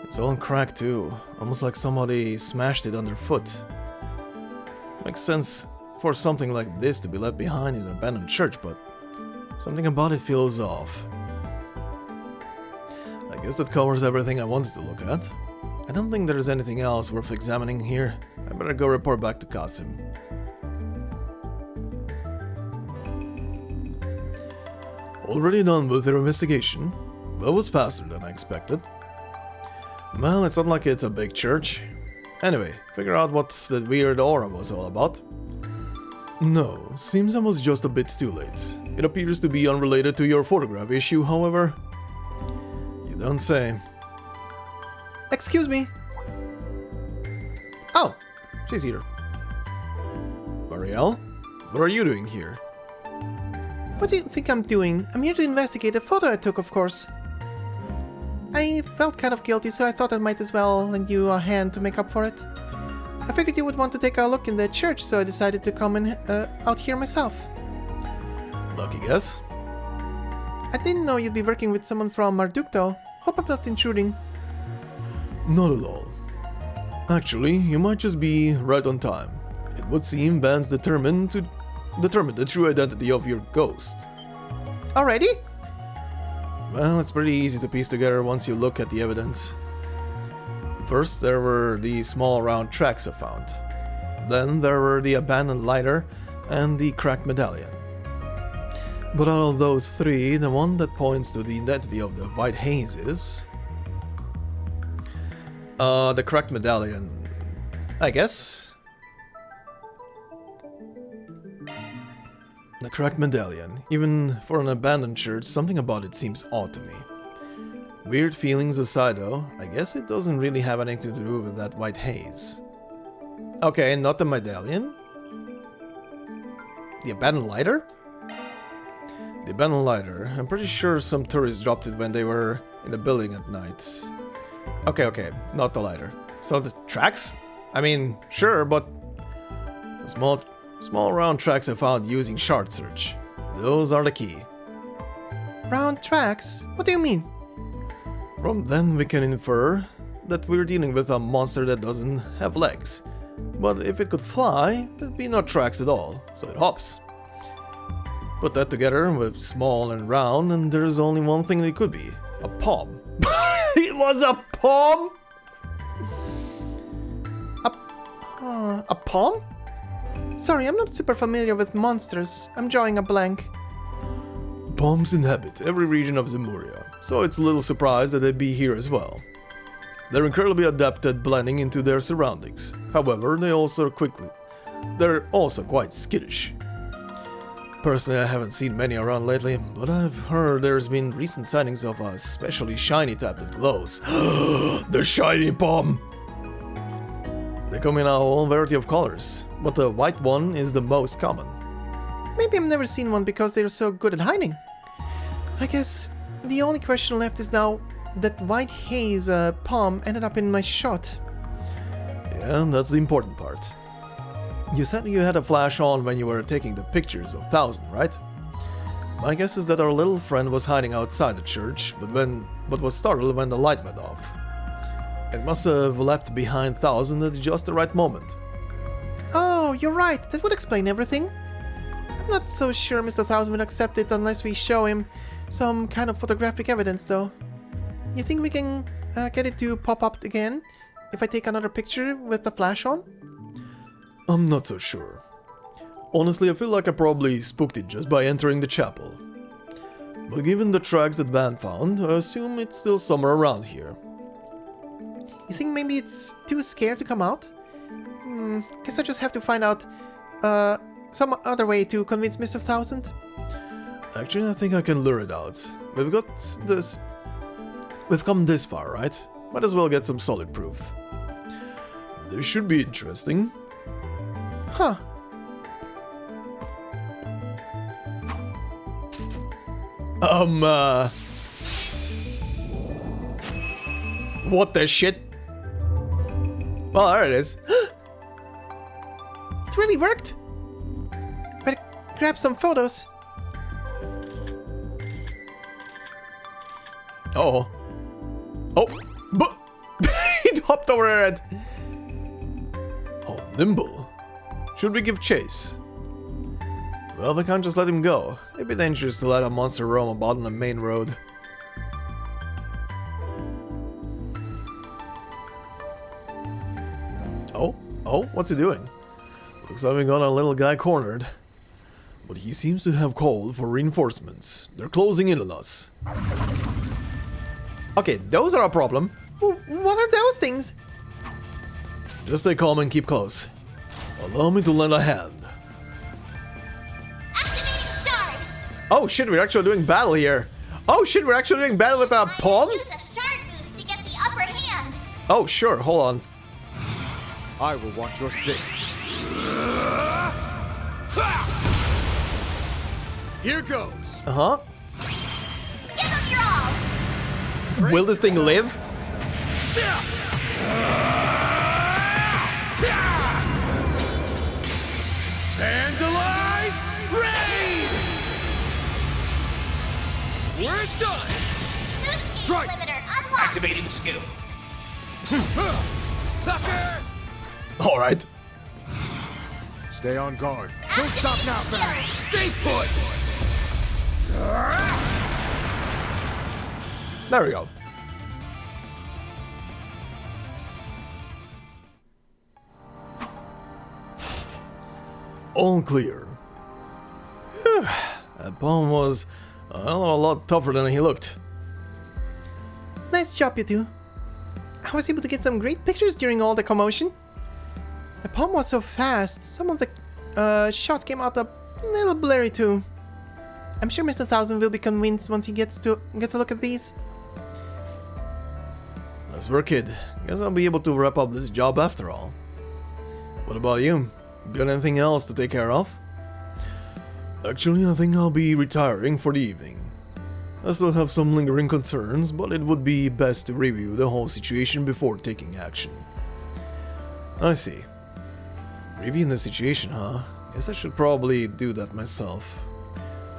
Speaker 1: It's all cracked too. Almost like somebody smashed it underfoot. Makes sense for something like this to be left behind in an abandoned church, but something about it feels off. guess that covers everything I wanted to look at. I don't think there's anything else worth examining here. I better go report back to Kasim. Already done with your investigation? That was faster than I expected. Well, it's not like it's a big church. Anyway, figure out what that weird aura was all about. No, seems I was just a bit too late. It appears to be unrelated to your photograph issue, however. You don't say.
Speaker 8: Excuse me. Oh, she's here.
Speaker 1: Marielle? What are you doing here?
Speaker 8: What do you think I'm doing? I'm here to investigate the photo I took, of course. I felt kind of guilty, so I thought I might as well lend you a hand to make up for it. I figured you would want to take a look in the church, so I decided to come in out here myself.
Speaker 1: Lucky guess.
Speaker 8: I didn't know you'd be working with someone from Marduk, though. Hope I'm not intruding.
Speaker 1: Not at all. Actually, you might just be right on time. It would seem Van's determined to determine the true identity of your ghost.
Speaker 8: Already?
Speaker 1: Well, it's pretty easy to piece together once you look at the evidence. First, there were the small round tracks I found. Then there were the abandoned lighter and the cracked medallion. But out of those three, the one that points to the identity of the white haze is... the cracked medallion, I guess. The cracked medallion. Even for an abandoned church, something about it seems odd to me. Weird feelings aside though, I guess it doesn't really have anything to do with that white haze. Okay, not the medallion. The abandoned lighter? The abandoned lighter. I'm pretty sure some tourists dropped it when they were in the building at night. Okay, not the lighter. So the tracks? I mean, sure, but the small round tracks I found using shard search. Those are the key.
Speaker 8: Round tracks? What do you mean?
Speaker 1: From them we can infer that we're dealing with a monster that doesn't have legs. But if it could fly, there'd be no tracks at all, so it hops. Put that together with small and round and there's only one thing it could be. A palm. It was a palm?
Speaker 8: A palm? Sorry, I'm not super familiar with monsters. I'm drawing a blank.
Speaker 1: Palms inhabit every region of Zemuria, so it's a little surprised that they'd be here as well. They're incredibly adept at blending into their surroundings. However, they're also quite skittish. Personally, I haven't seen many around lately, but I've heard there's been recent sightings of a especially shiny type that glows. The shiny palm! They come in a whole variety of colors, but the white one is the most common.
Speaker 8: Maybe I've never seen one because they're so good at hiding. I guess the only question left is now that white haze palm ended up in my shot.
Speaker 1: Yeah, that's the important part. You said you had a flash on when you were taking the pictures of 1000, right? My guess is that our little friend was hiding outside the church, but was startled when the light went off. It must have leapt behind 1000 at just the right moment.
Speaker 8: Oh, you're right. That would explain everything. I'm not so sure Mr. 1000 would accept it unless we show him some kind of photographic evidence, though. You think we can get it to pop up again if I take another picture with the flash on?
Speaker 1: I'm not so sure. Honestly, I feel like I probably spooked it just by entering the chapel. But given the tracks that Van found, I assume it's still somewhere around here.
Speaker 8: You think maybe it's too scared to come out? Guess I just have to find out some other way to convince Mr. 1000.
Speaker 1: Actually, I think I can lure it out. We've come this far, right? Might as well get some solid proof. This should be interesting.
Speaker 8: Huh.
Speaker 1: What the shit? Well, there it is.
Speaker 8: It really worked. Better grab some photos.
Speaker 1: Oh. But it hopped over her head. Oh, nimble. Should we give chase? Well, we can't just let him go. It'd be dangerous to let a monster roam about on the main road. Oh, what's he doing? Looks like we got our little guy cornered. But he seems to have called for reinforcements. They're closing in on us.
Speaker 3: Okay, those are a problem.
Speaker 8: What are those things?
Speaker 1: Just stay calm and keep close. Allow me to lend a hand.
Speaker 5: Activating shard.
Speaker 3: Oh shit, we're actually doing battle here. Oh shit, we're actually doing battle with a palm?
Speaker 5: Use a shard boost to get the upper hand.
Speaker 3: Oh sure, hold on.
Speaker 12: I will watch your six. Here goes.
Speaker 3: Uh-huh.
Speaker 5: Give them your all.
Speaker 3: Will this thing live?
Speaker 12: Vandalize! Raid! We're done!
Speaker 5: Strike! Limiter unlocked.
Speaker 12: Activating skill. Sucker!
Speaker 1: Alright.
Speaker 12: Stay on guard. Don't stop now, Barry! Stay put!
Speaker 1: There we go. All clear. Whew. That bomb was a lot tougher than he looked.
Speaker 8: Nice job, you two. I was able to get some great pictures during all the commotion. The palm was so fast, some of the shots came out a little blurry too. I'm sure Mr. Thousand will be convinced once he gets a look at these.
Speaker 1: Nice work, kid. Guess I'll be able to wrap up this job after all. What about you? Got anything else to take care of? Actually, I think I'll be retiring for the evening. I still have some lingering concerns, but it would be best to review the whole situation before taking action. I see. Reviewing the situation, huh? Guess I should probably do that myself.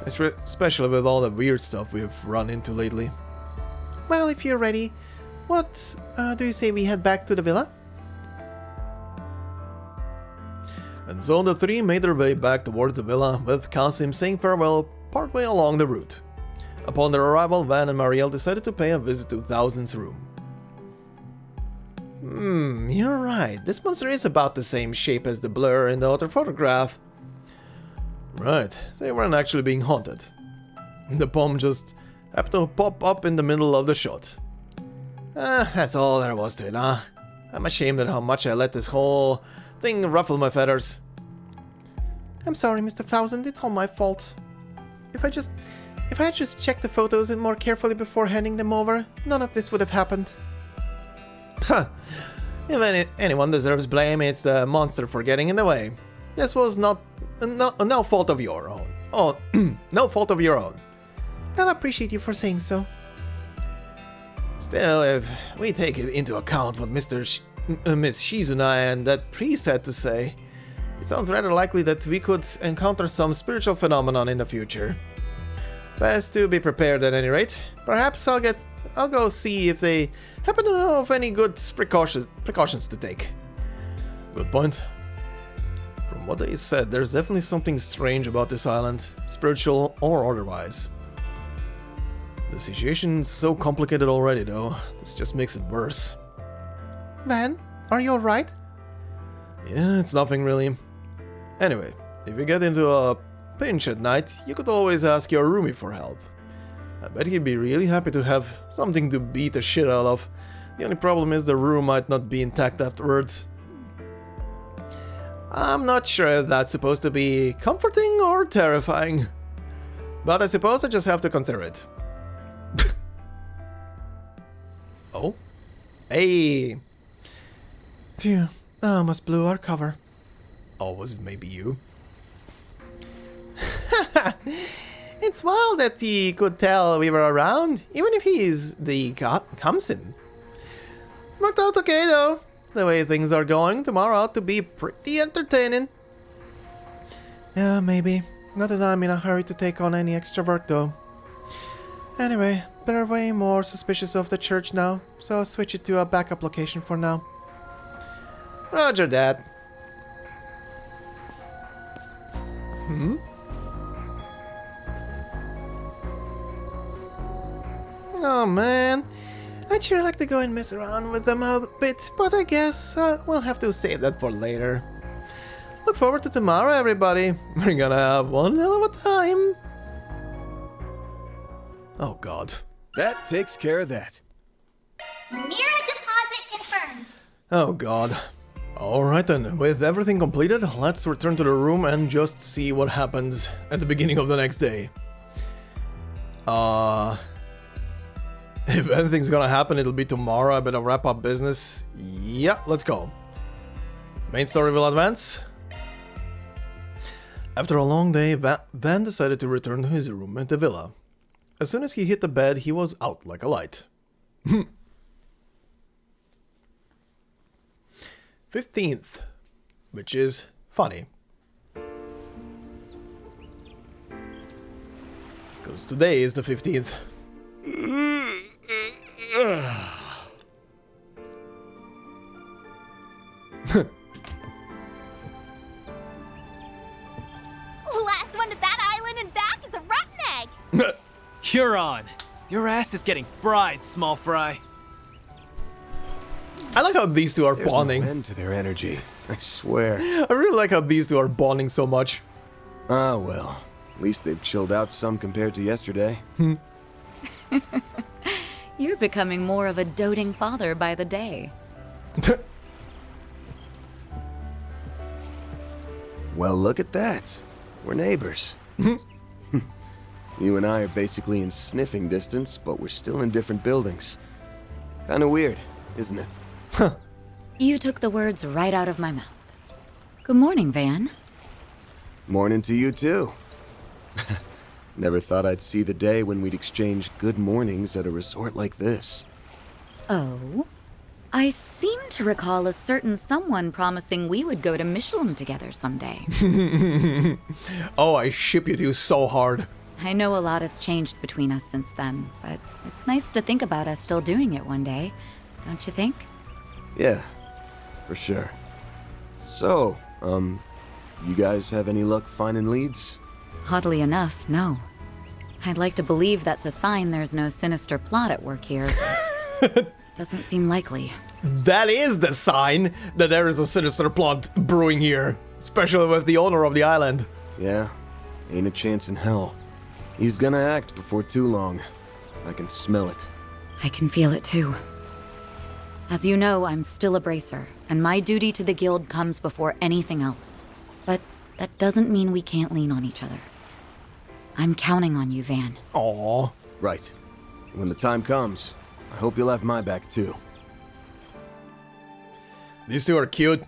Speaker 1: Especially with all the weird stuff we've run into lately.
Speaker 8: Well, if you're ready, what do you say we head back to the villa?
Speaker 1: And so the three made their way back towards the villa, with Kasim saying farewell partway along the route. Upon their arrival, Van and Marielle decided to pay a visit to Thousand's room.
Speaker 3: You're right. This monster is about the same shape as the blur in the other photograph.
Speaker 1: Right, they weren't actually being haunted. The bomb just happened to pop up in the middle of the shot.
Speaker 3: That's all there was to it, huh? I'm ashamed at how much I let this whole thing ruffle my feathers.
Speaker 8: I'm sorry, Mr. Thousand, it's all my fault. If I had just checked the photos more carefully before handing them over, none of this would have happened.
Speaker 3: Huh. If anyone deserves blame, it's the monster for getting in the way. This was no fault of your own. Oh, no fault of your own.
Speaker 8: I'll appreciate you for saying so.
Speaker 3: Still, if we take into account what Miss Shizuna and that priest had to say, it sounds rather likely that we could encounter some spiritual phenomenon in the future. Best to be prepared at any rate. Perhaps I'll go see if they happen to know of any good precautions to take.
Speaker 1: Good point. From what they said, there's definitely something strange about this island, spiritual or otherwise. The situation's so complicated already though, this just makes it worse.
Speaker 8: Van, are you alright?
Speaker 1: Yeah, it's nothing really. Anyway, if you get into a pinch at night, you could always ask your roomie for help. I bet he'd be really happy to have something to beat the shit out of. The only problem is the room might not be intact afterwards.
Speaker 3: I'm not sure if that's supposed to be comforting or terrifying. But I suppose I just have to consider it. Oh? Hey!
Speaker 8: Phew, I almost blew our cover.
Speaker 1: Oh, was it maybe you?
Speaker 3: It's wild that he could tell we were around, even if he's the Kamsin. Worked out okay though. The way things are going, tomorrow ought to be pretty entertaining.
Speaker 8: Yeah, maybe. Not that I'm in a hurry to take on any extra work though. Anyway, they're way more suspicious of the church now, so I'll switch it to a backup location for now.
Speaker 3: Roger that. Oh man,
Speaker 8: I'd sure like to go and mess around with them a bit, but I guess we'll have to save that for later. Look forward to tomorrow, everybody. We're gonna have one hell of a time.
Speaker 1: Oh god.
Speaker 2: That takes care of that.
Speaker 5: Mira deposit confirmed.
Speaker 1: Oh god. Alright then, with everything completed, let's return to the room and just see what happens at the beginning of the next day. If anything's gonna happen, it'll be tomorrow. I better wrap up business. Yeah, let's go. Main story will advance. After a long day, Van decided to return to his room at the villa. As soon as he hit the bed, he was out like a light. 15th, which is funny. Because today is the 15th.
Speaker 5: Last one to that island and back is a rotten egg.
Speaker 13: You're on. Your ass is getting fried, small fry.
Speaker 1: I like how these two are
Speaker 2: There's
Speaker 1: bonding.
Speaker 2: no end to their energy, I swear.
Speaker 1: I really like how these two are bonding so much.
Speaker 2: Ah, well. At least they've chilled out some compared to yesterday.
Speaker 14: You're becoming more of a doting father by the day.
Speaker 2: Well, look at that. We're neighbors. You and I are basically in sniffing distance, but we're still in different buildings. Kinda weird, isn't it?
Speaker 14: You took the words right out of my mouth. Good morning, Van.
Speaker 2: Morning to you, too. Never thought I'd see the day when we'd exchange good mornings at a resort like this.
Speaker 14: Oh? I seem to recall a certain someone promising we would go to Michelin together someday.
Speaker 1: Oh, I ship you two so hard.
Speaker 14: I know a lot has changed between us since then, but it's nice to think about us still doing it one day, don't you think?
Speaker 2: Yeah, for sure. So, you guys have any luck finding leads?
Speaker 14: Oddly enough, no. I'd like to believe that's a sign there's no sinister plot at work here. Doesn't seem likely.
Speaker 1: That is the sign that there is a sinister plot brewing here, especially with the owner of the island.
Speaker 2: Yeah, ain't a chance in hell. He's gonna act before too long. I can smell it.
Speaker 14: I can feel it too. As you know, I'm still a bracer, and my duty to the guild comes before anything else. But that doesn't mean we can't lean on each other. I'm counting on you, Van.
Speaker 1: Aww.
Speaker 2: Right. When the time comes, I hope you'll have my back too.
Speaker 1: These two are cute.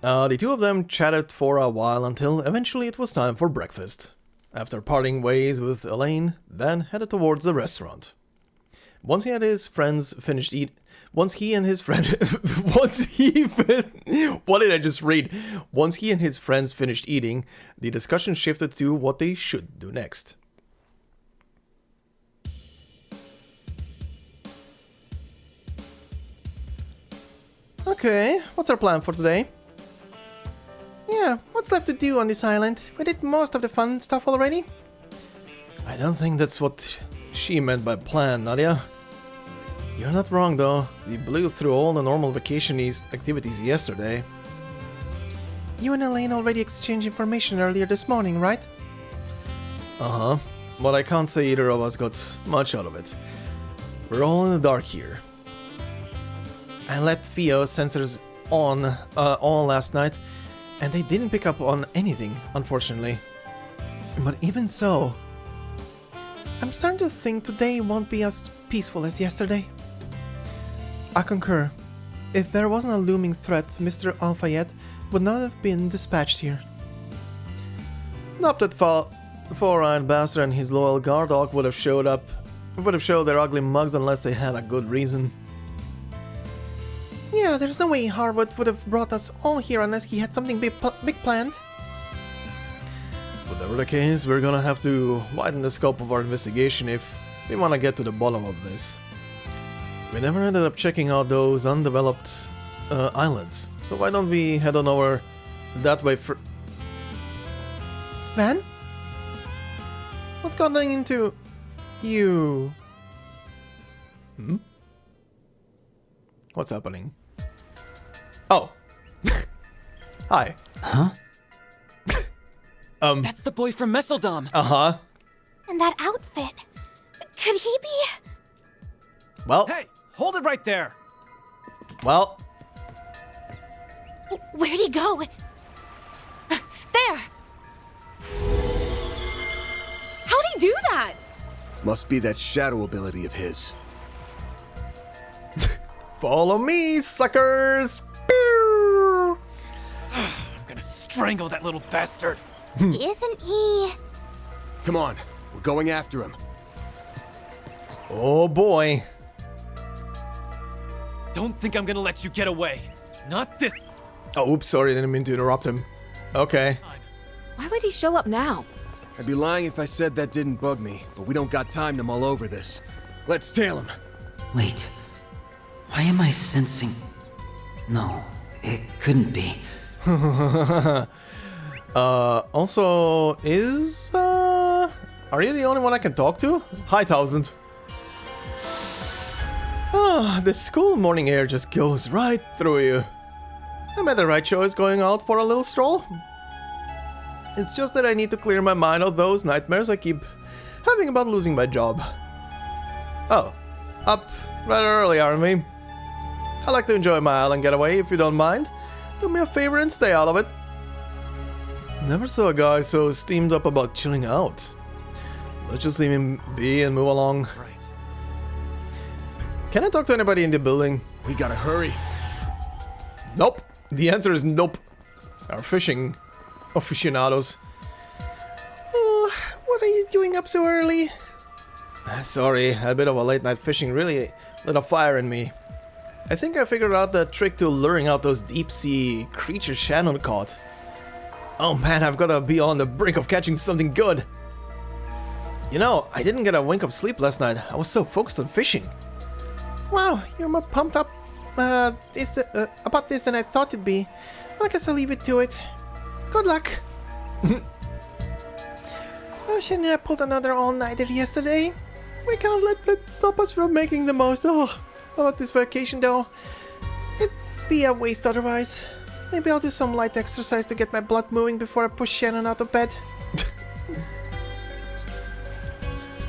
Speaker 1: The two of them chatted for a while until eventually it was time for breakfast. After parting ways with Elaine, Van headed towards the restaurant. Once he and his friends finished eating, Once he and his friends finished eating, the discussion shifted to what they should do next.
Speaker 8: Okay, what's our plan for today? Yeah, what's left to do on this island? We did most of the fun stuff already.
Speaker 1: I don't think that's what she meant by plan, Nadia. You're not wrong though, we blew through all the normal vacation activities yesterday.
Speaker 8: You and Elaine already exchanged information earlier this morning, right?
Speaker 1: Uh-huh, but I can't say either of us got much out of it. We're all in the dark here.
Speaker 8: I let Theo's sensors on last night, and they didn't pick up on anything, unfortunately. But even so, I'm starting to think today won't be as peaceful as yesterday. I concur. If there wasn't a looming threat, Mr. Al-Fayed would not have been dispatched here.
Speaker 1: Not that four-eyed bastard and his loyal guard dog would have showed their ugly mugs unless they had a good reason.
Speaker 8: Yeah, there's no way Harwood would have brought us all here unless he had something big planned.
Speaker 1: Whatever the case, we're gonna have to widen the scope of our investigation if we wanna get to the bottom of this. We never ended up checking out those undeveloped islands, so why don't we head on over that way for...
Speaker 8: Van? What's gotten into you?
Speaker 1: What's happening? Oh. Hi.
Speaker 7: Huh?
Speaker 15: That's the boy from Messeldom.
Speaker 1: Uh-huh.
Speaker 5: And that outfit. Could he be?
Speaker 1: Well.
Speaker 13: Hey, hold it right there.
Speaker 1: Well.
Speaker 5: Where'd he go? There!
Speaker 10: How'd he do that?
Speaker 2: Must be that shadow ability of his.
Speaker 1: Follow me, suckers! Pew!
Speaker 13: I'm gonna strangle that little bastard.
Speaker 5: Isn't he?
Speaker 2: Come on, we're going after him.
Speaker 1: Oh boy.
Speaker 13: Don't think I'm gonna let you get away. Not this.
Speaker 1: Oh, oops, sorry, didn't mean to interrupt him. Okay.
Speaker 10: Why would he show up now?
Speaker 2: I'd be lying if I said that didn't bug me, but we don't got time to mull over this. Let's tail him.
Speaker 7: Wait. Why am I sensing... No, it couldn't be.
Speaker 1: Also, are you the only one I can talk to? Hi, Thousand. Ah, the school morning air just goes right through you. Am I the right choice going out for a little stroll? It's just that I need to clear my mind of those nightmares I keep having about losing my job. Oh, up rather early, aren't we? I like to enjoy my island getaway, if you don't mind. Do me a favor and stay out of it. Never saw a guy so steamed up about chilling out. Let's just leave him be and move along.
Speaker 13: Right.
Speaker 1: Can I talk to anybody in the building?
Speaker 2: We gotta hurry.
Speaker 1: Nope. The answer is nope. Our fishing aficionados. Oh, what are you doing up so early? Sorry, a bit of a late night fishing really lit a fire in me. I think I figured out the trick to luring out those deep sea creatures Shannon caught. Oh man, I've gotta be on the brink of catching something good. You know, I didn't get a wink of sleep last night. I was so focused on fishing. Wow, you're more pumped up about this than I thought it'd be. I guess I'll leave it to it. Good luck. Oh, Shannon and I pulled another all-nighter yesterday. We can't let that stop us from making the most about this vacation though. It'd be a waste otherwise. Maybe I'll do some light exercise to get my blood moving before I push Shannon out of bed.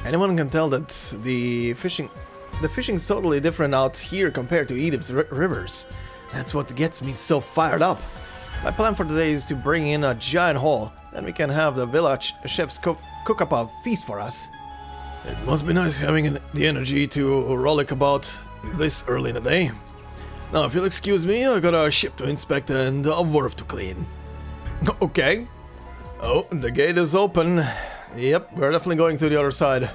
Speaker 1: Anyone can tell that the fishing's totally different out here compared to Edith's rivers. That's what gets me so fired up. My plan for today is to bring in a giant haul, then we can have the village chefs cook up a feast for us. It must be nice having the energy to rollick about this early in the day. Now, if you'll excuse me, I got a ship to inspect and a wharf to clean. Okay. Oh, the gate is open. Yep, we're definitely going to the other side.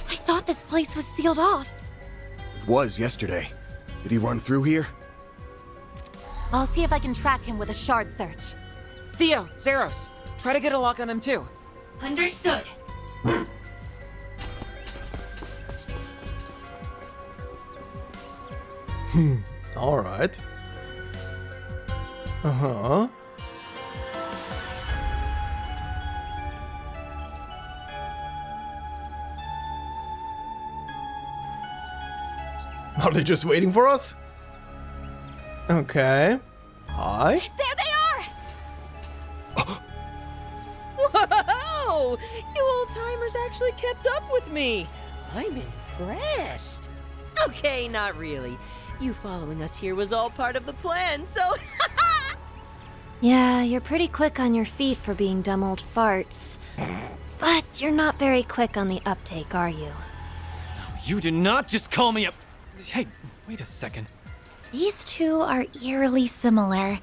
Speaker 5: I thought this place was sealed off.
Speaker 2: It was yesterday. Did he run through here?
Speaker 5: I'll see if I can track him with a shard search.
Speaker 15: Theo, Zeros, try to get a lock on him too.
Speaker 5: Understood.
Speaker 1: Alright. Uh-huh. Are they just waiting for us? Okay. Hi.
Speaker 5: There they are!
Speaker 16: Whoa! You old-timers actually kept up with me. I'm impressed. Okay, not really. You following us here was all part of the plan, so...
Speaker 5: Yeah, you're pretty quick on your feet for being dumb old farts. But you're not very quick on the uptake, are you?
Speaker 13: You do not just call me a... Hey, wait a second.
Speaker 5: These two are eerily similar.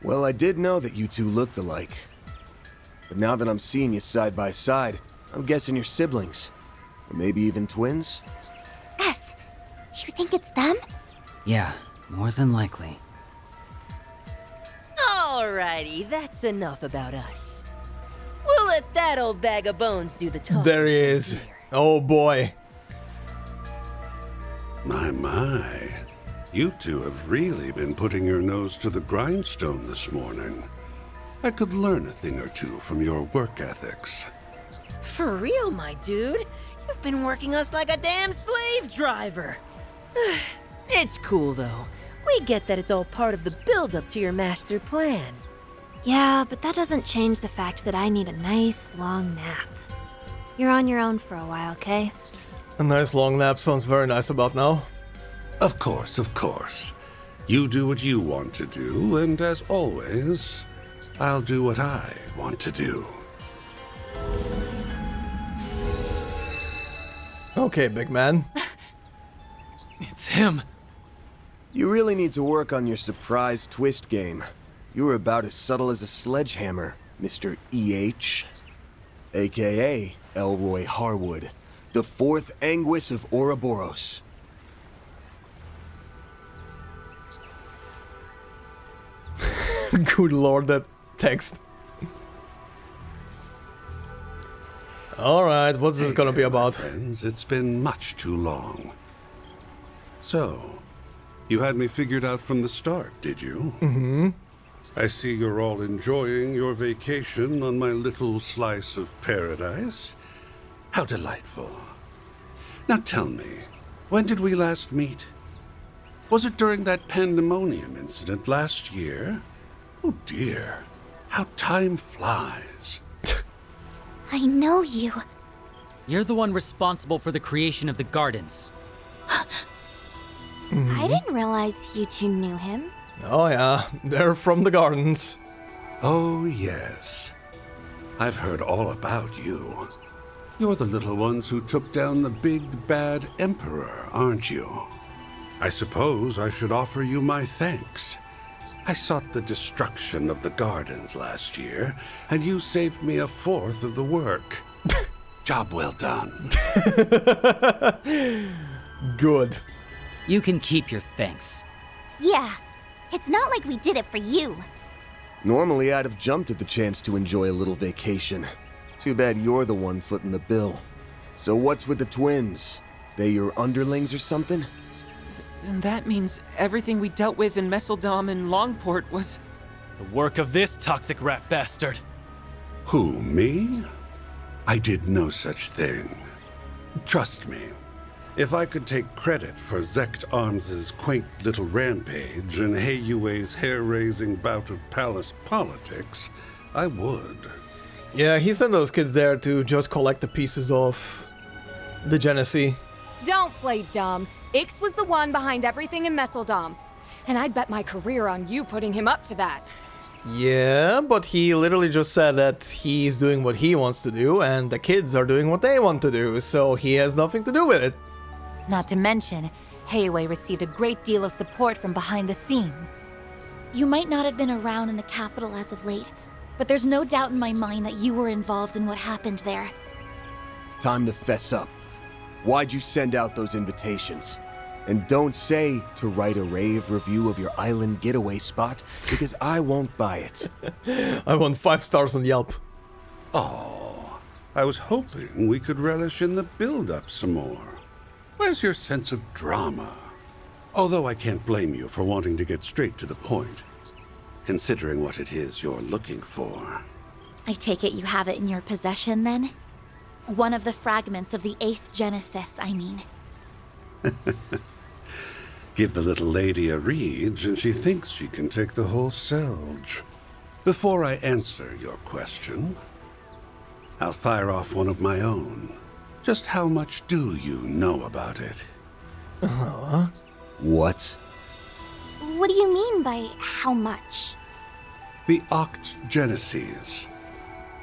Speaker 2: Well, I did know that you two looked alike. But now that I'm seeing you side by side, I'm guessing you're siblings. Or maybe even twins?
Speaker 5: S, do you think it's them?
Speaker 7: Yeah, more than likely.
Speaker 16: Alrighty, that's enough about us. We'll let that old bag of bones do the talking.
Speaker 1: There he is. Oh boy.
Speaker 17: My. You two have really been putting your nose to the grindstone this morning. I could learn a thing or two from your work ethics.
Speaker 16: For real, my dude. You've been working us like a damn slave driver. It's cool, though. We get that it's all part of the build-up to your master plan.
Speaker 5: Yeah, but that doesn't change the fact that I need a nice long nap. You're on your own for a while, okay?
Speaker 1: A nice long nap sounds very nice about now.
Speaker 17: Of course, of course. You do what you want to do, and as always, I'll do what I want to do.
Speaker 1: Okay, big man.
Speaker 13: It's him.
Speaker 2: You really need to work on your surprise twist game. You were about as subtle as a sledgehammer, Mr. E.H. AKA Elroy Harwood, the fourth Anguis of Ouroboros.
Speaker 1: Good lord, that text. Alright, what's this gonna be about?
Speaker 17: Friends, it's been much too long. So, you had me figured out from the start, did you?
Speaker 1: Mm-hmm.
Speaker 17: I see you're all enjoying your vacation on my little slice of paradise. How delightful. Now tell me, when did we last meet? Was it during that pandemonium incident last year? Oh dear, how time flies.
Speaker 5: I know you.
Speaker 18: You're the one responsible for the creation of the gardens.
Speaker 5: I didn't realize you two knew him.
Speaker 1: Oh yeah, they're from the gardens.
Speaker 17: Oh yes, I've heard all about you. You're the little ones who took down the big bad emperor, aren't you? I suppose I should offer you my thanks. I sought the destruction of the gardens last year, and you saved me a fourth of the work. Job well done.
Speaker 1: Good.
Speaker 18: You can keep your thanks.
Speaker 5: Yeah, it's not like we did it for you.
Speaker 2: Normally, I'd have jumped at the chance to enjoy a little vacation. Too bad you're the one footing the bill. So what's with the twins? They your underlings or something?
Speaker 15: And that means everything we dealt with in Messeldom and Longport was...
Speaker 13: The work of this toxic rat bastard.
Speaker 17: Who, me? I did no such thing. Trust me, if I could take credit for Zect Arms's quaint little rampage and Heiyue's hair-raising bout of palace politics, I would.
Speaker 1: Yeah, he sent those kids there to just collect the pieces of the Genesee.
Speaker 10: Don't play dumb. Ix was the one behind everything in Messeldom. And I'd bet my career on you putting him up to that.
Speaker 1: Yeah, but he literally just said that he's doing what he wants to do and the kids are doing what they want to do, so he has nothing to do with it.
Speaker 14: Not to mention, Heiyue received a great deal of support from behind the scenes.
Speaker 5: You might not have been around in the capital as of late, but there's no doubt in my mind that you were involved in what happened there.
Speaker 2: Time to fess up. Why'd you send out those invitations? And don't say to write a rave review of your island getaway spot, because I won't buy it.
Speaker 1: I want 5 stars on Yelp.
Speaker 17: Oh, I was hoping we could relish in the build-up some more. Where's your sense of drama? Although I can't blame you for wanting to get straight to the point, considering what it is you're looking for.
Speaker 5: I take it you have it in your possession, then? One of the fragments of the 8th Genesis, I mean.
Speaker 17: Give the little lady a read, and she thinks she can take the whole Selge. Before I answer your question, I'll fire off one of my own. Just how much do you know about it?
Speaker 2: What?
Speaker 5: What do you mean by how much?
Speaker 17: The Oct Geneses.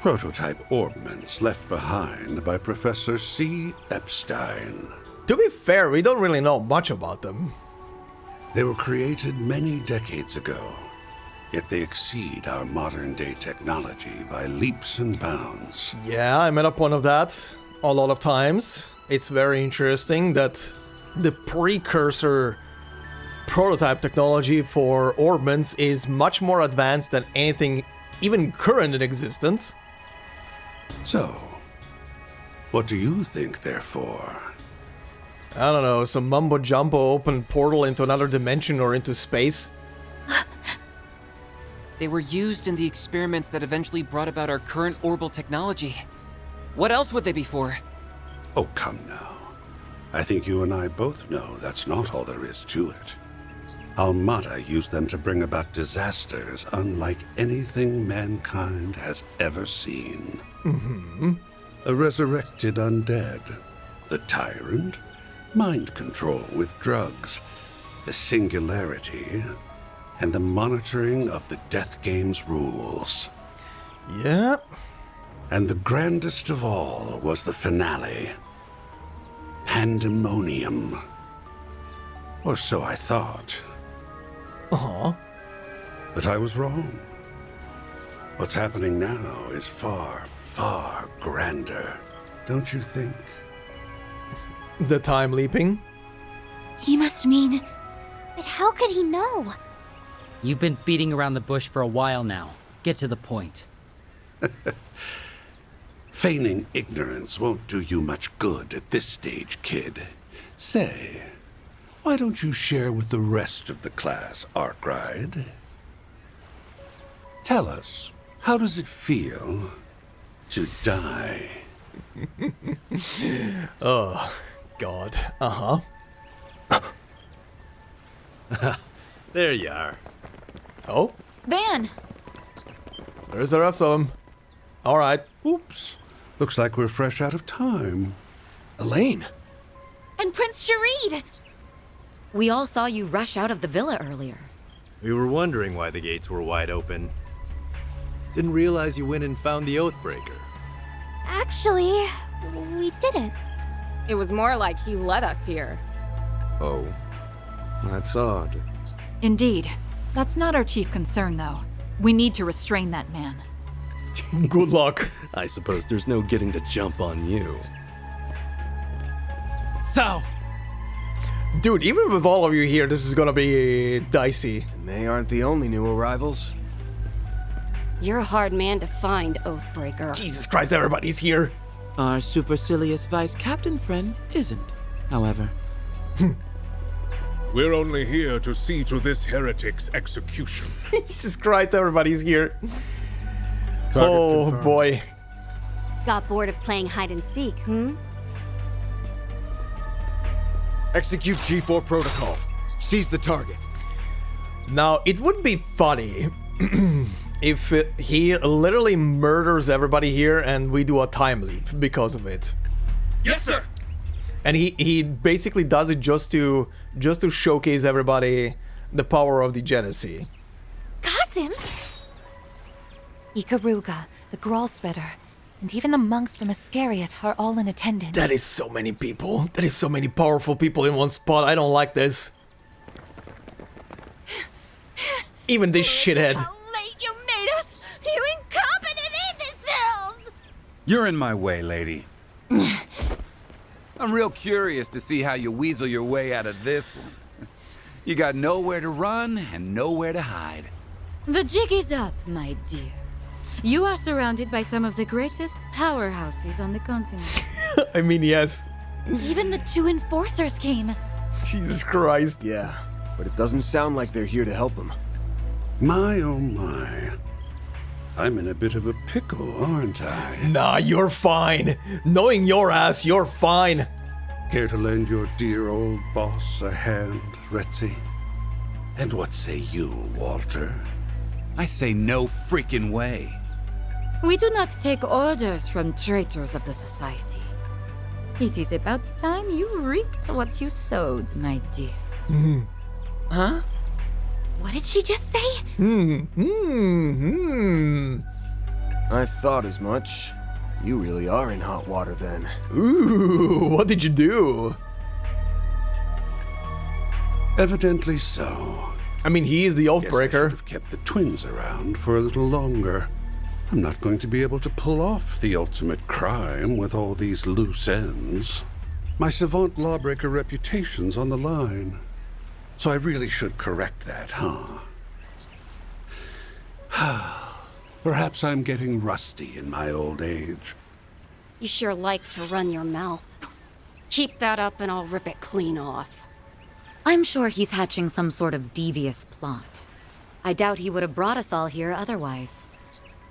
Speaker 17: Prototype orbments left behind by Professor C. Epstein.
Speaker 1: To be fair, we don't really know much about them.
Speaker 17: They were created many decades ago, yet they exceed our modern-day technology by leaps and bounds.
Speaker 1: Yeah, I met up one of that a lot of times. It's very interesting that the precursor prototype technology for orbments is much more advanced than anything even current in existence.
Speaker 17: So, what do you think they're for?
Speaker 1: I don't know, some mumbo-jumbo open portal into another dimension or into space?
Speaker 15: They were used in the experiments that eventually brought about our current orbital technology. What else would they be for?
Speaker 17: Oh, come now. I think you and I both know that's not all there is to it. Almata used them to bring about disasters unlike anything mankind has ever seen. A resurrected undead, the tyrant, mind control with drugs, the singularity, and the monitoring of the Death Game's rules.
Speaker 1: Yeah.
Speaker 17: And the grandest of all was the finale. Pandemonium. Or so I thought. But I was wrong. What's happening now is far, far grander, don't you think?
Speaker 1: The time leaping?
Speaker 5: He must mean... But how could he know?
Speaker 18: You've been beating around the bush for a while now. Get to the point.
Speaker 17: Feigning ignorance won't do you much good at this stage, kid. Say, why don't you share with the rest of the class, Arkride? Tell us, how does it feel to die?
Speaker 1: Oh, God.
Speaker 13: There you are.
Speaker 1: Oh,
Speaker 14: Van!
Speaker 1: there's the rest of them. Alright.
Speaker 17: Oops. Looks like we're fresh out of time.
Speaker 2: Elaine!
Speaker 5: And Prince Sharid!
Speaker 14: We all saw you rush out of the villa earlier.
Speaker 13: We were wondering why the gates were wide open. Didn't realize you went and found the Oathbreaker.
Speaker 5: Actually, we didn't.
Speaker 10: It was more like he led us here.
Speaker 12: Oh, that's odd.
Speaker 19: Indeed. That's not our chief concern, though. We need to restrain that man.
Speaker 1: Good luck.
Speaker 13: I suppose there's no getting the jump on you. So,
Speaker 1: Dude, even with all of you here, this is gonna be dicey.
Speaker 2: And they aren't the only new arrivals.
Speaker 4: You're a hard man to find, Oathbreaker.
Speaker 1: Jesus Christ, everybody's here.
Speaker 11: Our supercilious vice captain friend isn't, however.
Speaker 12: We're only here to see to this heretic's execution.
Speaker 1: Jesus Christ, everybody's here.
Speaker 12: Target
Speaker 1: Oh
Speaker 12: confirmed.
Speaker 1: boy.
Speaker 4: Got bored of playing hide and seek,
Speaker 2: Execute G4 protocol. Seize the target.
Speaker 1: Now, it would be funny if he literally murders everybody here and we do a time leap because of it.
Speaker 12: Yes, sir!
Speaker 1: And he basically does it just to showcase everybody the power of the Genesee.
Speaker 5: Qasim?
Speaker 19: Ikaruga, the Gralspetter, and even the monks from Iscariot are all in attendance.
Speaker 1: That is so many people. That is so many powerful people in one spot. I don't like this. Even this shithead.
Speaker 5: How late you made us! You incompetent imbeciles!
Speaker 20: You're in my way, lady. I'm real curious to see how you weasel your way out of this one. You got nowhere to run and nowhere to hide.
Speaker 14: The jig is up, my dear. You are surrounded by some of the greatest powerhouses on the continent.
Speaker 1: I mean, yes.
Speaker 19: Even the two enforcers came.
Speaker 1: Jesus Christ.
Speaker 2: Yeah, but it doesn't sound like they're here to help him.
Speaker 17: My oh my. I'm in a bit of a pickle, aren't I?
Speaker 1: Nah, you're fine. Knowing your ass, you're fine.
Speaker 17: Care to lend your dear old boss a hand, Retzi? And what say you, Walter?
Speaker 20: I say no freaking way.
Speaker 14: We do not take orders from traitors of the society. It is about time you reaped what you sowed, my dear.
Speaker 5: Huh? What did she just say?
Speaker 2: I thought as much. You really are in hot water then.
Speaker 1: Ooh, what did you do?
Speaker 17: Evidently so.
Speaker 1: I mean, he is the
Speaker 17: Guess I
Speaker 1: Oathbreaker.
Speaker 17: should have kept the twins around for a little longer. I'm not going to be able to pull off the ultimate crime with all these loose ends. My savant lawbreaker reputation's on the line. So I really should correct that, huh? Perhaps I'm getting rusty in my old age.
Speaker 4: You sure like to run your mouth. Keep that up and I'll rip it clean off.
Speaker 14: I'm sure he's hatching some sort of devious plot. I doubt he would have brought us all here otherwise.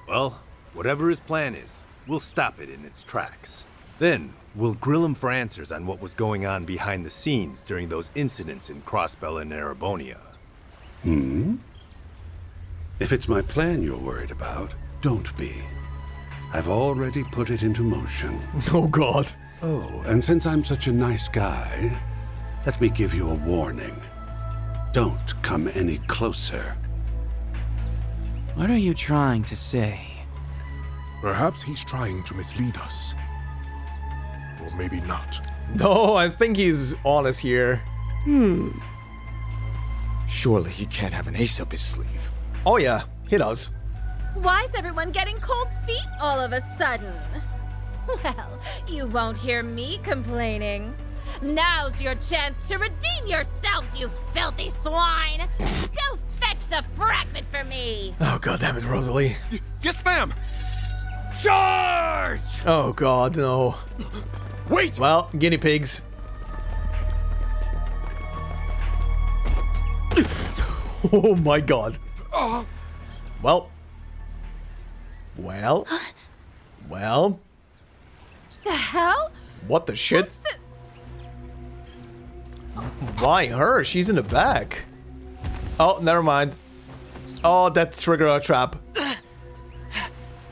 Speaker 13: well, whatever his plan is, we'll stop it in its tracks. Then, we'll grill him for answers on what was going on behind the scenes during those incidents in Crossbell and Erebonia.
Speaker 17: If it's my plan you're worried about, don't be. I've already put it into motion.
Speaker 1: Oh god.
Speaker 17: Oh, and since I'm such a nice guy, let me give you a warning. Don't come any closer.
Speaker 11: What are you trying to say?
Speaker 12: Perhaps he's trying to mislead us. Or maybe not.
Speaker 1: No, I think he's honest here.
Speaker 2: Surely he can't have an ace up his sleeve.
Speaker 1: Oh yeah, he does.
Speaker 21: Why's everyone getting cold feet all of a sudden? Well, you won't hear me complaining. Now's your chance to redeem yourselves, you filthy swine! Go fetch the fragment for me!
Speaker 1: Oh god damn it, Rosalie.
Speaker 12: Yes, ma'am!
Speaker 2: Charge!
Speaker 1: Oh god, no.
Speaker 2: Wait!
Speaker 1: Well, guinea pigs. Oh my god. Well. Well. Well.
Speaker 21: The hell?
Speaker 1: What the shit? Why her? She's in the back. Oh, never mind. Oh, that triggered a trap.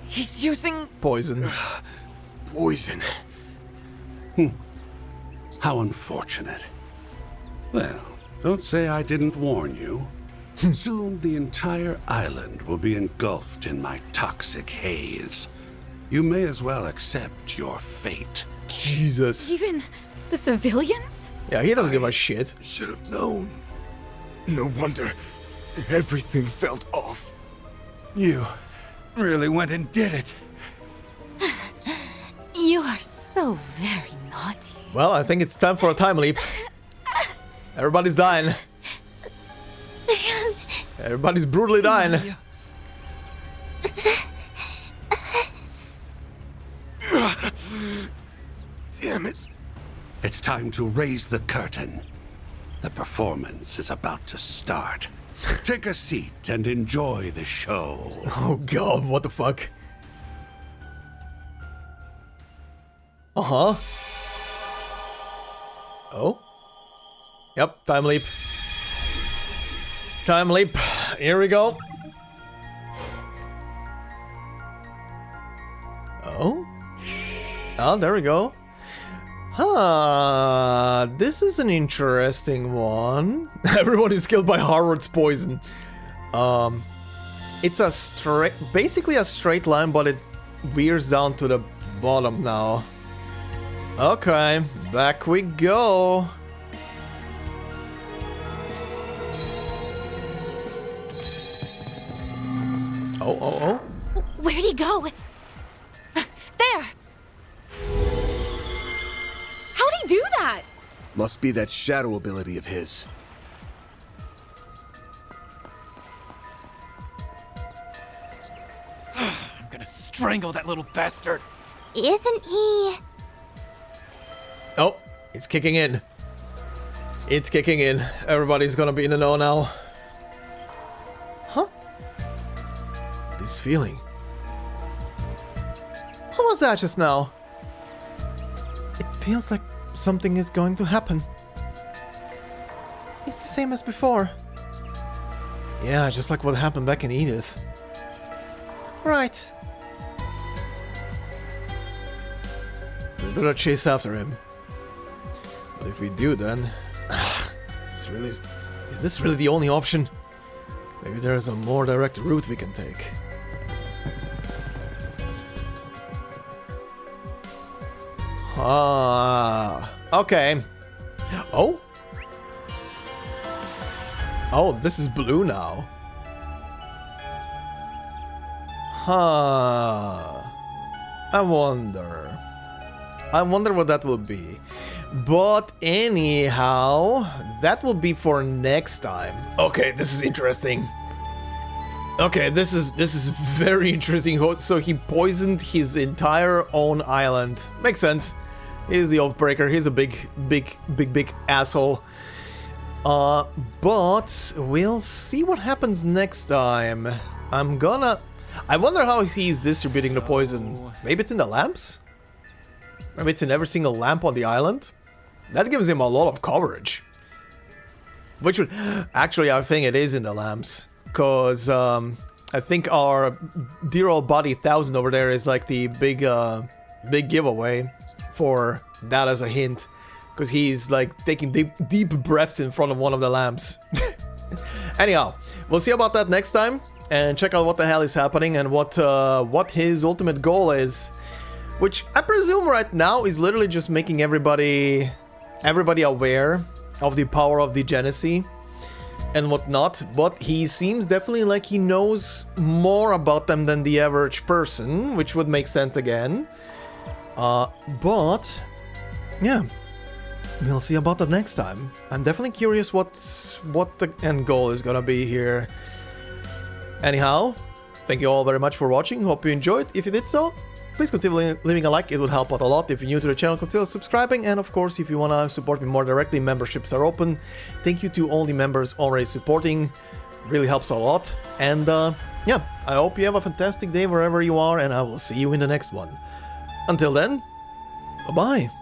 Speaker 21: He's using
Speaker 1: Poison.
Speaker 2: Poison.
Speaker 17: How unfortunate. Well, don't say I didn't warn you. Soon the entire island will be engulfed in my toxic haze. You may as well accept your fate.
Speaker 1: Jesus.
Speaker 19: Even the civilians?
Speaker 1: Yeah, he doesn't give a shit.
Speaker 2: Should have known. No wonder everything felt off.
Speaker 20: You really went and did it.
Speaker 19: You are so very naughty.
Speaker 1: Well, I think it's time for a time leap. Everybody's dying. Everybody's brutally dying.
Speaker 2: Damn it.
Speaker 17: It's time to raise the curtain. The performance is about to start. Take a seat and enjoy the show.
Speaker 1: Oh god, what the fuck? Uh-huh. Oh? Yep, time leap. Time leap. Here we go. Oh? Oh, there we go. Huh, this is an interesting one. Everyone is killed by Harvard's poison. It's a straight, basically a straight line, but it veers down to the bottom now. Okay, back we go. Oh.
Speaker 21: Where'd he go? There! How'd he do that?
Speaker 2: Must be that shadow ability of his.
Speaker 6: I'm gonna strangle that little bastard.
Speaker 5: Isn't he?
Speaker 1: Oh, it's kicking in. It's kicking in. Everybody's gonna be in the know now. Huh? This feeling. What was that just now? It feels like something is going to happen. It's the same as before. Yeah, just like what happened back in Edith. Right. We better chase after him. But if we do, then is this really the only option? Maybe there's a more direct route we can take. Ah, okay. Oh? Oh, this is blue now. Huh. I wonder what that will be. But anyhow, that will be for next time. Okay, this is interesting. Okay, this is very interesting. So he poisoned his entire own island. Makes sense. He's the Oathbreaker. He's a big asshole. But we'll see what happens next time. I wonder how he's distributing the poison. Maybe it's in the lamps? Maybe it's in every single lamp on the island. That gives him a lot of coverage. Which would... Actually, I think it is in the lamps. Because I think our dear old buddy 1000 over there is like the big giveaway for that as a hint. Because he's like taking deep breaths in front of one of the lamps. Anyhow, we'll see about that next time. And check out what the hell is happening and what his ultimate goal is. Which I presume right now is literally just making everybody aware of the power of the Genesee and whatnot, but he seems definitely like he knows more about them than the average person, which would make sense again. But yeah, we'll see about that next time. I'm definitely curious what the end goal is gonna be here. Anyhow, thank you all very much for watching. Hope you enjoyed. If you did so, please consider leaving a like, it would help out a lot. If you're new to the channel, consider subscribing, and of course, if you want to support me more directly, memberships are open. Thank you to all the members already supporting, really helps a lot. And yeah, I hope you have a fantastic day wherever you are, and I will see you in the next one. Until then, bye-bye.